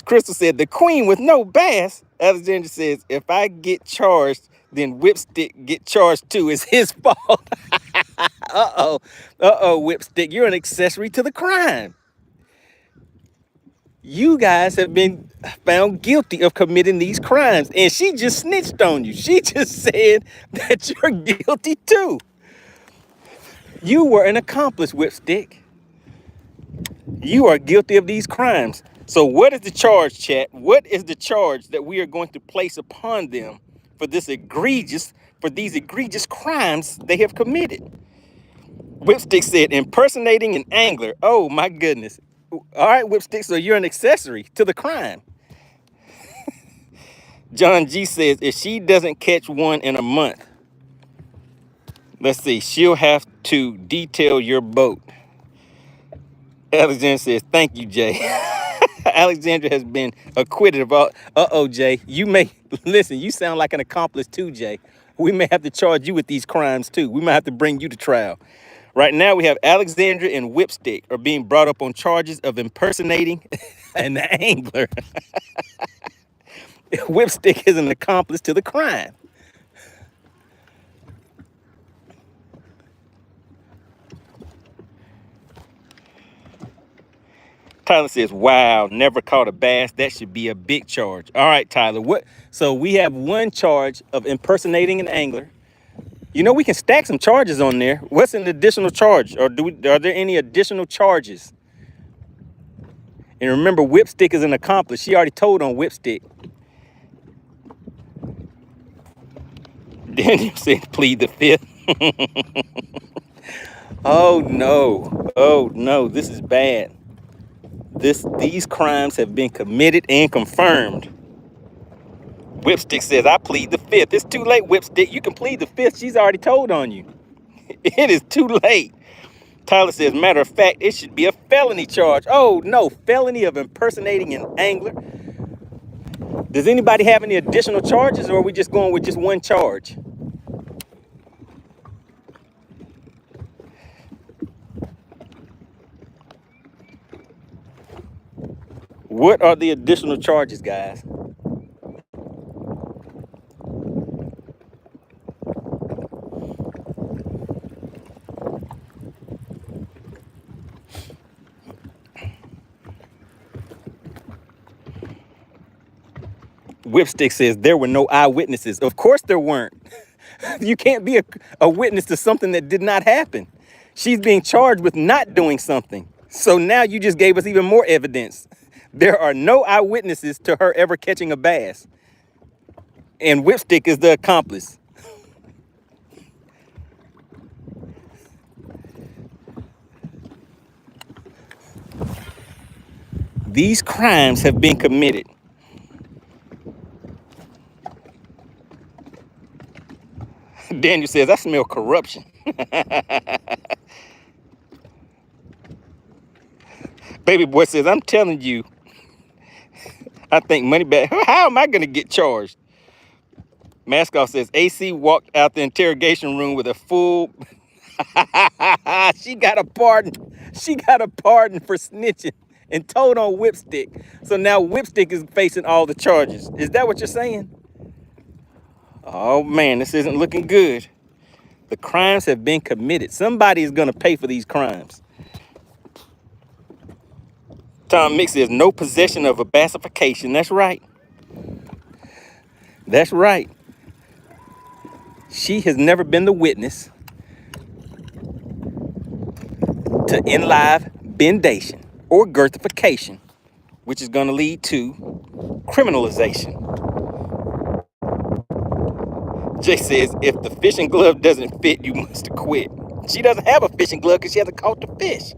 Crystal said, the queen with no bass. Alexander says, if I get charged, then Whipstick get charged too. It's his fault. Uh-oh, Whipstick, you're an accessory to the crime. You guys have been found guilty of committing these crimes, and she just snitched on you. She just said that you're guilty too. You were an accomplice, Whipstick. You are guilty of these crimes. So what is the charge, chat? What is the charge that we are going to place upon them for these egregious crimes they have committed? Whipstick said, impersonating an angler. Oh my goodness. All right, Whipstick, so you're an accessory to the crime. John G says, if she doesn't catch one in a month, let's see, she'll have to detail your boat. Alexander says, thank you, Jay. Alexandra has been acquitted of all. Uh-oh, Jay. Listen, you sound like an accomplice too, Jay. We may have to charge you with these crimes too. We might have to bring you to trial. Right now, we have Alexandra and Whipstick are being brought up on charges of impersonating an angler. Whipstick is an accomplice to the crime. Tyler says, wow, never caught a bass. That should be a big charge. All right, Tyler. So we have one charge of impersonating an angler. You know, we can stack some charges on there. What's an additional charge? Or are there any additional charges? And remember, Whipstick is an accomplice. She already told on Whipstick. Daniel said, plead the fifth. Oh, no, this is bad. These crimes have been committed and confirmed. Whipstick says, I plead the fifth. It's too late, Whipstick. You can plead the fifth. She's already told on you. It is too late. Tyler says, matter of fact, it should be a felony charge. Oh, no, felony of impersonating an angler. Does anybody have any additional charges, or are we just going with just one charge? What are the additional charges, guys? Whipstick says there were no eyewitnesses. Of course there weren't. You can't be a witness to something that did not happen. She's being charged with not doing something. So now you just gave us even more evidence. There are no eyewitnesses to her ever catching a bass. And Whipstick is the accomplice. These crimes have been committed. Daniel says, I smell corruption. Baby boy says, I'm telling you, I think MoneyBass. How am I going to get charged? Mascot says, AC walked out the interrogation room with a full She got a pardon. She got a pardon for snitching and told on Whipstick. So now Whipstick is facing all the charges. Is that what you're saying? Oh man, this isn't looking good. The crimes have been committed. Somebody is gonna pay for these crimes. Tom Mix says no possession of a bassification. That's right. That's right. She has never been the witness to in-live bendation or girthification, which is going to lead to criminalization. Jay says, if the fishing glove doesn't fit, you must quit. She doesn't have a fishing glove because she hasn't caught the fish.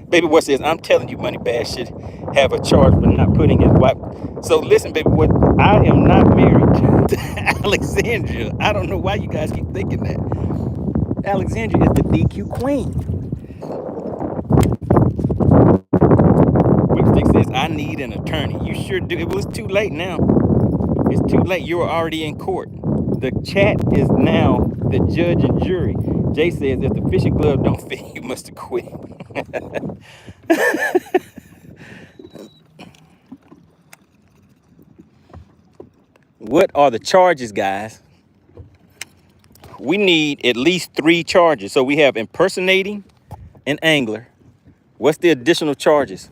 Baby boy says, I'm telling you, MoneyBass should have a charge for not putting his wife. So listen, baby boy, I am not married to Alexandria. I don't know why you guys keep thinking that. Alexandria is the DQ queen. Whipstick says, I need an attorney. You sure do. It was too late now. It's too late. You were already in court. The chat is now the judge and jury. Jay says, if the fishing glove don't fit, you must quit. What are the charges, guys? We need at least 3 charges. So we have impersonating an angler. What's the additional charges?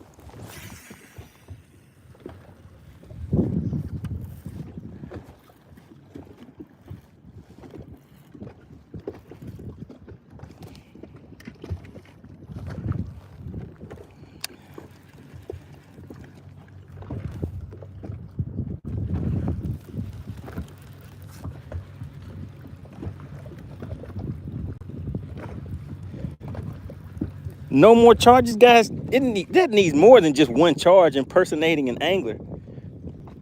No more charges, guys. That needs more than just 1 charge, impersonating an angler.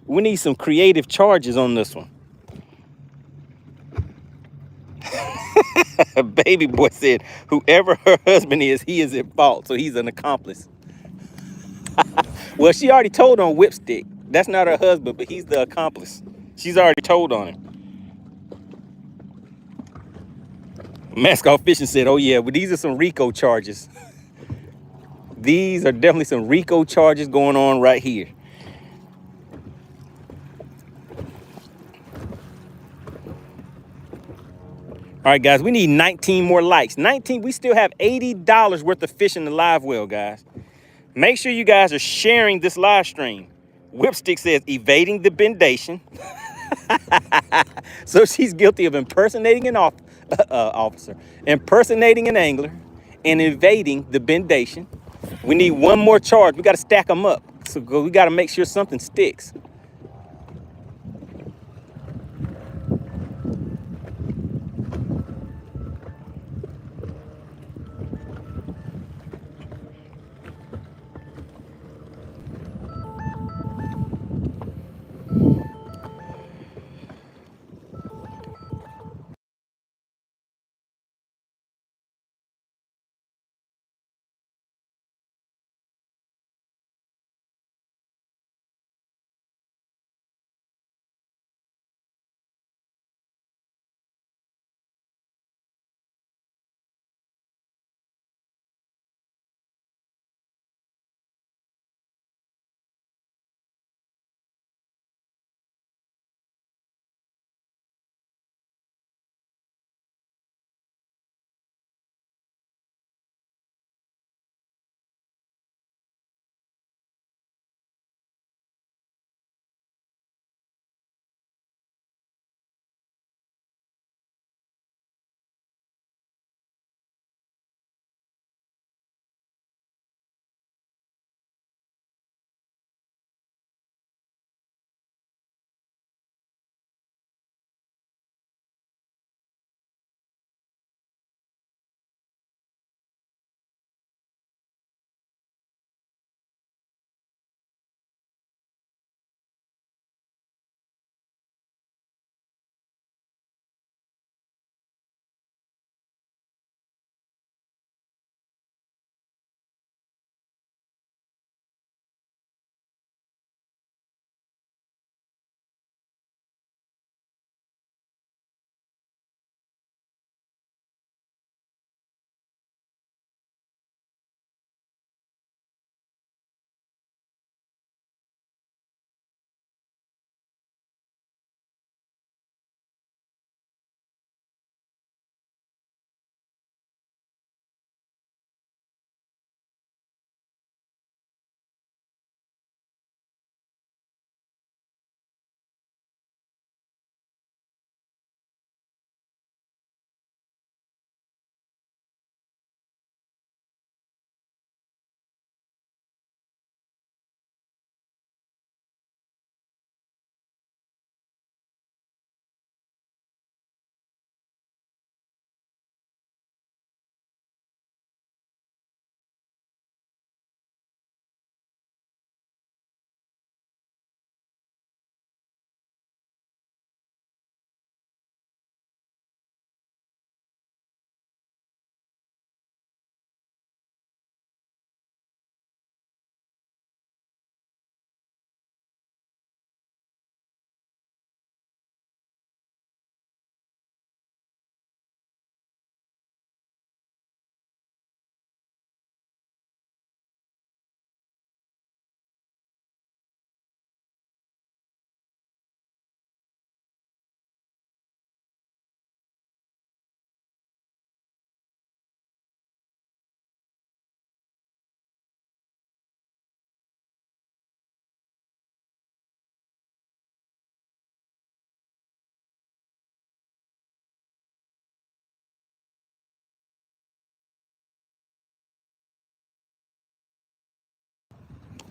We need some creative charges on this one. Baby boy said, whoever her husband is, he is at fault. So he's an accomplice. Well, she already told on Whipstick. That's not her husband, but he's the accomplice. She's already told on him. Mask Off Fishing said, oh yeah, but these are some RICO charges. These are definitely some RICO charges going on right here. All right, guys, we need 19 more likes. 19, we still have $80 worth of fish in the live well, guys. Make sure you guys are sharing this live stream. Whipstick says evading the bendation. So she's guilty of impersonating an officer, impersonating an angler, and evading the bendation. We need 1 more charge. We got to stack them up. So we got to make sure something sticks.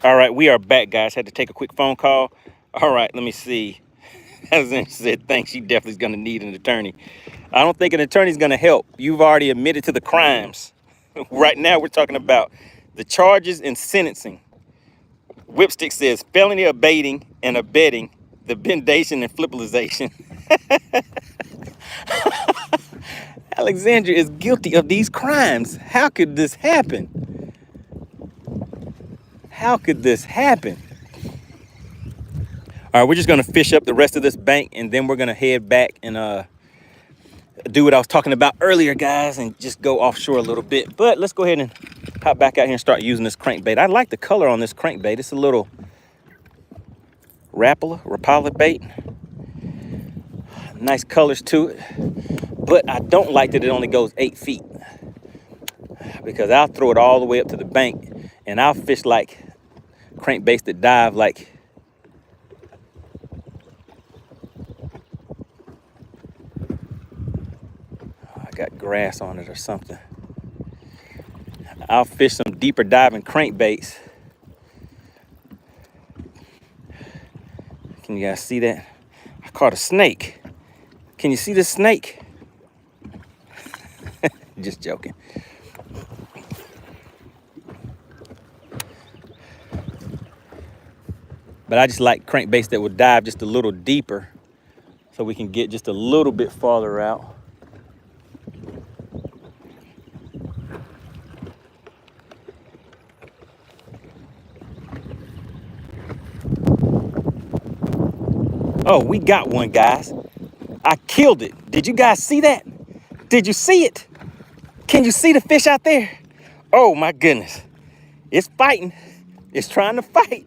All right, we are back, guys. Had to take a quick phone call. All right, let me see. As Angie said, thanks. She definitely is going to need an attorney. I don't think an attorney is going to help. You've already admitted to the crimes. Right now, we're talking about the charges and sentencing. Whipstick says felony abating and abetting the bendation and flippalization. Alexandria is guilty of these crimes. How could this happen? How could this happen? All right, we're just gonna fish up the rest of this bank, and then we're gonna head back and do what I was talking about earlier, guys, and just go offshore a little bit. But let's go ahead and hop back out here and start using this crankbait. I like the color on this crankbait. It's a little Rapala bait. Nice colors to it. But I don't like that it only goes 8 feet, because I'll throw it all the way up to the bank, and I'll fish like crankbaits that dive like got grass on it or something. I'll fish some deeper diving crankbaits. Can you guys see that? I caught a snake. Can you see the snake? Just joking. But I just like crankbaits that would dive just a little deeper, so we can get just a little bit farther out. Oh, we got one, guys. I killed it. Did you guys see that? Did you see it? Can you see the fish out there? Oh my goodness. It's fighting. It's trying to fight.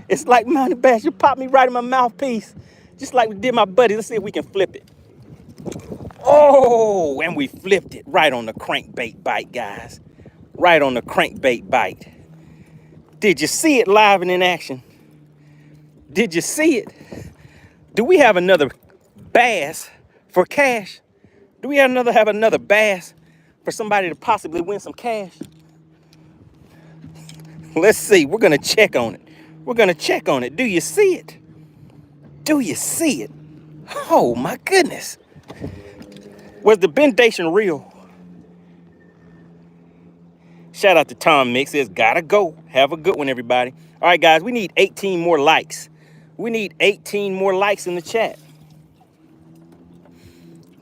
It's like MoneyBass. You popped me right in my mouthpiece, just like we did my buddy. Let's see if we can flip it. Oh, and we flipped it right on the crankbait bite, guys. Right on the crankbait bite. Did you see it live and in action? Did you see it? Do we have another bass for cash? Do we have another bass for somebody to possibly win some cash? Let's see. We're going to check on it. We're going to check on it. Do you see it? Do you see it? Oh, my goodness. Was the bendation real? Shout out to Tom Mix. Says, gotta go. Have a good one, everybody. All right, guys, we need 18 more likes. We need 18 more likes in the chat.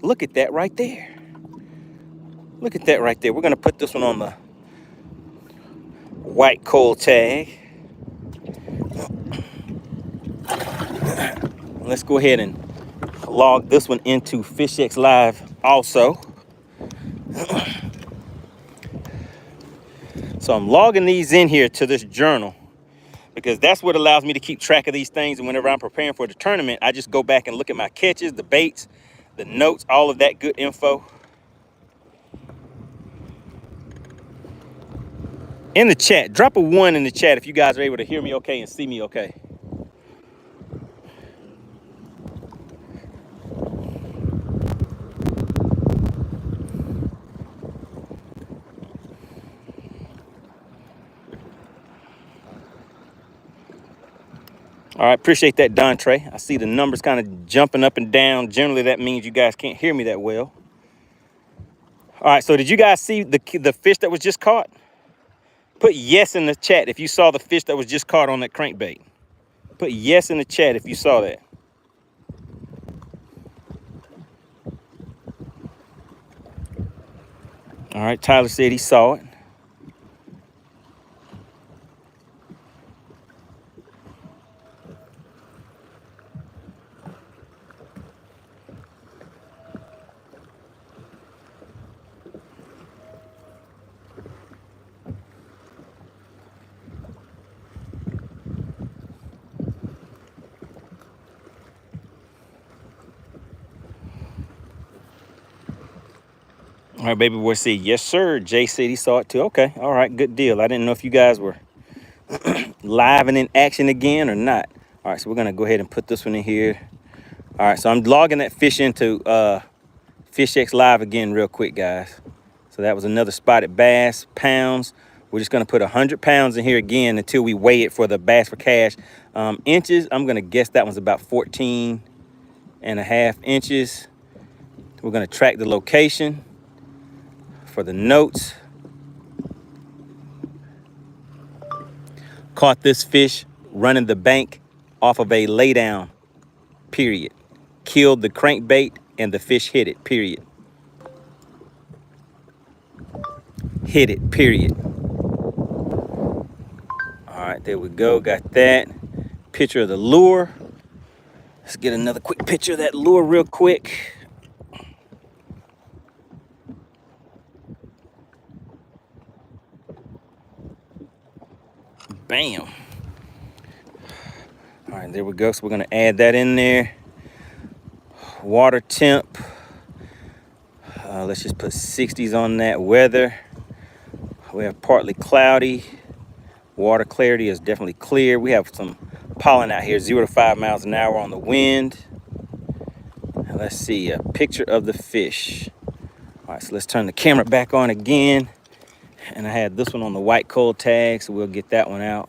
Look at that right there. Look at that right there. We're going to put this one on the white coal tag. Let's go ahead and log this one into FishXLive also. So I'm logging these in here to this journal, because that's what allows me to keep track of these things. And whenever I'm preparing for the tournament, I just go back and look at my catches, the baits, the notes, all of that good info. In the chat, drop a 1 in the chat if you guys are able to hear me okay and see me okay. All right, appreciate that, Don Trey. I see the numbers kind of jumping up and down. Generally, that means you guys can't hear me that well. All right, so did you guys see the fish that was just caught? Put yes in the chat if you saw the fish that was just caught on that crankbait. Put yes in the chat if you saw that. All right, Tyler said he saw it. All right, baby boy said, yes, sir. Jay said he saw it too. Okay, all right, good deal. I didn't know if you guys were live and in action again or not. All right, so we're going to go ahead and put this one in here. All right, so I'm logging that fish into FishXLive again real quick, guys. So that was another spotted bass, pounds, We're just gonna put 100 pounds in here again until we weigh it for the Bass for Cash. Inches, I'm gonna guess that one's about 14.5 inches. We're gonna track the location for the notes. Caught this fish running the bank off of a laydown, period. Killed the crankbait and the fish hit it, period. Hit it, period. All right, there we go, got that. Picture of the lure. Let's get another quick picture of that lure real quick. Bam. All right, there we go. So we're gonna add that in there. Water temp. Let's just put 60s on that. Weather. We have partly cloudy. Water clarity is definitely clear. We have some pollen out here, 0 to 5 miles an hour on the wind. Let's see, a picture of the fish. All right, so let's turn the camera back on again. And I had this one on the white cold tag, so we'll get that one out.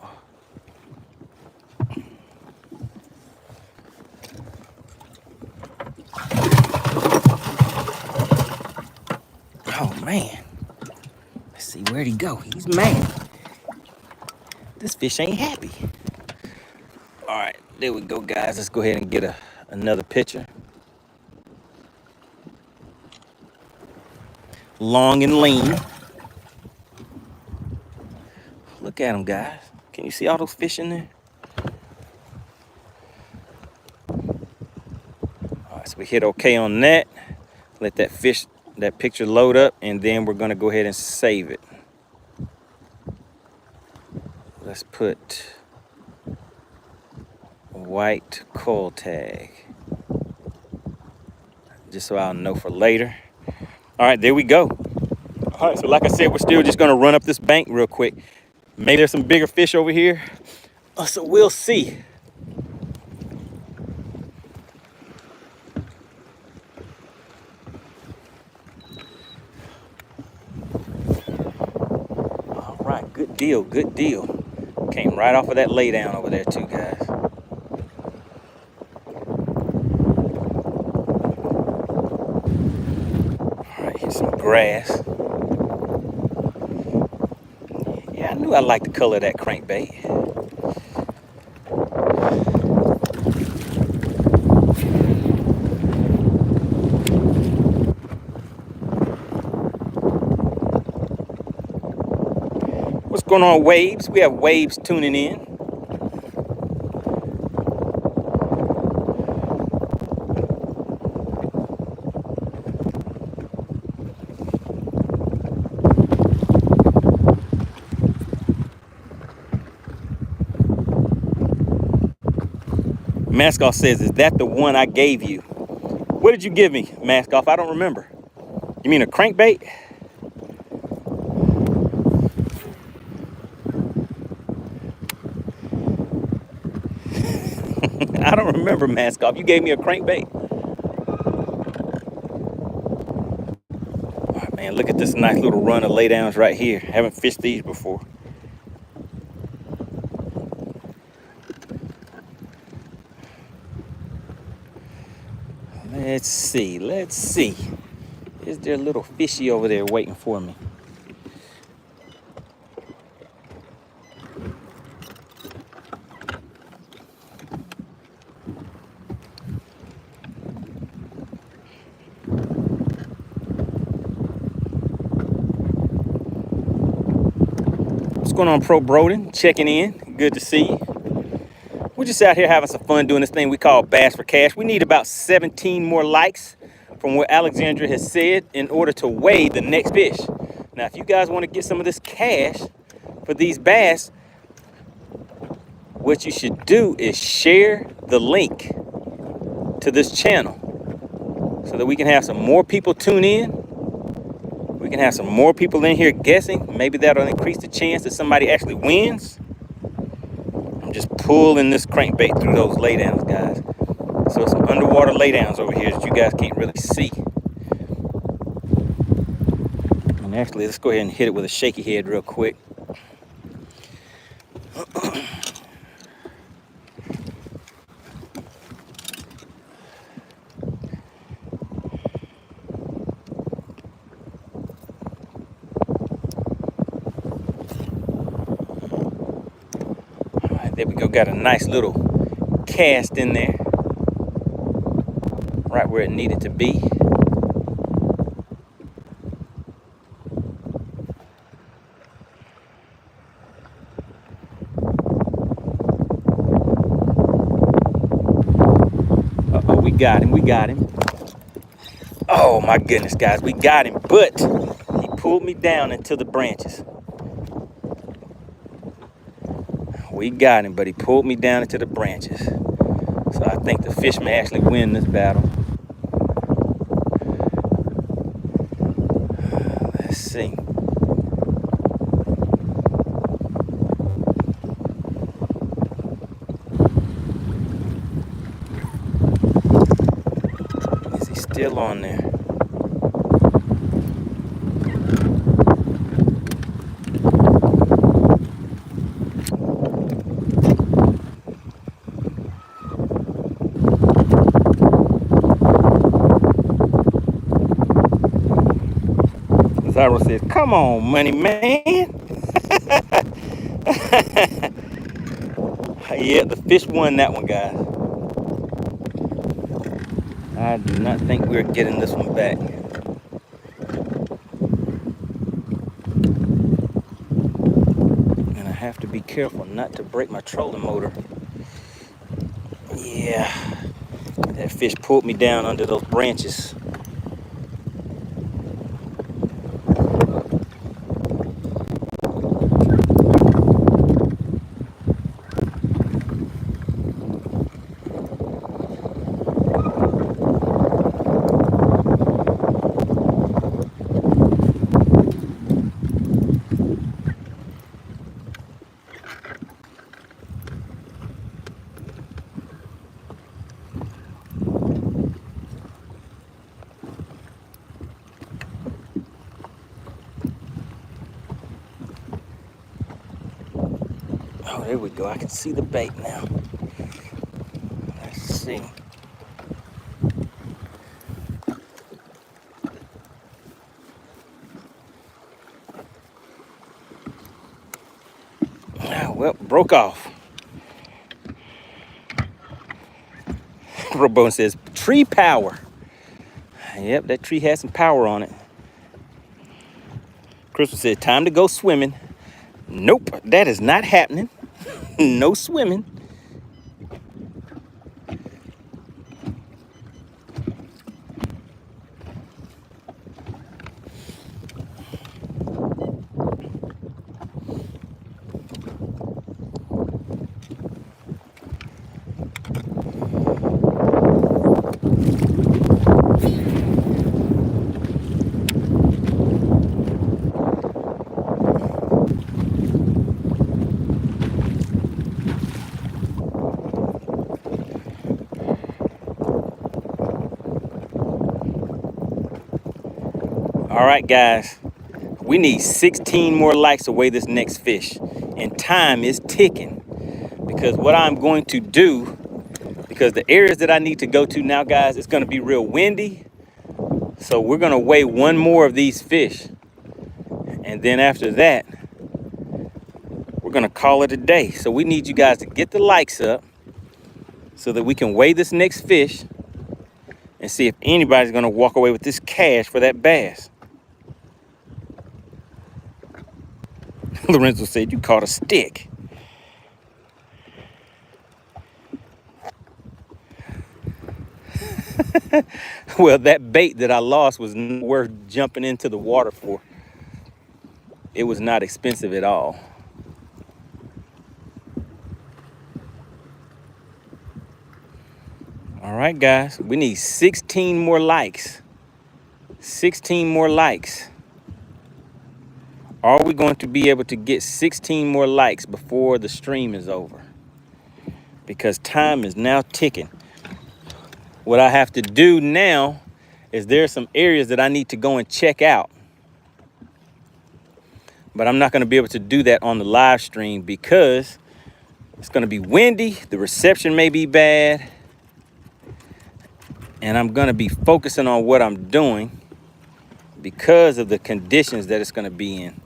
Oh man, let's see, where'd he go? He's mad. This fish ain't happy. All right, there we go, guys. Let's go ahead and get another picture. Long and lean. Look at them, guys. Can you see all those fish in there? All right, so we hit okay on that. Let that picture load up, and then we're gonna go ahead and save it. Let's put a white cold tag, just so I'll know for later. All right, there we go. All right, so like I said, we're still just gonna run up this bank real quick. Maybe there's some bigger fish over here, so we'll see. All right, good deal, good deal. Came right off of that laydown over there too, guys. All right, here's some grass. Yeah, I knew I liked the color of that crankbait. What's going on, Waves? We have Waves tuning in. Maskoff says, is that the one I gave you? What did you give me, Maskoff? I don't remember. You mean a crankbait? I don't remember, Maskoff. You gave me a crankbait. Oh, man, look at this nice little run of laydowns right here. Haven't fished these before. Let's see, let's see. Is there a little fishy over there waiting for me? What's going on, Pro Broden? Checking in. Good to see you. We're just out here having some fun doing this thing we call Bass for Cash. We need about 17 more likes from what Alexandra has said in order to weigh the next fish. Now, if you guys want to get some of this cash for these bass, what you should do is share the link to this channel so that we can have some more people tune in. We can have some more people in here guessing. Maybe that'll increase the chance that somebody actually wins. I'm just pulling this crankbait through those laydowns, guys. So some underwater laydowns over here that you guys can't really see. And actually, let's go ahead and hit it with a shaky head real quick. we go. Got a nice little cast in there, right where it needed to be. Uh-oh, we got him. Oh my goodness, guys, we got him, but he pulled me down into the branches. We got him, but he pulled me down into the branches. So I think the fish may actually win this battle. Let's see. Is he still on there? Zyro says, come on, money man. Yeah, the fish won that one, guys. I do not think we're getting this one back. And I have to be careful not to break my trolling motor. Yeah, that fish pulled me down under those branches. Oh, there we go. I can see the bait now. Let's see. Ah, well, broke off. Robone says, tree power. Yep, that tree has some power on it. Crystal said, time to go swimming. Nope, that is not happening. No swimming. All right, guys, we need 16 more likes to weigh this next fish, and time is ticking. Because what I'm going to do, because the areas that I need to go to now, guys, it's going to be real windy. So we're going to weigh one more of these fish, and then after that, we're going to call it a day. So we need you guys to get the likes up so that we can weigh this next fish and see if anybody's going to walk away with this cash for that bass. Lorenzo said, you caught a stick. Well, that bait that I lost was not worth jumping into the water for. It was not expensive at all. All right, guys, we need 16 more likes. 16 more likes. Are we going to be able to get 16 more likes before the stream is over? Because time is now ticking. What I have to do now is there's some areas that I need to go and check out. But I'm not going to be able to do that on the live stream because it's going to be windy. The reception may be bad. And I'm going to be focusing on what I'm doing because of the conditions that it's going to be in.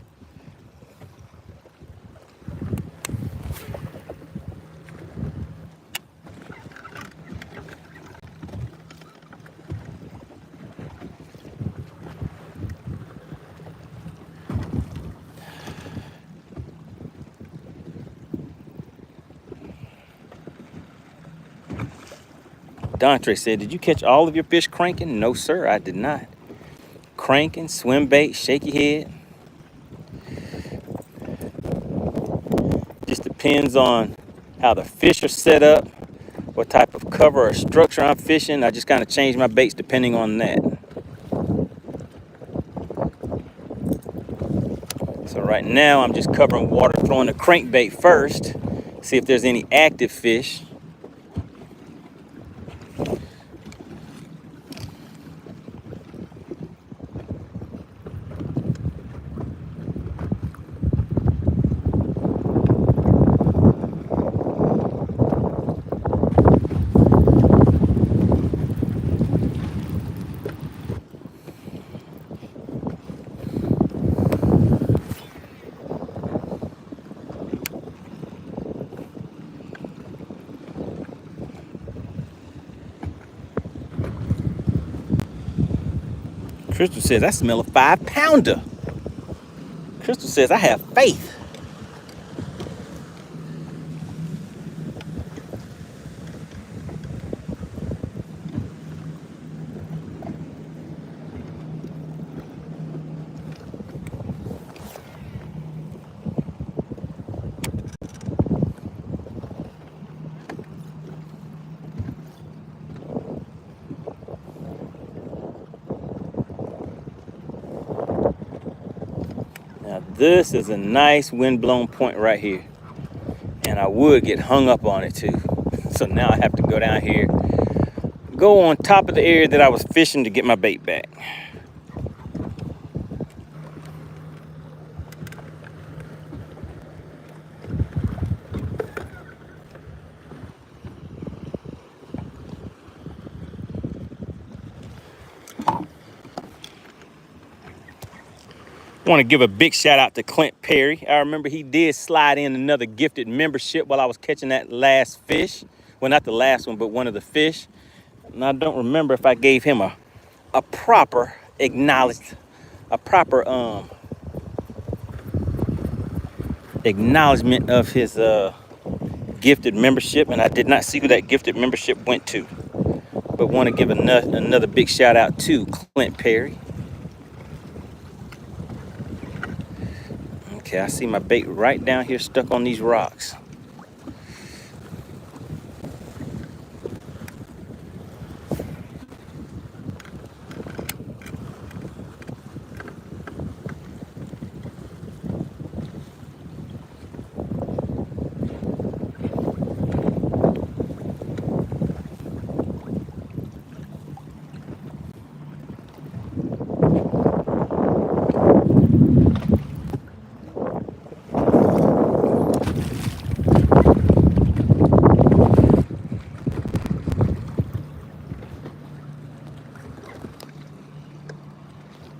Dontre said, did you catch all of your fish cranking? No, sir, I did not. Cranking, swim bait, shaky head. Just depends on how the fish are set up, what type of cover or structure I'm fishing. I just kind of change my baits depending on that. So right now I'm just covering water, throwing the crankbait first, see if there's any active fish. Crystal says, I smell a 5-pounder. Crystal says, I have faith. Now this is a nice wind-blown point right here. And I would get hung up on it too. So now I have to go down here, go on top of the area that I was fishing to get my bait back. I want to give a big shout out to Clint Perry. I remember he did slide in another gifted membership while I was catching that last fish. Well, not the last one, but one of the fish. And I don't remember if I gave him a proper acknowledgement of his gifted membership, and I did not see who that gifted membership went to. But want to give another big shout out to Clint Perry. Okay, I see my bait right down here stuck on these rocks.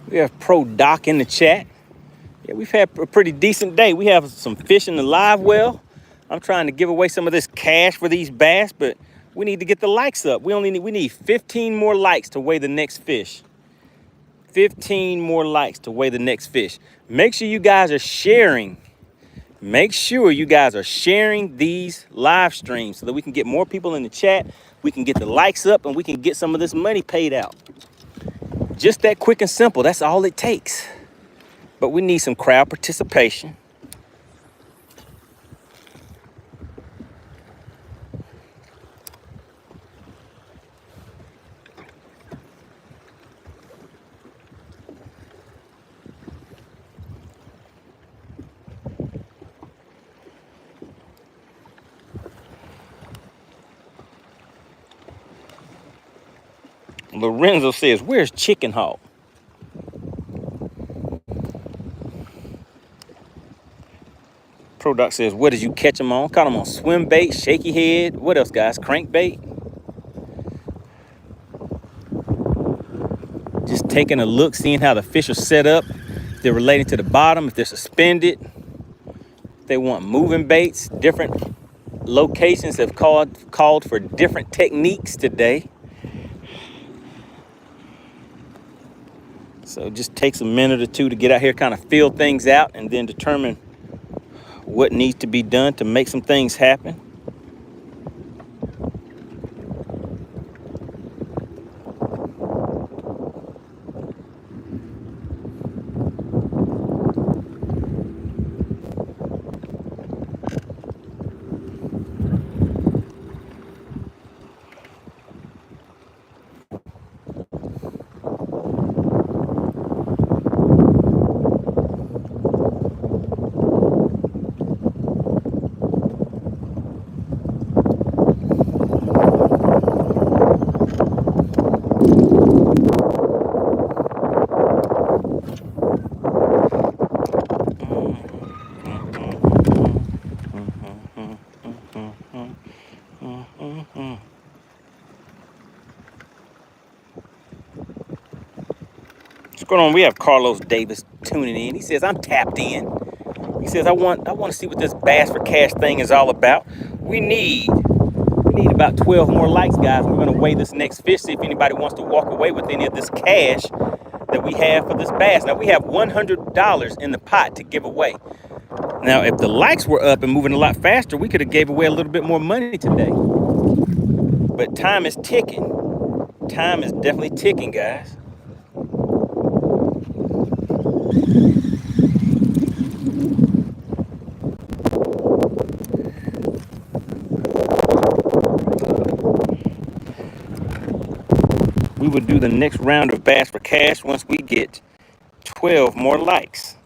We have Pro Doc in the chat. Yeah, we've had a pretty decent day. We have some fish in the live well. I'm trying to give away some of this cash for these bass, but we need to get the likes up. We need 15 more likes to weigh the next fish. 15 more likes to weigh the next fish. Make sure you guys are sharing. Make sure you guys are sharing these live streams so that we can get more people in the chat. We can get the likes up and we can get some of this money paid out. Just that quick and simple. That's all it takes. But we need some crowd participation. Lorenzo says, where's Chicken Hawk? Product says, what did you catch them on? Caught them on swim bait, shaky head. What else, guys? Crankbait. Just taking a look, seeing how the fish are set up. If they're related to the bottom, if they're suspended. If they want moving baits. Different locations have called for different techniques today. So it just takes a minute or two to get out here, kind of feel things out, and then determine what needs to be done to make some things happen. going on? We have Carlos Davis tuning in. He says, I'm tapped in. He says, I want to see what this Bass for Cash thing is all about. We need about 12 more likes, guys. We're going to weigh this next fish, see if anybody wants to walk away with any of this cash that we have for this bass. Now, we have $100 in the pot to give away. Now, if the likes were up and moving a lot faster, we could have gave away a little bit more money today. But time is ticking. Time is definitely ticking, guys. We would do the next round of Bass for Cash once we get 12 more likes.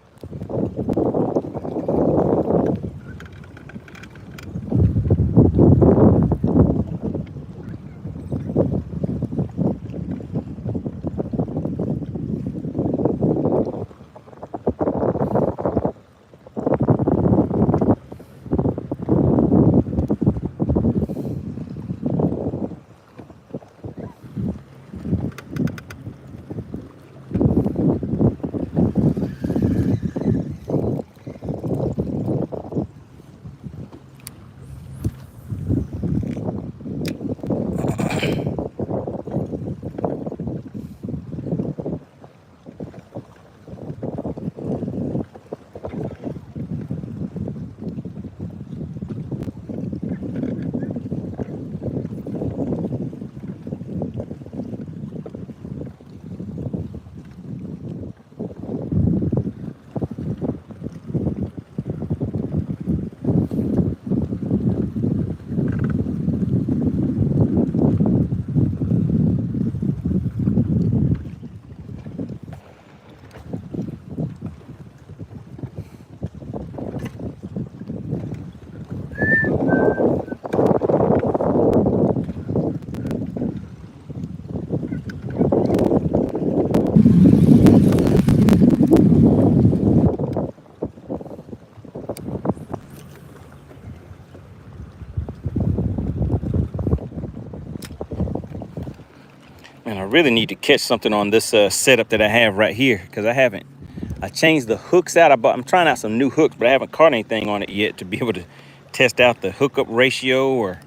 Man, I really need to catch something on this setup that I have right here, because I changed the hooks out. I'm trying out some new hooks, but I haven't caught anything on it yet to be able to test out the hookup ratio or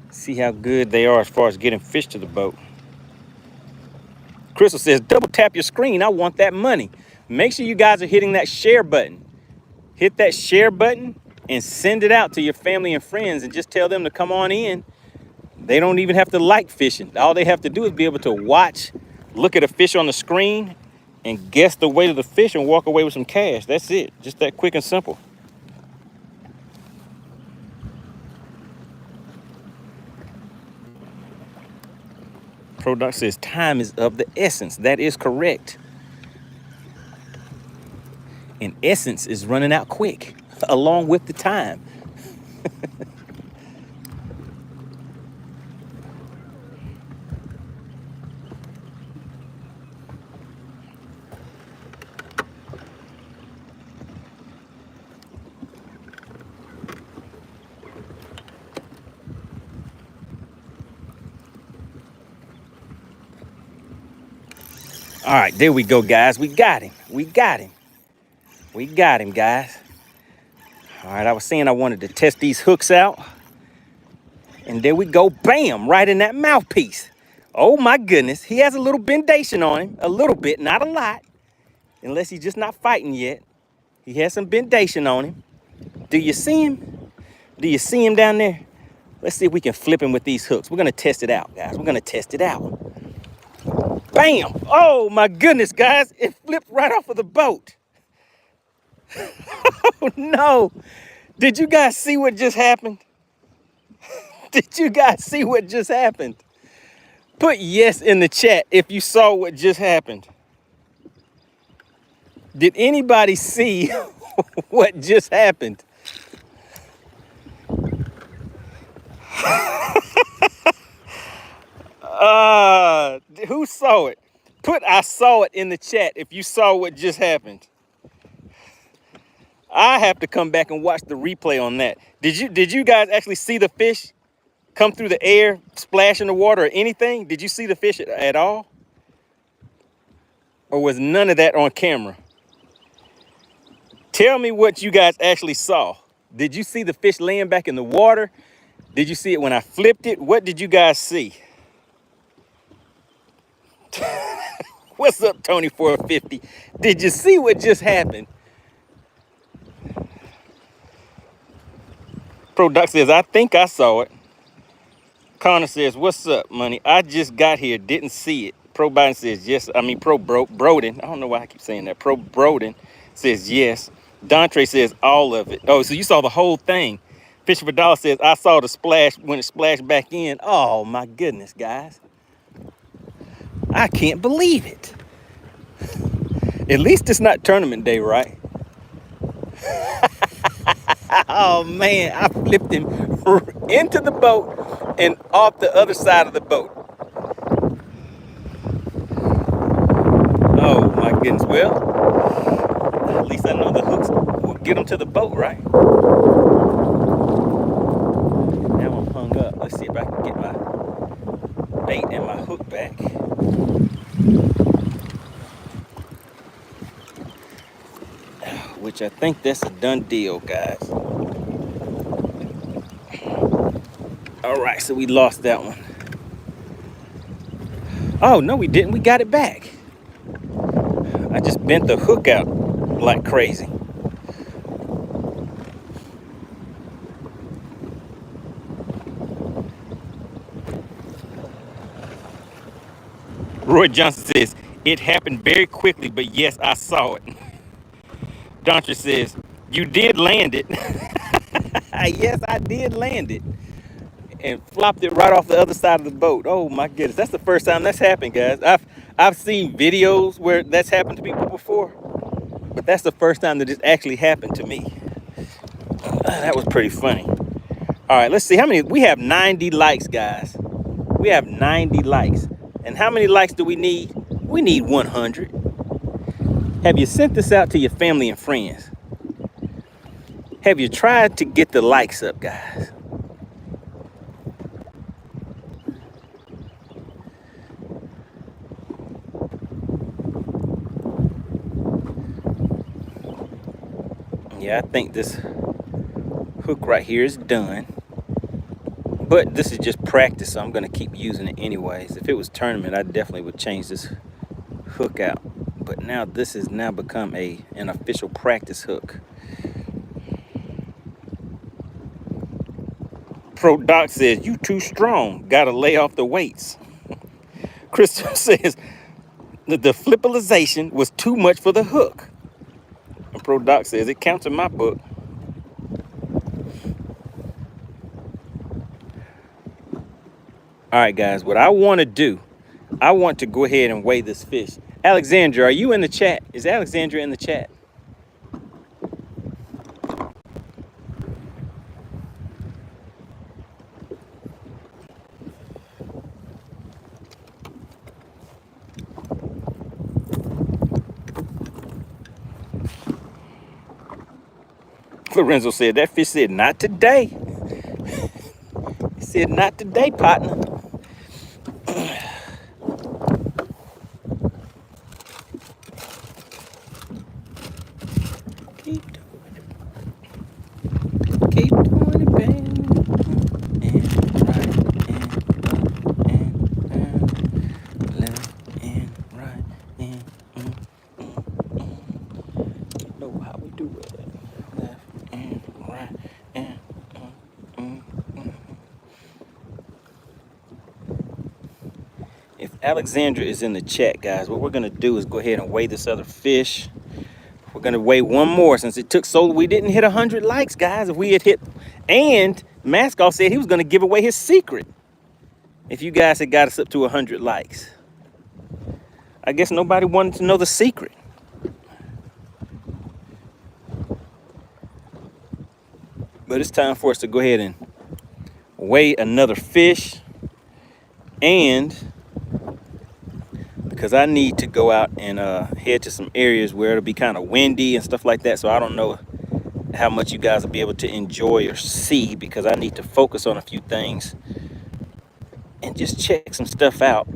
see how good they are as far as getting fish to the boat. Crystal says, double tap your screen. I want that money. Make sure you guys are hitting that share button. Hit that share button and send it out to your family and friends and just tell them to come on in. They don't even have to like fishing. All they have to do is be able to watch, look at a fish on the screen, and guess the weight of the fish and walk away with some cash. That's it. Just that quick and simple. Product says time is of the essence. That is correct. And essence is running out quick, along with the time. All right, there we go, guys. We got him. We got him. We got him, guys. All right, I was saying I wanted to test these hooks out. And there we go. Bam, right in that mouthpiece. Oh, my goodness. He has a little bendation on him. A little bit, not a lot. Unless he's just not fighting yet. He has some bendation on him. Do you see him? Do you see him down there? Let's see if we can flip him with these hooks. We're going to test it out, guys. We're going to test it out. Bam! Oh my goodness, guys. It flipped right off of the boat. Oh no. Did you guys see what just happened? Did you guys see what just happened? Put yes in the chat if you saw what just happened. Did anybody see what just happened? Who saw it? Put I saw it in the chat if you saw what just happened. I have to come back and watch the replay on that. Did you guys actually see the fish come through the air, splash in the water or anything? Did you see the fish at all? Or was none of that on camera? Tell me what you guys actually saw. Did you see the fish laying back in the water? Did you see it when I flipped it? What did you guys see? What's up, Tony 450? Did you see what just happened? Product says, I think I saw it. Connor says, what's up, money? I just got here, didn't see it. Pro Biden says, yes. I mean, Broden. I don't know why I keep saying that. Pro Broden says, yes. Dontre says, all of it. Oh, so you saw the whole thing. Fisher for Dollar says, I saw the splash when it splashed back in. Oh, my goodness, guys. I can't believe it. At least it's not tournament day, right? Oh, man, I flipped him into the boat and off the other side of the boat. Oh, my goodness. Well, at least I know the hooks will get them to the boat, right? Now I'm hung up. Let's see if I can get my bait and my hook back. Which I think that's a done deal, guys. All right, so we lost that one. Oh, no, we didn't. We got it back. I just bent the hook out like crazy. Roy Johnson says, it happened very quickly, but yes, I saw it. Dontra says, you did land it. Yes, I did land it. And flopped it right off the other side of the boat. Oh my goodness, that's the first time that's happened, guys. I've seen videos where that's happened to people before, but that's the first time that it's actually happened to me. That was pretty funny. All right, let's see how many. We have 90 likes, guys. We have 90 likes. And how many likes do we need? We need 100. Have you sent this out to your family and friends? Have you tried to get the likes up, guys? Yeah, I think this hook right here is done. But this is just practice, so I'm going to keep using it anyways. If it was tournament, I definitely would change this hook out. But now this has now become an official practice hook. Pro Doc says, you too strong. Got to lay off the weights. Crystal says, that the flippalization was too much for the hook. And Pro Doc says, it counts in my book. All right, guys, what I want to do, I want to go ahead and weigh this fish. Alexandra, are you in the chat? Is Alexandra in the chat? Lorenzo said, that fish said, not today. He said, not today, partner. Keep doing it. Keep doing it, baby. And right and up and down. Left and right and You know how we do it. Left and right and If Alexandra is in the chat, guys, what we're gonna do is go ahead and weigh this other fish. We're gonna weigh one more since it took so we didn't hit 100 likes, guys. If we had hit, and Maskoff said he was gonna give away his secret if you guys had got us up to 100 likes. I guess nobody wanted to know the secret. But it's time for us to go ahead and weigh another fish, and because I need to go out and head to some areas where it'll be kind of windy and stuff like that. So I don't know how much you guys will be able to enjoy or see, because I need to focus on a few things and just check some stuff out.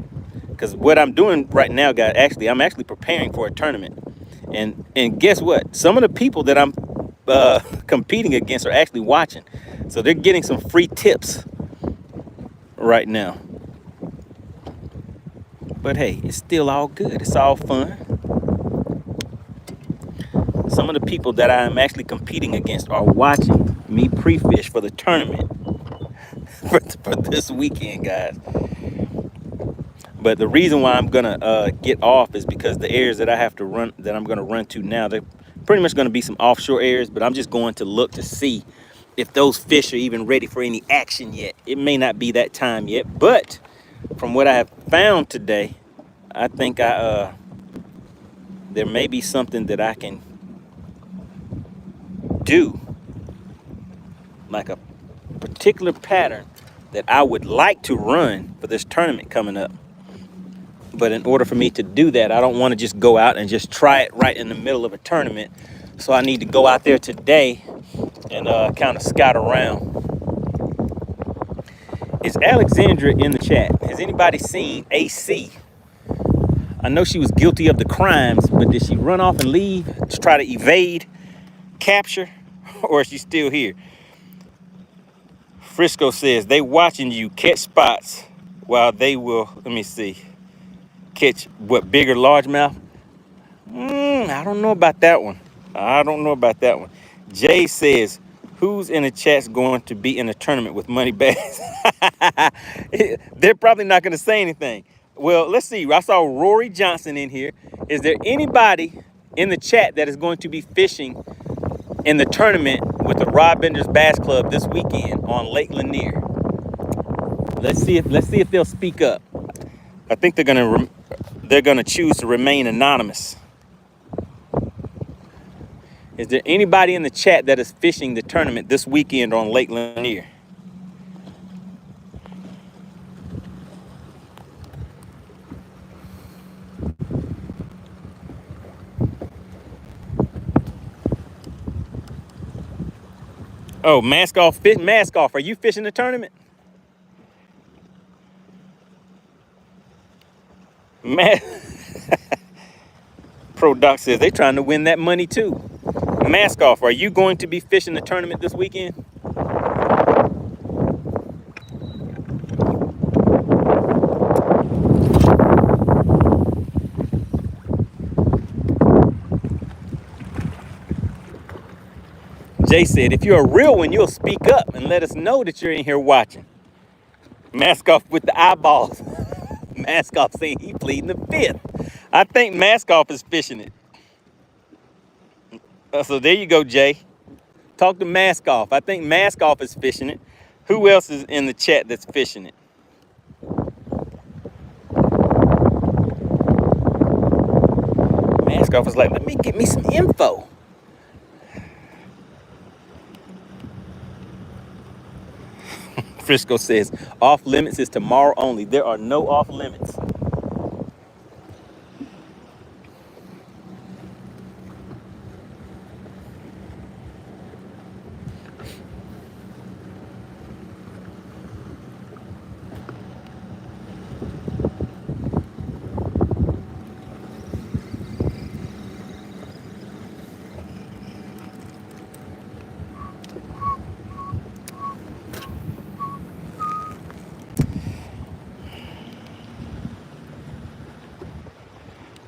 Because Because what I'm doing right now, guys, I'm actually preparing for a tournament. And guess what? Some of the people that I'm competing against are actually watching. So they're getting some free tips right now. But hey, it's still all good. It's all fun. Some of the people that I'm actually competing against are watching me pre-fish for the tournament for this weekend, guys. But the reason why I'm gonna get off is because the areas that I'm gonna run to now, they're pretty much gonna be some offshore areas, but I'm just going to look to see if those fish are even ready for any action yet. It may not be that time yet, but from what I have found today, I think there may be something that I can do, like a particular pattern that I would like to run for this tournament coming up. But in order for me to do that, I don't want to just go out and just try it right in the middle of a tournament. So I need to go out there today and kind of scout around. Is Alexandra in the chat? Has anybody seen AC? I know she was guilty of the crimes, but did she run off and leave to try to evade capture, or is she still here? Frisco says they watching you catch spots while they will, let me see, catch what, bigger largemouth? I don't know about that one. Jay says, who's in the chat's going to be in a tournament with MoneyBass? They're probably not going to say anything. Well, let's see. I saw Rory Johnson in here. Is there anybody in the chat that is going to be fishing in the tournament with the Rod Bender's Bass Club this weekend on Lake Lanier? Let's see if they'll speak up. I think they're gonna choose to remain anonymous. Is there anybody in the chat that is fishing the tournament this weekend on Lake Lanier? Oh, mask off. Are you fishing the tournament? Pro Doc says they trying to win that money too. Mask off. Are you going to be fishing the tournament this weekend? Jay said, if you're a real one, you'll speak up and let us know that you're in here watching. Mask off with the eyeballs. Mask off saying he pleading the fifth. I think Mask off is fishing it. So there you go, Jay. Talk to Mask off. I think Mask off is fishing it. Who else is in the chat that's fishing it? Mask off is like, let me get me some info. Frisco says, off limits is tomorrow only. There are no off limits.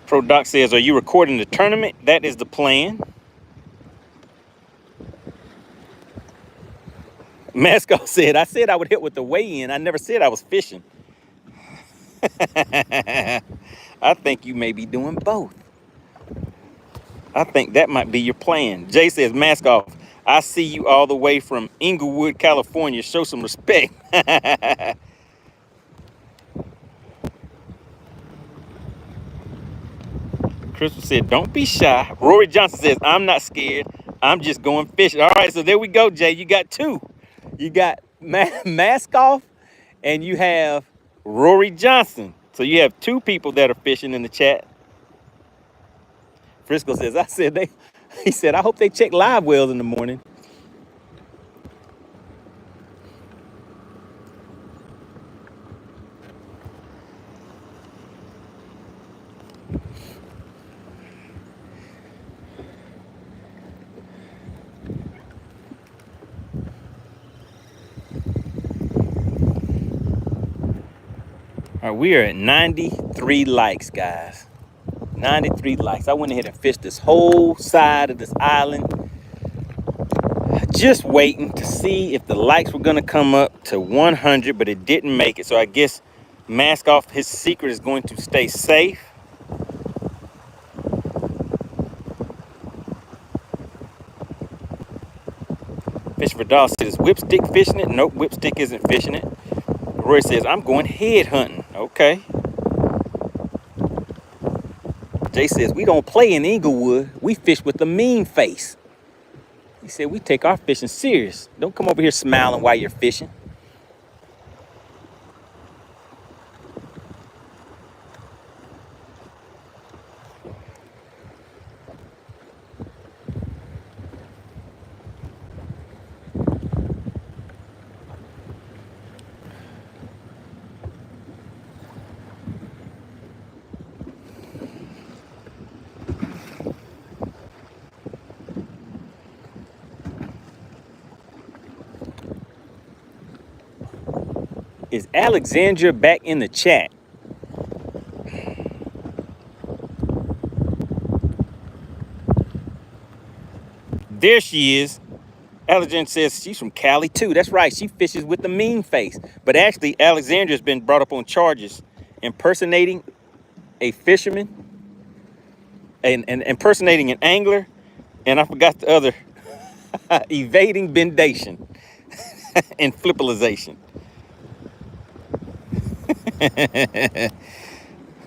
Pro Doc says, are you recording the tournament? That is the plan. Mascot said, I said I would hit with the weigh-in. I never said I was fishing. I think you may be doing both. I think that might be your plan. Jay says, mask off. I see you all the way from Inglewood, California. Show some respect. Crystal said, don't be shy. Rory Johnson says, I'm not scared. I'm just going fishing. All right, so there we go, Jay. You got two. You got Mask Off and you have Rory Johnson. So you have two people that are fishing in the chat. Frisco says, he said, I hope they check live wells in the morning. All right, we are at 93 likes, guys. 93 likes. I went ahead and fished this whole side of this island, just waiting to see if the likes were gonna come up to 100, but it didn't make it. So I guess Mask Off his secret is going to stay safe. Fish for Dog says, Whipstick fishing it? Nope, Whipstick isn't fishing it. Roy says, I'm going head hunting. Okay. Jay says, we don't play in Inglewood. We fish with the mean face. He said, we take our fishing serious. Don't come over here smiling while you're fishing. Is Alexandra back in the chat? There she is. Alexandra says she's from Cali too. That's right. She fishes with the mean face. But actually, Alexandra's been brought up on charges impersonating a fisherman and impersonating an angler. And I forgot the other. Evading bendation and flippalization.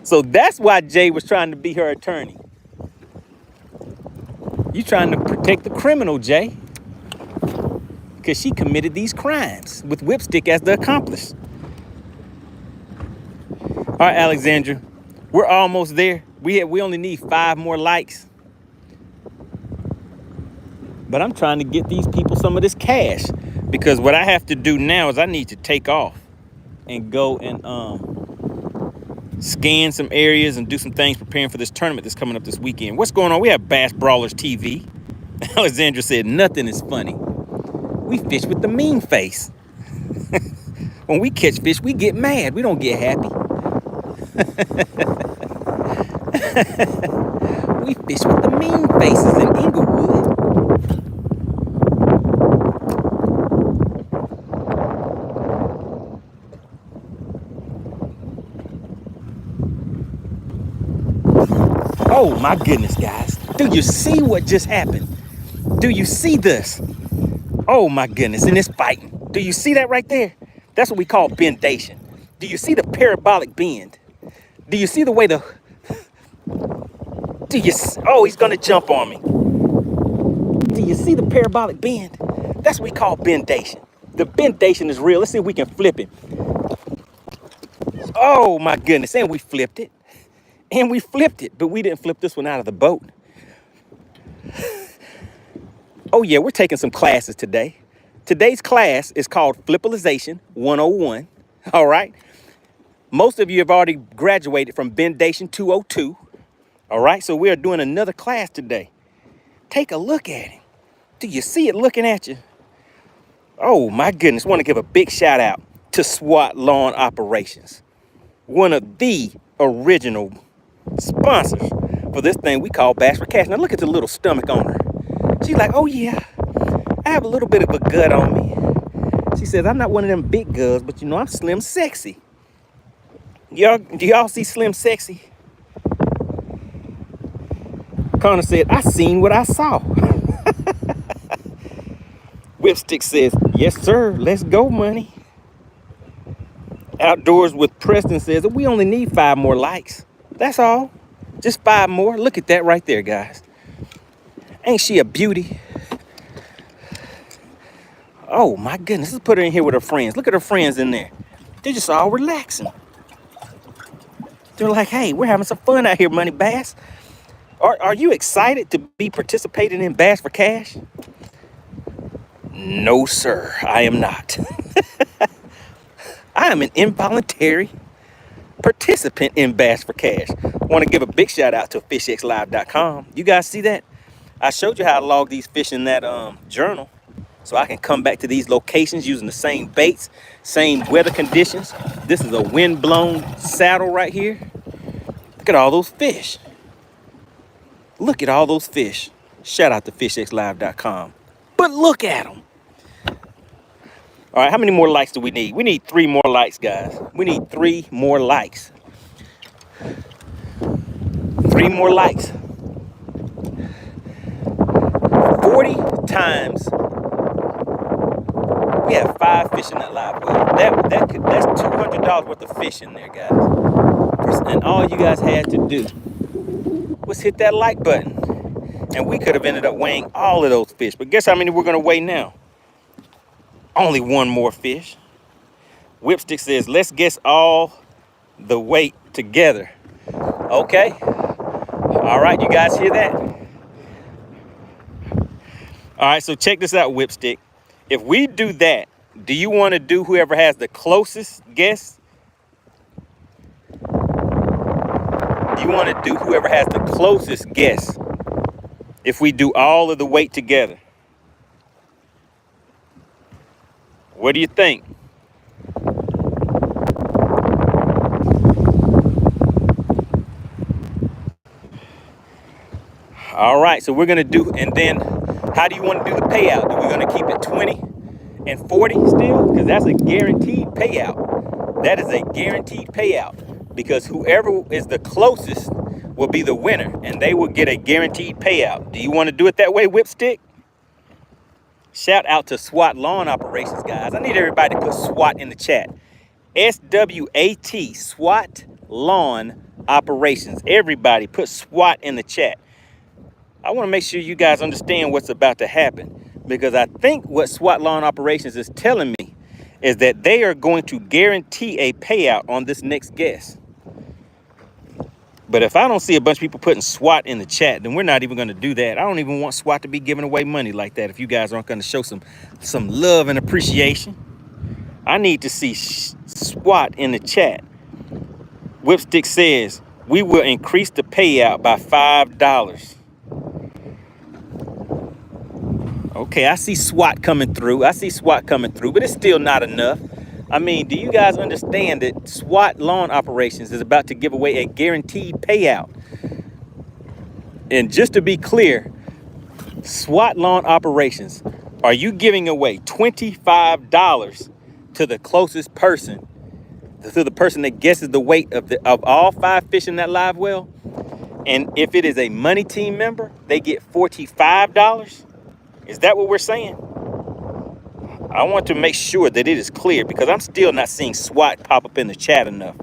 So that's why Jay was trying to be her attorney. You trying to protect the criminal, Jay, because she committed these crimes with Whipstick as the accomplice. All right, Alexandra, we're almost there. We only need 5 more likes. But I'm trying to get these people some of this cash, because what I have to do now is I need to take off and go and scan some areas and do some things preparing for this tournament that's coming up this weekend. What's going on? We have Bass Brawlers TV. Alexandra said, nothing is funny. We fish with the mean face. When we catch fish, we get mad. We don't get happy. We fish with the mean faces in Inglewood. Oh my goodness, guys. Do you see what just happened? Do you see this? Oh my goodness, and it's fighting. Do you see that right there? That's what we call bendation. Do you see the parabolic bend? Do you see the way the... Oh, he's gonna jump on me. Do you see the parabolic bend? That's what we call bendation. The bendation is real. Let's see if we can flip it. Oh my goodness, and we flipped it. And we flipped it, but we didn't flip this one out of the boat. Oh yeah, we're taking some classes today. Today's class is called Flippalization 101, all right? Most of you have already graduated from Bendation 202, all right? So we are doing another class today. Take a look at it. Do you see it looking at you? Oh my goodness, want to give a big shout out to SWAT Lawn Operations, one of the original sponsors for this thing we call Bass for Cash. Now look at the little stomach on her. She's like, oh yeah, I have a little bit of a gut on me. She says, I'm not one of them big guns, but you know, I'm Slim Sexy. Do y'all see Slim Sexy? Connor said, I seen what I saw. Whipstick says, yes sir, let's go, money. Outdoors with Preston says, we only need 5 more likes. That's all. Just 5 more. Look at that right there, guys. Ain't she a beauty? Oh, my goodness. Let's put her in here with her friends. Look at her friends in there. They're just all relaxing. They're like, hey, we're having some fun out here, MoneyBass. Are you excited to be participating in Bass for Cash? No, sir, I am not. I am an involuntary participant in Bass for Cash. Want to give a big shout out to FishXLive.com. You guys see that? I showed you how to log these fish in that journal. so I can come back to these locations using the same baits, same weather conditions. This is a wind-blown saddle right here. Look at all those fish. Look at all those fish. Shout out to FishXLive.com. But look at them. All right, how many more likes do we need? We need 3 more likes, guys. We need 3 more likes. 3 more likes. 40 times. We have 5 fish in that live well. That's $200 worth of fish in there, guys. And all you guys had to do was hit that like button. And we could have ended up weighing all of those fish. But guess how many we're going to weigh now? Only 1 more fish. Whipstick says, let's guess all the weight together. Okay. All right, you guys hear that? All right, so check this out, Whipstick. If we do that, do you want to do whoever has the closest guess? Do you want to do whoever has the closest guess if we do all of the weight together? What do you think? All right, so we're going to do, and then how do you want to do the payout? Are we going to keep it 20 and 40 still? Because that's a guaranteed payout. That is a guaranteed payout because whoever is the closest will be the winner and they will get a guaranteed payout. Do you want to do it that way, Whipstick? Shout out to SWAT Lawn Operations, guys. I need everybody to put SWAT in the chat. SWAT, SWAT Lawn Operations. Everybody put SWAT in the chat. I want to make sure you guys understand what's about to happen because I think what SWAT Lawn Operations is telling me is that they are going to guarantee a payout on this next guess. But if I don't see a bunch of people putting SWAT in the chat, then we're not even going to do that. I don't even want SWAT to be giving away money like that if you guys aren't going to show some love and appreciation. I need to see SWAT in the chat. Whipstick says, we will increase the payout by $5. Okay, I see SWAT coming through. I see SWAT coming through, but it's still not enough. I mean, do you guys understand that SWAT Lawn Operations is about to give away a guaranteed payout? And just to be clear, SWAT Lawn Operations, are you giving away $25 to the closest person, to the person that guesses the weight of all 5 fish in that live well? And if it is a MoneyTeam member, they get $45? Is that what we're saying? I want to make sure that it is clear because I'm still not seeing SWAT pop up in the chat enough.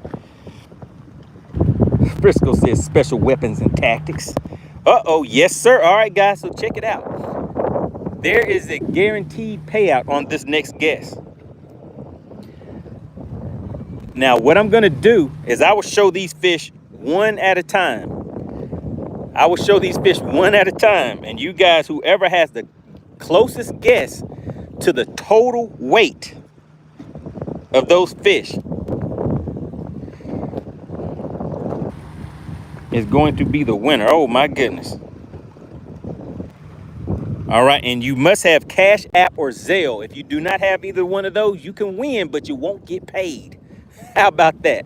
Frisco says special weapons and tactics. Uh-oh, yes, sir. All right, guys, so check it out. There is a guaranteed payout on this next guess. Now, what I'm going to do is I will show these fish one at a time. I will show these fish one at a time. And you guys, whoever has the closest guess to the total weight of those fish is going to be the winner. Oh my goodness. All right, and you must have Cash App or Zelle. If you do not have either one of those, you can win, but you won't get paid. How about that?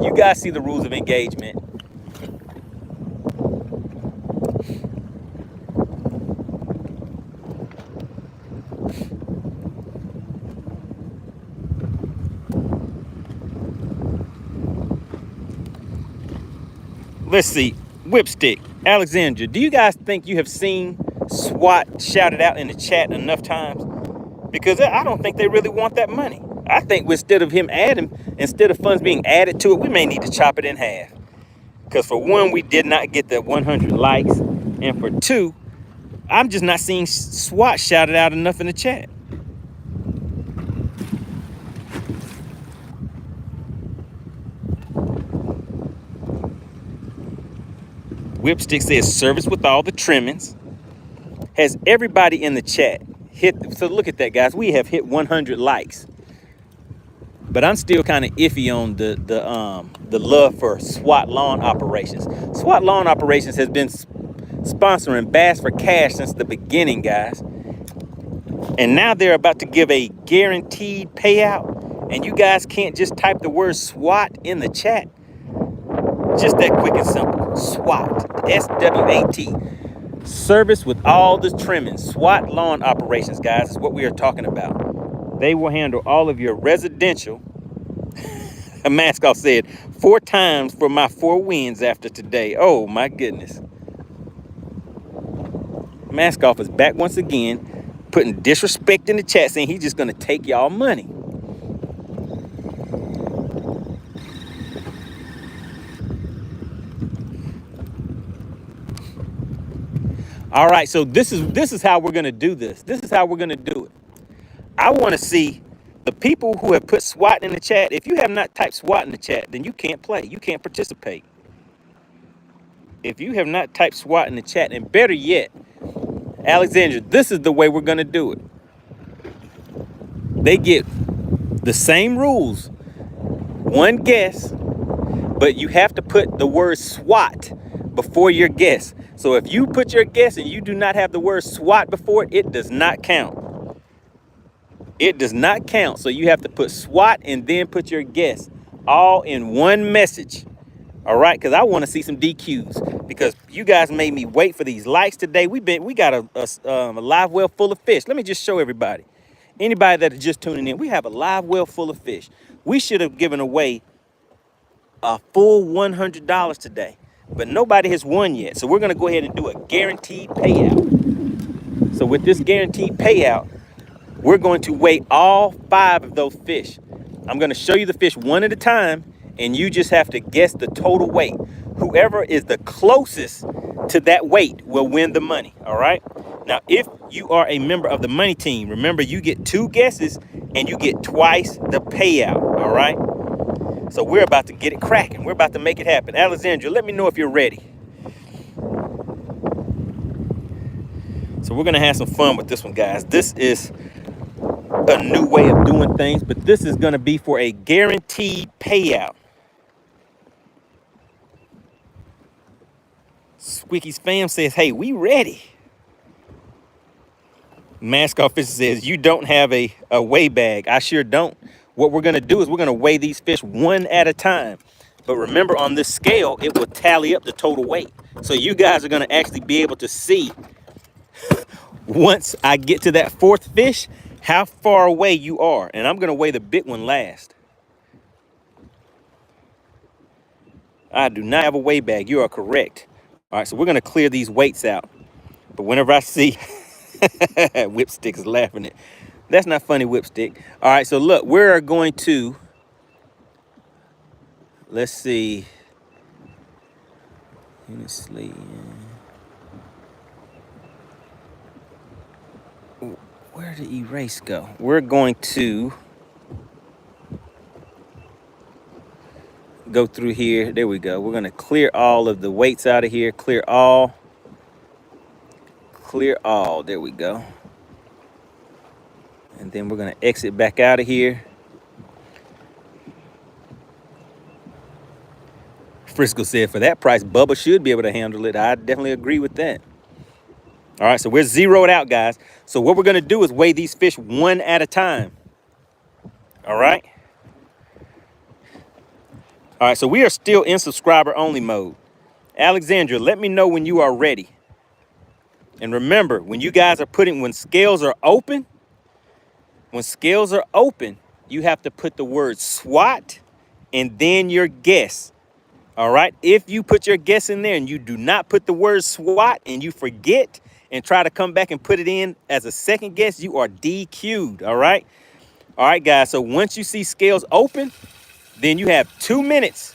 You guys see the rules of engagement. Let's see, Whipstick, Alexandra, do you guys think you have seen SWAT shouted out in the chat enough times? Because I don't think they really want that money. I think instead of funds being added to it, we may need to chop it in half. Because for one, we did not get the 100 likes. And for two, I'm just not seeing SWAT shouted out enough in the chat. Whipstick says service with all the trimmings. Has everybody in the chat hit? So look at that, guys. We have hit 100 likes. But I'm still kind of iffy on the love for SWAT Lawn Operations. SWAT Lawn Operations has been sponsoring Bass for Cash since the beginning, guys. And now they're about to give a guaranteed payout. And you guys can't just type the word SWAT in the chat. Just that quick and simple. SWAT. S-W-A-T. Service with all the trimmings. SWAT lawn operations, guys, is what we are talking about. They will handle all of your residential. A mascot said 4 times for my 4 wins after today. Oh my goodness. Mascot is back once again, putting disrespect in the chat, saying he's just gonna take y'all money. All right, so this is how we're gonna do this. This is how we're gonna do it. I want to see the people who have put SWAT in the chat. If you have not typed SWAT in the chat, then you can't play. You can't participate. If you have not typed SWAT in the chat, and better yet, Alexandra, this is the way we're gonna do it. They get the same rules, 1 guess, but you have to put the word SWAT before your guess. So if you put your guess and you do not have the word SWAT before it, it does not count. It does not count. So you have to put SWAT and then put your guess all in one message. All right, because I want to see some DQs, because you guys made me wait for these likes today. We got a live well full of fish. Let me just show everybody. Anybody that is just tuning in, we have a live well full of fish. We should have given away a full $100 today, but nobody has won yet. So we're going to go ahead and do a guaranteed payout. So with this guaranteed payout, we're going to weigh all 5 of those fish. I'm going to show you the fish one at a time, and you just have to guess the total weight. Whoever is the closest to that weight will win the money. All right. Now, if you are a member of the money team, remember you get 2 guesses and you get twice the payout. All right. So we're about to get it cracking. We're about to make it happen. Alexandra, let me know if you're ready. So we're going to have some fun with this one, guys. This is a new way of doing things, but this is going to be for a guaranteed payout. Squeaky's fam says, hey, we ready. Mascot Fish says, you don't have a weigh bag. I sure don't. What we're going to do is we're going to weigh these fish one at a time. But remember, on this scale, it will tally up the total weight. So you guys are going to actually be able to see, once I get to that 4th fish, how far away you are. And I'm going to weigh the big one last. I do not have a weigh bag. You are correct. All right, so we're going to clear these weights out. But whenever I see Whipstick is laughing at, that's not funny, Whipstick. All right, so look, we're going to, let's see. Honestly, where did erase go? We're going to go through here. There we go. We're going to clear all of the weights out of here. Clear all. Clear all. There we go. And then we're going to exit back out of here. Frisco said, for that price, Bubba should be able to handle it. I definitely agree with that. All right, so we're zeroed out, guys. So what we're going to do is weigh these fish one at a time. All right. All right, so we are still in subscriber only mode. Alexandra, let me know when you are ready. And remember, when you guys are when scales are open, you have to put the word SWAT and then your guess. All right. If you put your guess in there and you do not put the word SWAT and you forget and try to come back and put it in as a second guess, you are DQ'd. All right. All right, guys. So once you see scales open, then you have 2 minutes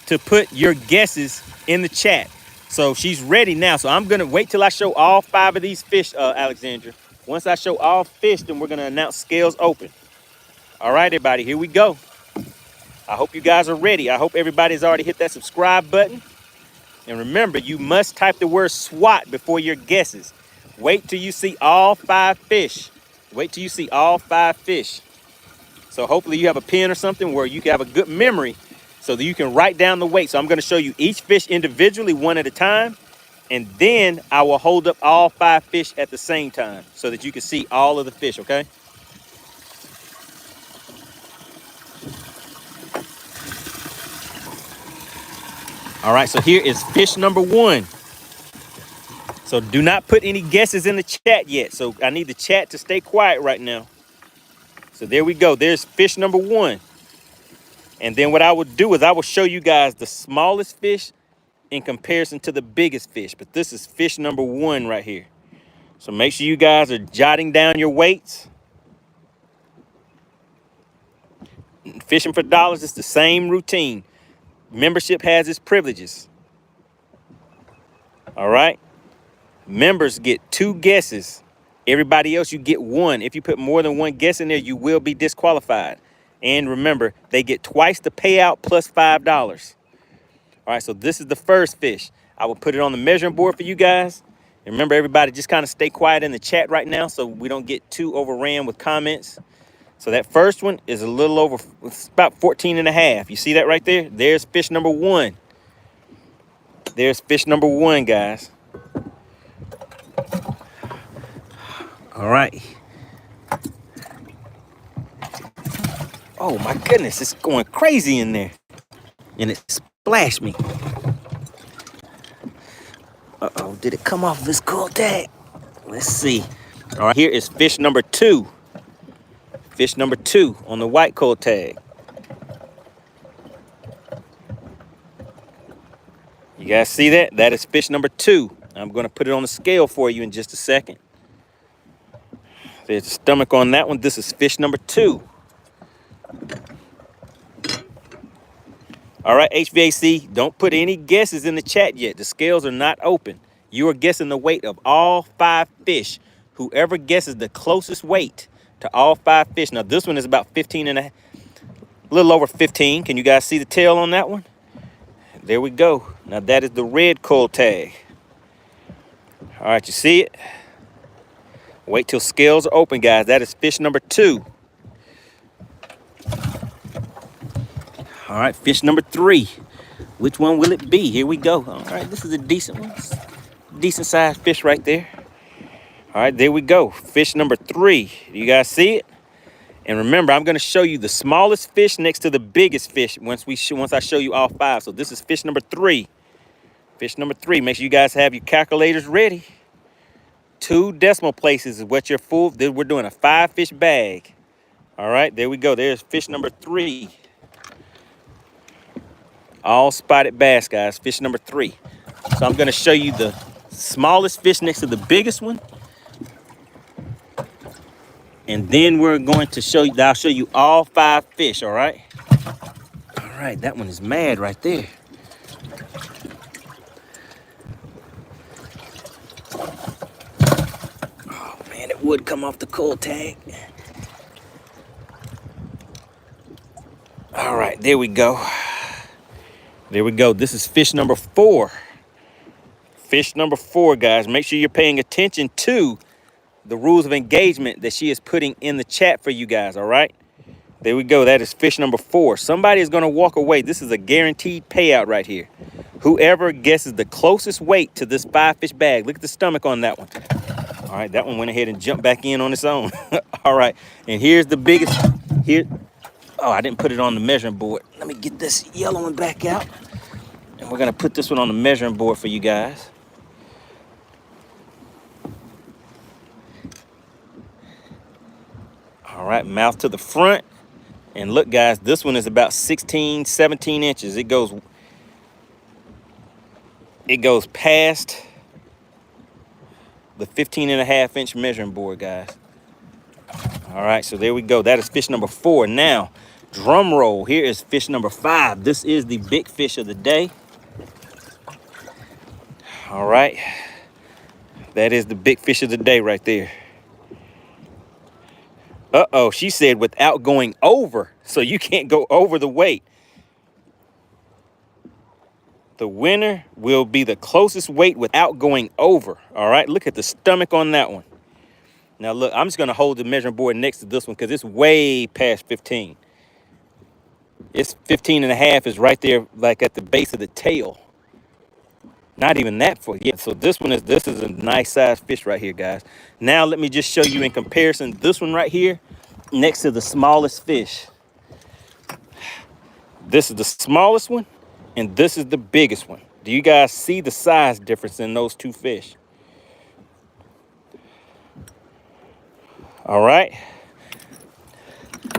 to put your guesses in the chat. So she's ready now. So I'm going to wait till I show all 5 of these fish, Alexandra. Once I show all fish, then we're going to announce scales open. All right, everybody, here we go. I hope you guys are ready. I hope everybody's already hit that subscribe button. And remember, you must type the word SWAT before your guesses. Wait till you see all 5 fish. Wait till you see all 5 fish. So hopefully you have a pen or something where you can have a good memory so that you can write down the weight. So I'm going to show you each fish individually, one at a time. And then I will hold up all 5 fish at the same time so that you can see all of the fish, okay? All right, so here is fish number 1. So do not put any guesses in the chat yet. So I need the chat to stay quiet right now. So there we go. There's fish number 1. And then what I would do is I will show you guys the smallest fish in comparison to the biggest fish. But this is fish number 1 right here. So make sure you guys are jotting down your weights. Fishing for dollars is the same routine. Membership has its privileges. All right. Members get 2 guesses. Everybody else, you get 1. If you put more than 1 guess in there, you will be disqualified. And remember, they get twice the payout plus $5. All right, so this is the first fish. I will put it on the measuring board for you guys. And remember, everybody, just kind of stay quiet in the chat right now so we don't get too overran with comments. So that first one is a little over, it's about 14 and a half. You see that right there? There's fish number 1. There's fish number 1, guys. All right. Oh my goodness, it's going crazy in there. And it splashed me. Uh-oh, did it come off this cool tag? Let's see. All right, here is fish number 2. Fish number 2 on the white coal tag. You guys see that? That is fish number 2. I'm going to put it on the scale for you in just a second. There's the stomach on that one. This is fish number 2. All right, HVAC, don't put any guesses in the chat yet. The scales are not open. You are guessing the weight of all 5 fish. Whoever guesses the closest weight to all 5 fish. Now, this one is about 15 and a little over 15. Can you guys see the tail on that one? There we go. Now, that is the red coal tag. All right, you see it? Wait till scales are open, guys. That is fish number 2. All right, fish number 3. Which one will it be? Here we go. All right, this is a decent one. Decent sized fish right there. All right, there we go. Fish number 3. You guys see it? And remember, I'm going to show you the smallest fish next to the biggest fish once I show you all 5. So this is fish number 3. Fish number 3. Make sure you guys have your calculators ready. 2 decimal places is what you're full. We're doing a 5 fish bag. All right, there we go. There's fish number 3. All spotted bass, guys. Fish number 3. So I'm going to show you the smallest fish next to the biggest one. And then we're going to show you, I'll show you all 5 fish, all right? All right, that one is mad right there. Oh, man, it would come off the coal tag. All right, there we go. There we go. This is fish number 4. Fish number 4, guys. Make sure you're paying attention to the rules of engagement that she is putting in the chat for you guys, all right? There we go. That is fish number 4. Somebody is going to walk away. This is a guaranteed payout right here. Whoever guesses the closest weight to this 5 fish bag. Look at the stomach on that one. All right, that one went ahead and jumped back in on its own. All right, and here's the biggest. Here. Oh, I didn't put it on the measuring board. Let me get this yellow one back out. And we're going to put this one on the measuring board for you guys. All right, mouth to the front. And look, guys, this one is about 16, 17 inches. It goes past the 15.5-inch measuring board, guys. All right, so there we go. That is fish number 4. Now, drum roll. Here is fish number 5. This is the big fish of the day. All right. That is the big fish of the day right there. Uh-oh, she said without going over. So you can't go over the weight. The winner will be the closest weight without going over. All right, look at the stomach on that one. Now, look, I'm just going to hold the measuring board next to this one because it's way past 15. It's 15.5 is right there, like at the base of the tail. Not even that for yet. So this is a nice size fish right here, guys. Now let me just show you in comparison this one right here next to the smallest fish. This is the smallest one and this is the biggest one. Do you guys see the size difference in those two fish? All right.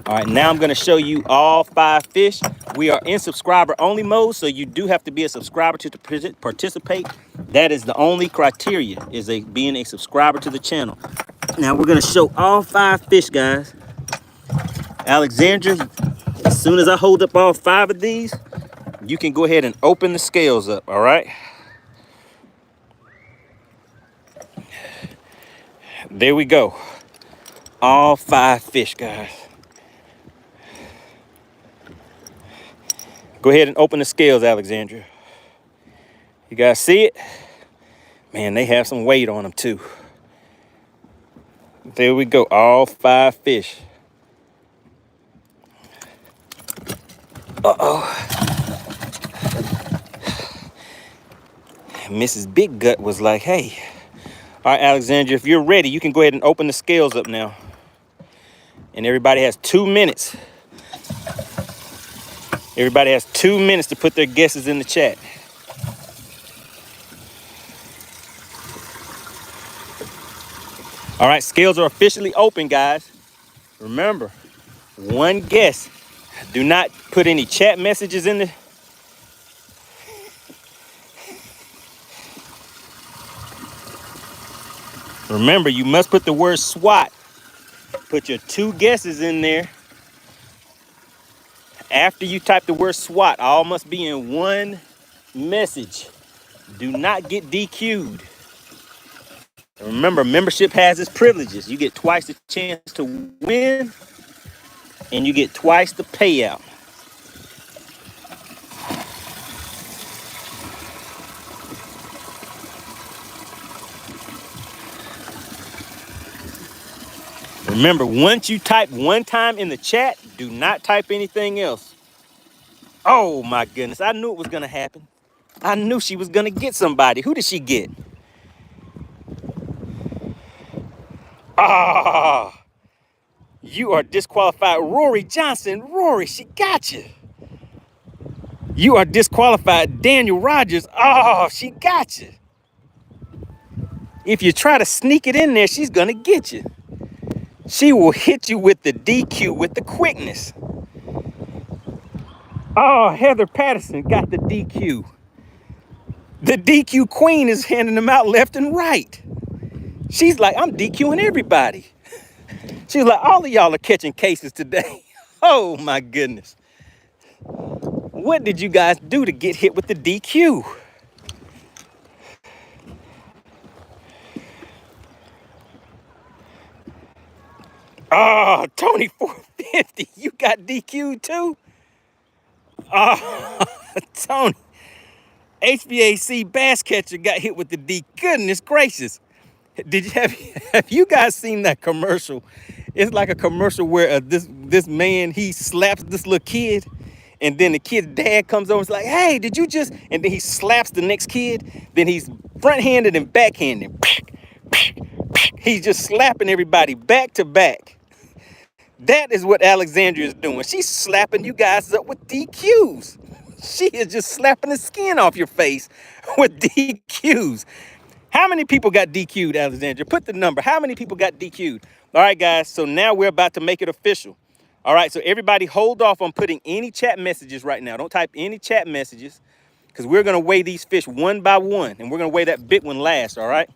All right, now I'm gonna show you all 5 fish. We are in subscriber only mode, so you do have to be a subscriber to participate. That is the only criteria, is being a subscriber to the channel. Now we're gonna show all 5 fish, guys. Alexandra, as soon as I hold up all 5 of these, you can go ahead and open the scales up, all right? There we go. All 5 fish, guys. Go ahead and open the scales, Alexandra. You guys see it? Man, they have some weight on them too. There we go, all 5 fish. Mrs. Big Gut was like, hey. All right, Alexandra, if you're ready, you can go ahead and open the scales up now. And everybody has 2 minutes. Everybody has 2 minutes to put their guesses in the chat. All right, scales are officially open, guys. Remember, 1 guess. Do not put any chat messages in the... Remember, you must put the word SWAT. Put your 2 guesses in there. After you type the word SWAT, all must be in 1 message. Do not get DQ'd. Remember, membership has its privileges. You get twice the chance to win, and you get twice the payout. Remember, once you type 1 time in the chat, do not type anything else. Oh my goodness, I knew it was gonna happen. I knew she was gonna get somebody. Who did she get? Ah, you are disqualified. Rory Johnson. Rory, she got you. You are disqualified. Daniel Rogers. Oh, she got you. If you try to sneak it in there, she's gonna get you. She will hit you with the DQ with the quickness. Oh, Heather Patterson got the DQ. The DQ queen is handing them out left and right. She's like, I'm DQing everybody. She's like, all of y'all are catching cases today. Oh my goodness. What did you guys do to get hit with the DQ? Oh, Tony 450, you got DQ'd too? Oh, Tony. HVAC bass catcher got hit with the D. Goodness gracious. Did you have you guys seen that commercial? It's like a commercial where this man, he slaps this little kid, and then the kid's dad comes over and is like, hey, did you just, and then he slaps the next kid, then he's front-handed and backhanded. He's just slapping everybody back to back. That is what Alexandria is doing. She's slapping you guys up with DQs. She is just slapping the skin off your face with DQs. How many people got DQ'd, Alexandria? Put the number. How many people got DQ'd? All right, guys. So now we're about to make it official. All right. So everybody hold off on putting any chat messages right now. Don't type any chat messages because we're going to weigh these fish 1 by 1. And we're going to weigh that big one last. All right.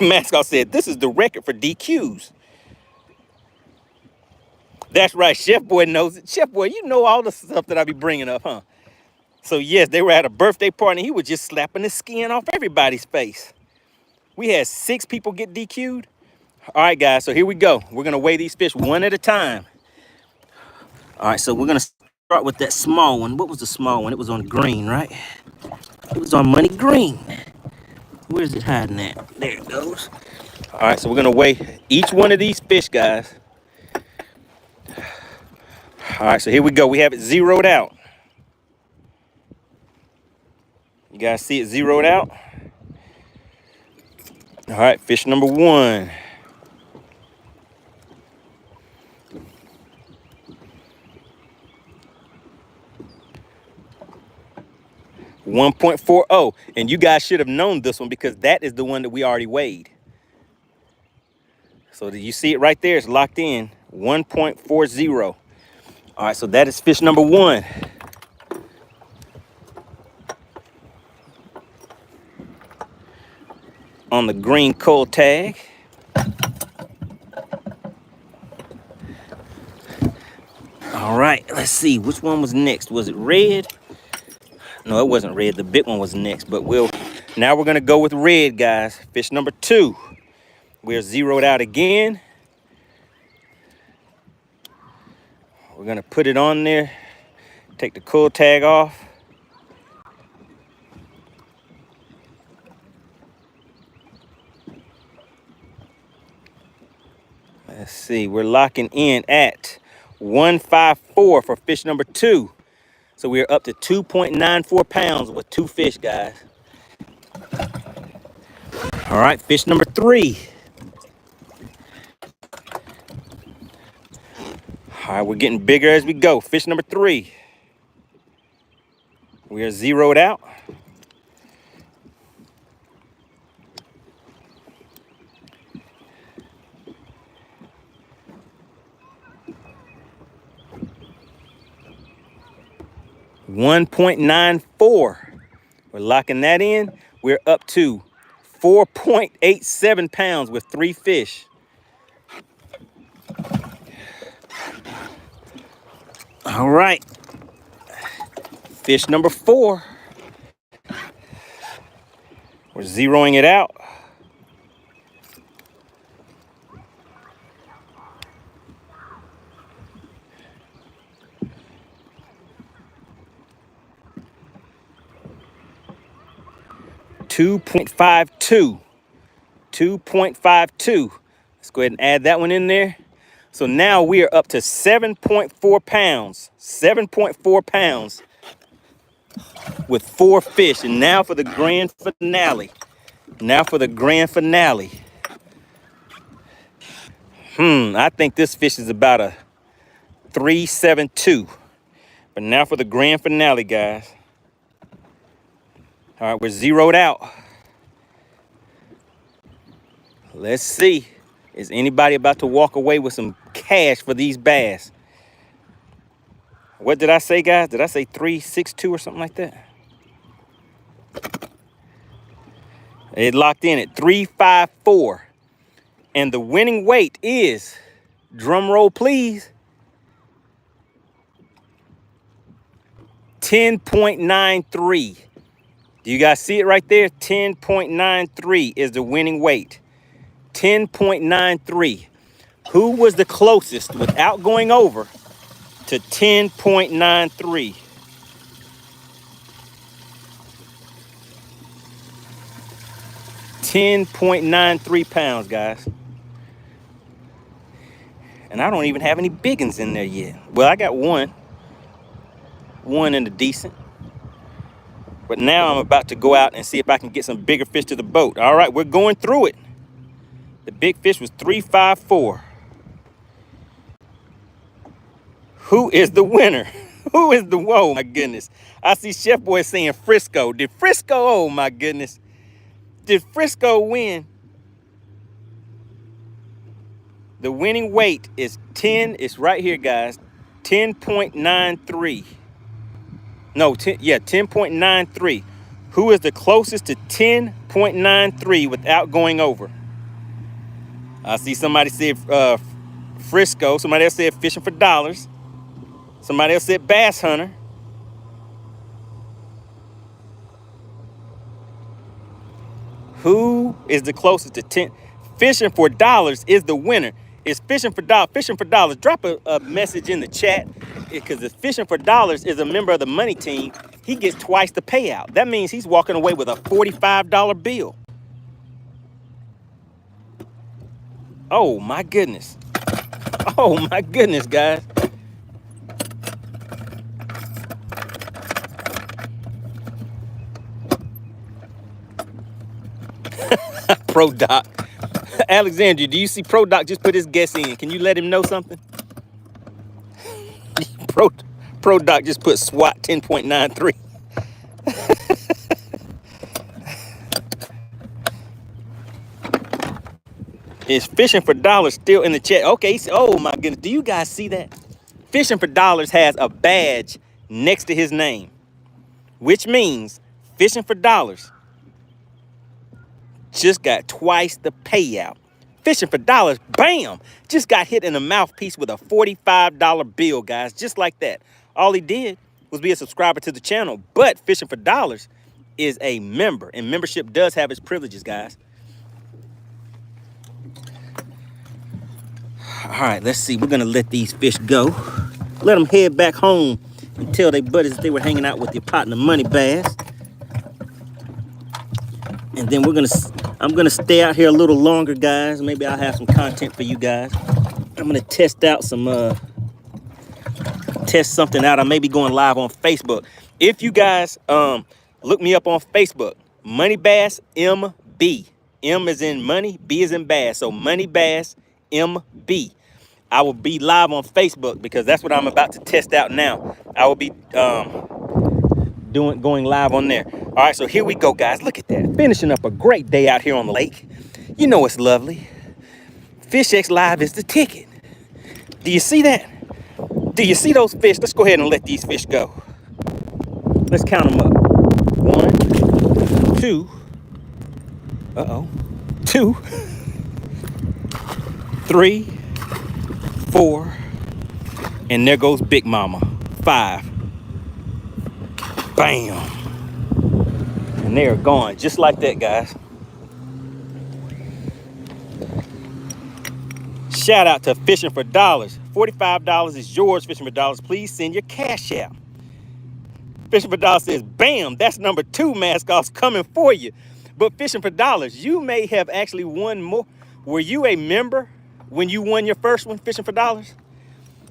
Mascot said, this is the record for DQs. That's right. Chef Boy knows it. Chef Boy, you know all the stuff that I be bringing up, huh? So, yes, they were at a birthday party, and he was just slapping the skin off everybody's face. We had 6 people get DQ'd. All right, guys, so here we go. We're going to weigh these fish 1 at a time. All right, so we're going to start with that small one. What was the small one? It was on green, right? It was on money green. Where's it hiding at? There it goes. All right, so we're going to weigh each one of these fish, guys. All right, so here we go. We have it zeroed out. You guys see it zeroed out? All right, fish number 1. $1.40, and you guys should have known this one because that is the one that we already weighed. So you see it right there, it's locked in, 1.40. All right, so that is fish number 1. On the green coal tag. All right, let's see, which one was next? Was it red? No, it wasn't red. The big one was next, but now we're gonna go with red, guys. Fish number 2. We're zeroed out again. We're gonna put it on there, take the cool tag off. Let's see, we're locking in at 154 for fish number 2. So we're up to 2.94 pounds with 2 fish, guys. All right, fish number 3. All right, we're getting bigger as we go. Fish number 3. We are zeroed out. $1.94. We're locking that in. We're up to 4.87 pounds with 3 fish. All right. Fish number 4. We're zeroing it out. $2.52. 2.52. Let's go ahead and add that one in there. So now we are up to 7.4 pounds. 7.4 pounds with 4 fish. And now for the grand finale. Now for the grand finale. I think this fish is about a 3.72. But now for the grand finale, guys. All right, we're zeroed out. Let's see. Is anybody about to walk away with some cash for these bass? What did I say, guys? Did I say 3.62 or something like that? It locked in at 3.54. And the winning weight is, drum roll please, 10.93. Do you guys see it right there? 10.93 is the winning weight. 10.93. Who was the closest without going over to 10.93? $10.93 pounds, guys. And I don't even have any big ones in there yet. Well, I got one in the decent. But now I'm about to go out and see if I can get some bigger fish to the boat. All right, we're going through it. The big fish was 3.54. Who is the winner? Who is the, whoa, my goodness. I see Chef Boy saying Frisco. Did Frisco, oh my goodness. Did Frisco win? The winning weight is 10, it's right here, guys. 10.93. No, 10.93. Who is the closest to 10.93 without going over? I see somebody said Frisco. Somebody else said Fishing for Dollars. Somebody else said Bass Hunter. Who is the closest to 10? Fishing for Dollars is the winner. It's Fishing for Dollars. Fishing for Dollars. Drop a message in the chat, because if Fishing for Dollars is a member of the Money Team, he gets twice the payout. That means he's walking away with a $45 bill. Oh my goodness. Oh my goodness, guys. Pro Doc. Alexandria, do you see Pro Doc just put his guess in? Can you let him know something? Pro Doc just put SWAT 10.93. Is Fishing for Dollars still in the chat? Okay, oh my goodness, do you guys see that? Fishing for Dollars has a badge next to his name, which means Fishing for Dollars just got twice the payout. Fishing for Dollars, bam, just got hit in the mouthpiece with a $45 bill, guys, just like that. All he did was be a subscriber to the channel, but Fishing for Dollars is a member, and membership does have its privileges, guys. All right, let's see. We're going to let these fish go. Let them head back home and tell their buddies that they were hanging out with your partner, MoneyBass. And then I'm going to stay out here a little longer, guys. Maybe I'll have some content for you guys. I'm going to test something out. I may be going live on Facebook. If you guys look me up on Facebook, MoneyBass MB. M is in money, B is in bass. So MoneyBass MB. I will be live on Facebook because that's what I'm about to test out now. I will be going live on there. All right, so here we go, guys. Look at that. Finishing up a great day out here on the lake. You know it's lovely. FishXLive is the ticket. Do you see that? Do you see those fish? Let's go ahead and let these fish go. Let's count them up. 1, 2. 2, 3, 4, and there goes Big Mama. 5. Bam. And they are gone just like that, guys. Shout out to Fishing for Dollars. $45 is yours, Fishing for Dollars. Please send your cash out. Fishing for Dollars says, bam, that's number 2 mask offs coming for you. But Fishing for Dollars, you may have actually won more. Were you a member when you won your first one, Fishing for Dollars?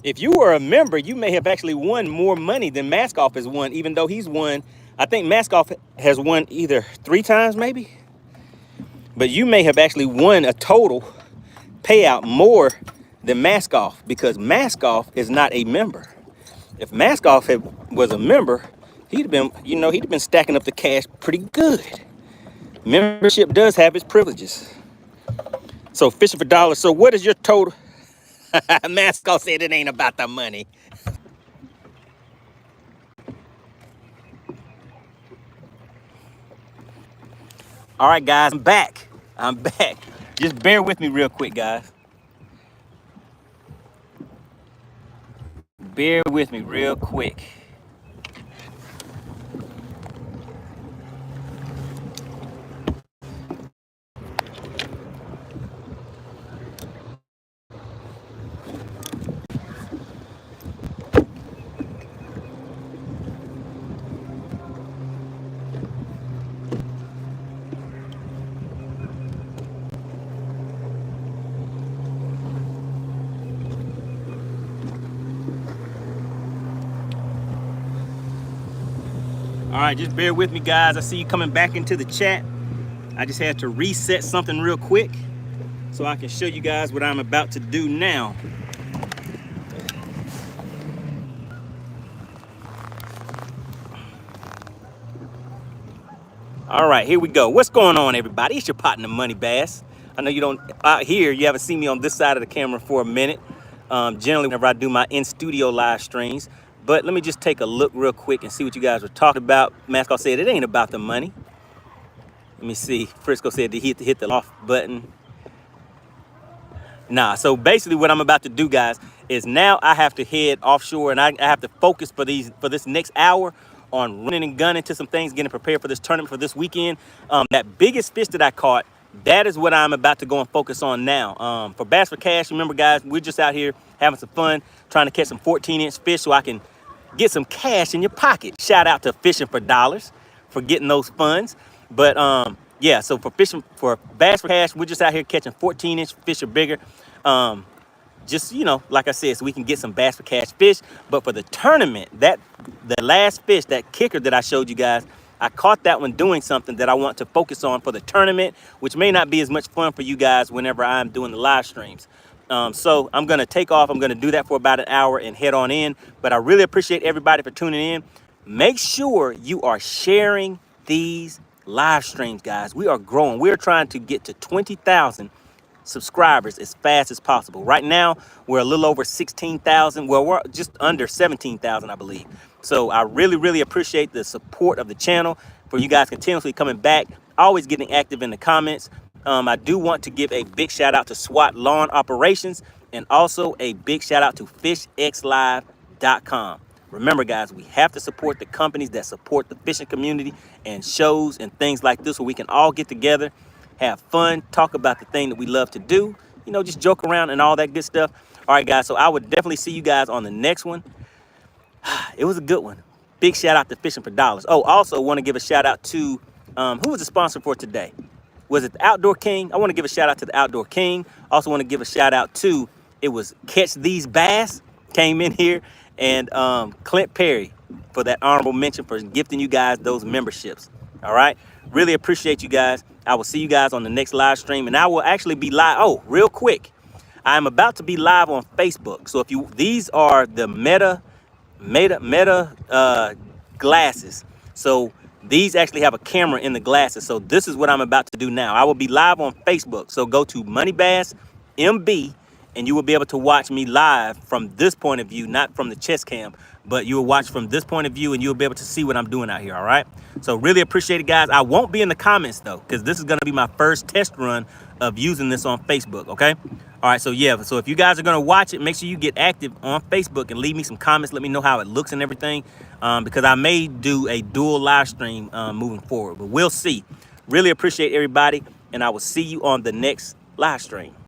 If you were a member, you may have actually won more money than Mask Off has won, even though he's won. I think Mask Off has won either 3 times, maybe. But you may have actually won a total payout more than Mask Off because Mask Off is not a member. If Mask Off was a member, he'd have been stacking up the cash pretty good. Membership does have its privileges. So Fishing for Dollars. So what is your total? Mascot said it ain't about the money. All right, guys, I'm back. Just bear with me real quick, guys. Bear with me real quick. All right, just bear with me, guys. I see you coming back into the chat. I just had to reset something real quick so I can show you guys what I'm about to do now. All right, here we go. What's going on, everybody? It's your partner, MoneyBass. I know you don't out here. You haven't seen me on this side of the camera for a minute. Generally, whenever I do my in-studio live streams. But let me just take a look real quick and see what you guys were talking about. Mascot said it ain't about the money. Let me see. Frisco said to hit the off button. Nah, so basically what I'm about to do, guys, is now I have to head offshore and I have to focus for this next hour on running and gunning to some things, getting prepared for this tournament for this weekend. That biggest fish that I caught, that is what I'm about to go and focus on now. For Bass for Cash, remember, guys, we're just out here having some fun, trying to catch some 14-inch fish so I can get some cash in your pocket. Shout out to Fishing for Dollars for getting those funds. But yeah, so for Bass for Cash, we're just out here catching 14-inch fish or bigger. Just, like I said, so we can get some Bass for Cash fish. But for the tournament, the last fish, that kicker that I showed you guys, I caught that one doing something that I want to focus on for the tournament, which may not be as much fun for you guys whenever I'm doing the live streams. So I'm going to take off. I'm going to do that for about an hour and head on in. But I really appreciate everybody for tuning in. Make sure you are sharing these live streams, guys. We are growing. We're trying to get to 20,000 subscribers as fast as possible. Right now, we're a little over 16,000. Well, we're just under 17,000, I believe. So I really, really appreciate the support of the channel, for you guys continuously coming back, always getting active in the comments. I do want to give a big shout out to SWAT Lawn Operations, and also a big shout out to FishXLive.com. Remember, guys, we have to support the companies that support the fishing community and shows and things like this, where we can all get together, have fun, talk about the thing that we love to do, you know, just joke around and all that good stuff. All right, guys, so I would definitely see you guys on the next one. It was a good one. Big shout out to Fishing for Dollars. Oh, also want to give a shout out to, who was the sponsor for today? Was it the Outdoor King? I want to give a shout out to the Outdoor King. Also want to give a shout out to, it was Catch These Bass came in here, and Clint Perry for that honorable mention for gifting you guys those memberships. All right. Really appreciate you guys. I will see you guys on the next live stream, and I will actually be live. Oh, real quick, I'm about to be live on Facebook. So if you, these are the Meta glasses. So these actually have a camera in the glasses. So this is what I'm about to do now. I will be live on Facebook. So go to MoneyBass MB, and you will be able to watch me live from this point of view, not from the chest cam, but you will watch from this point of view, and you'll be able to see what I'm doing out here. All right. So really appreciate it, guys. I won't be in the comments though, because this is going to be my first test run of using this on Facebook. Okay. All right. So yeah. So if you guys are going to watch it, make sure you get active on Facebook and leave me some comments. Let me know how it looks and everything, because I may do a dual live stream moving forward, but we'll see. Really appreciate everybody, and I will see you on the next live stream.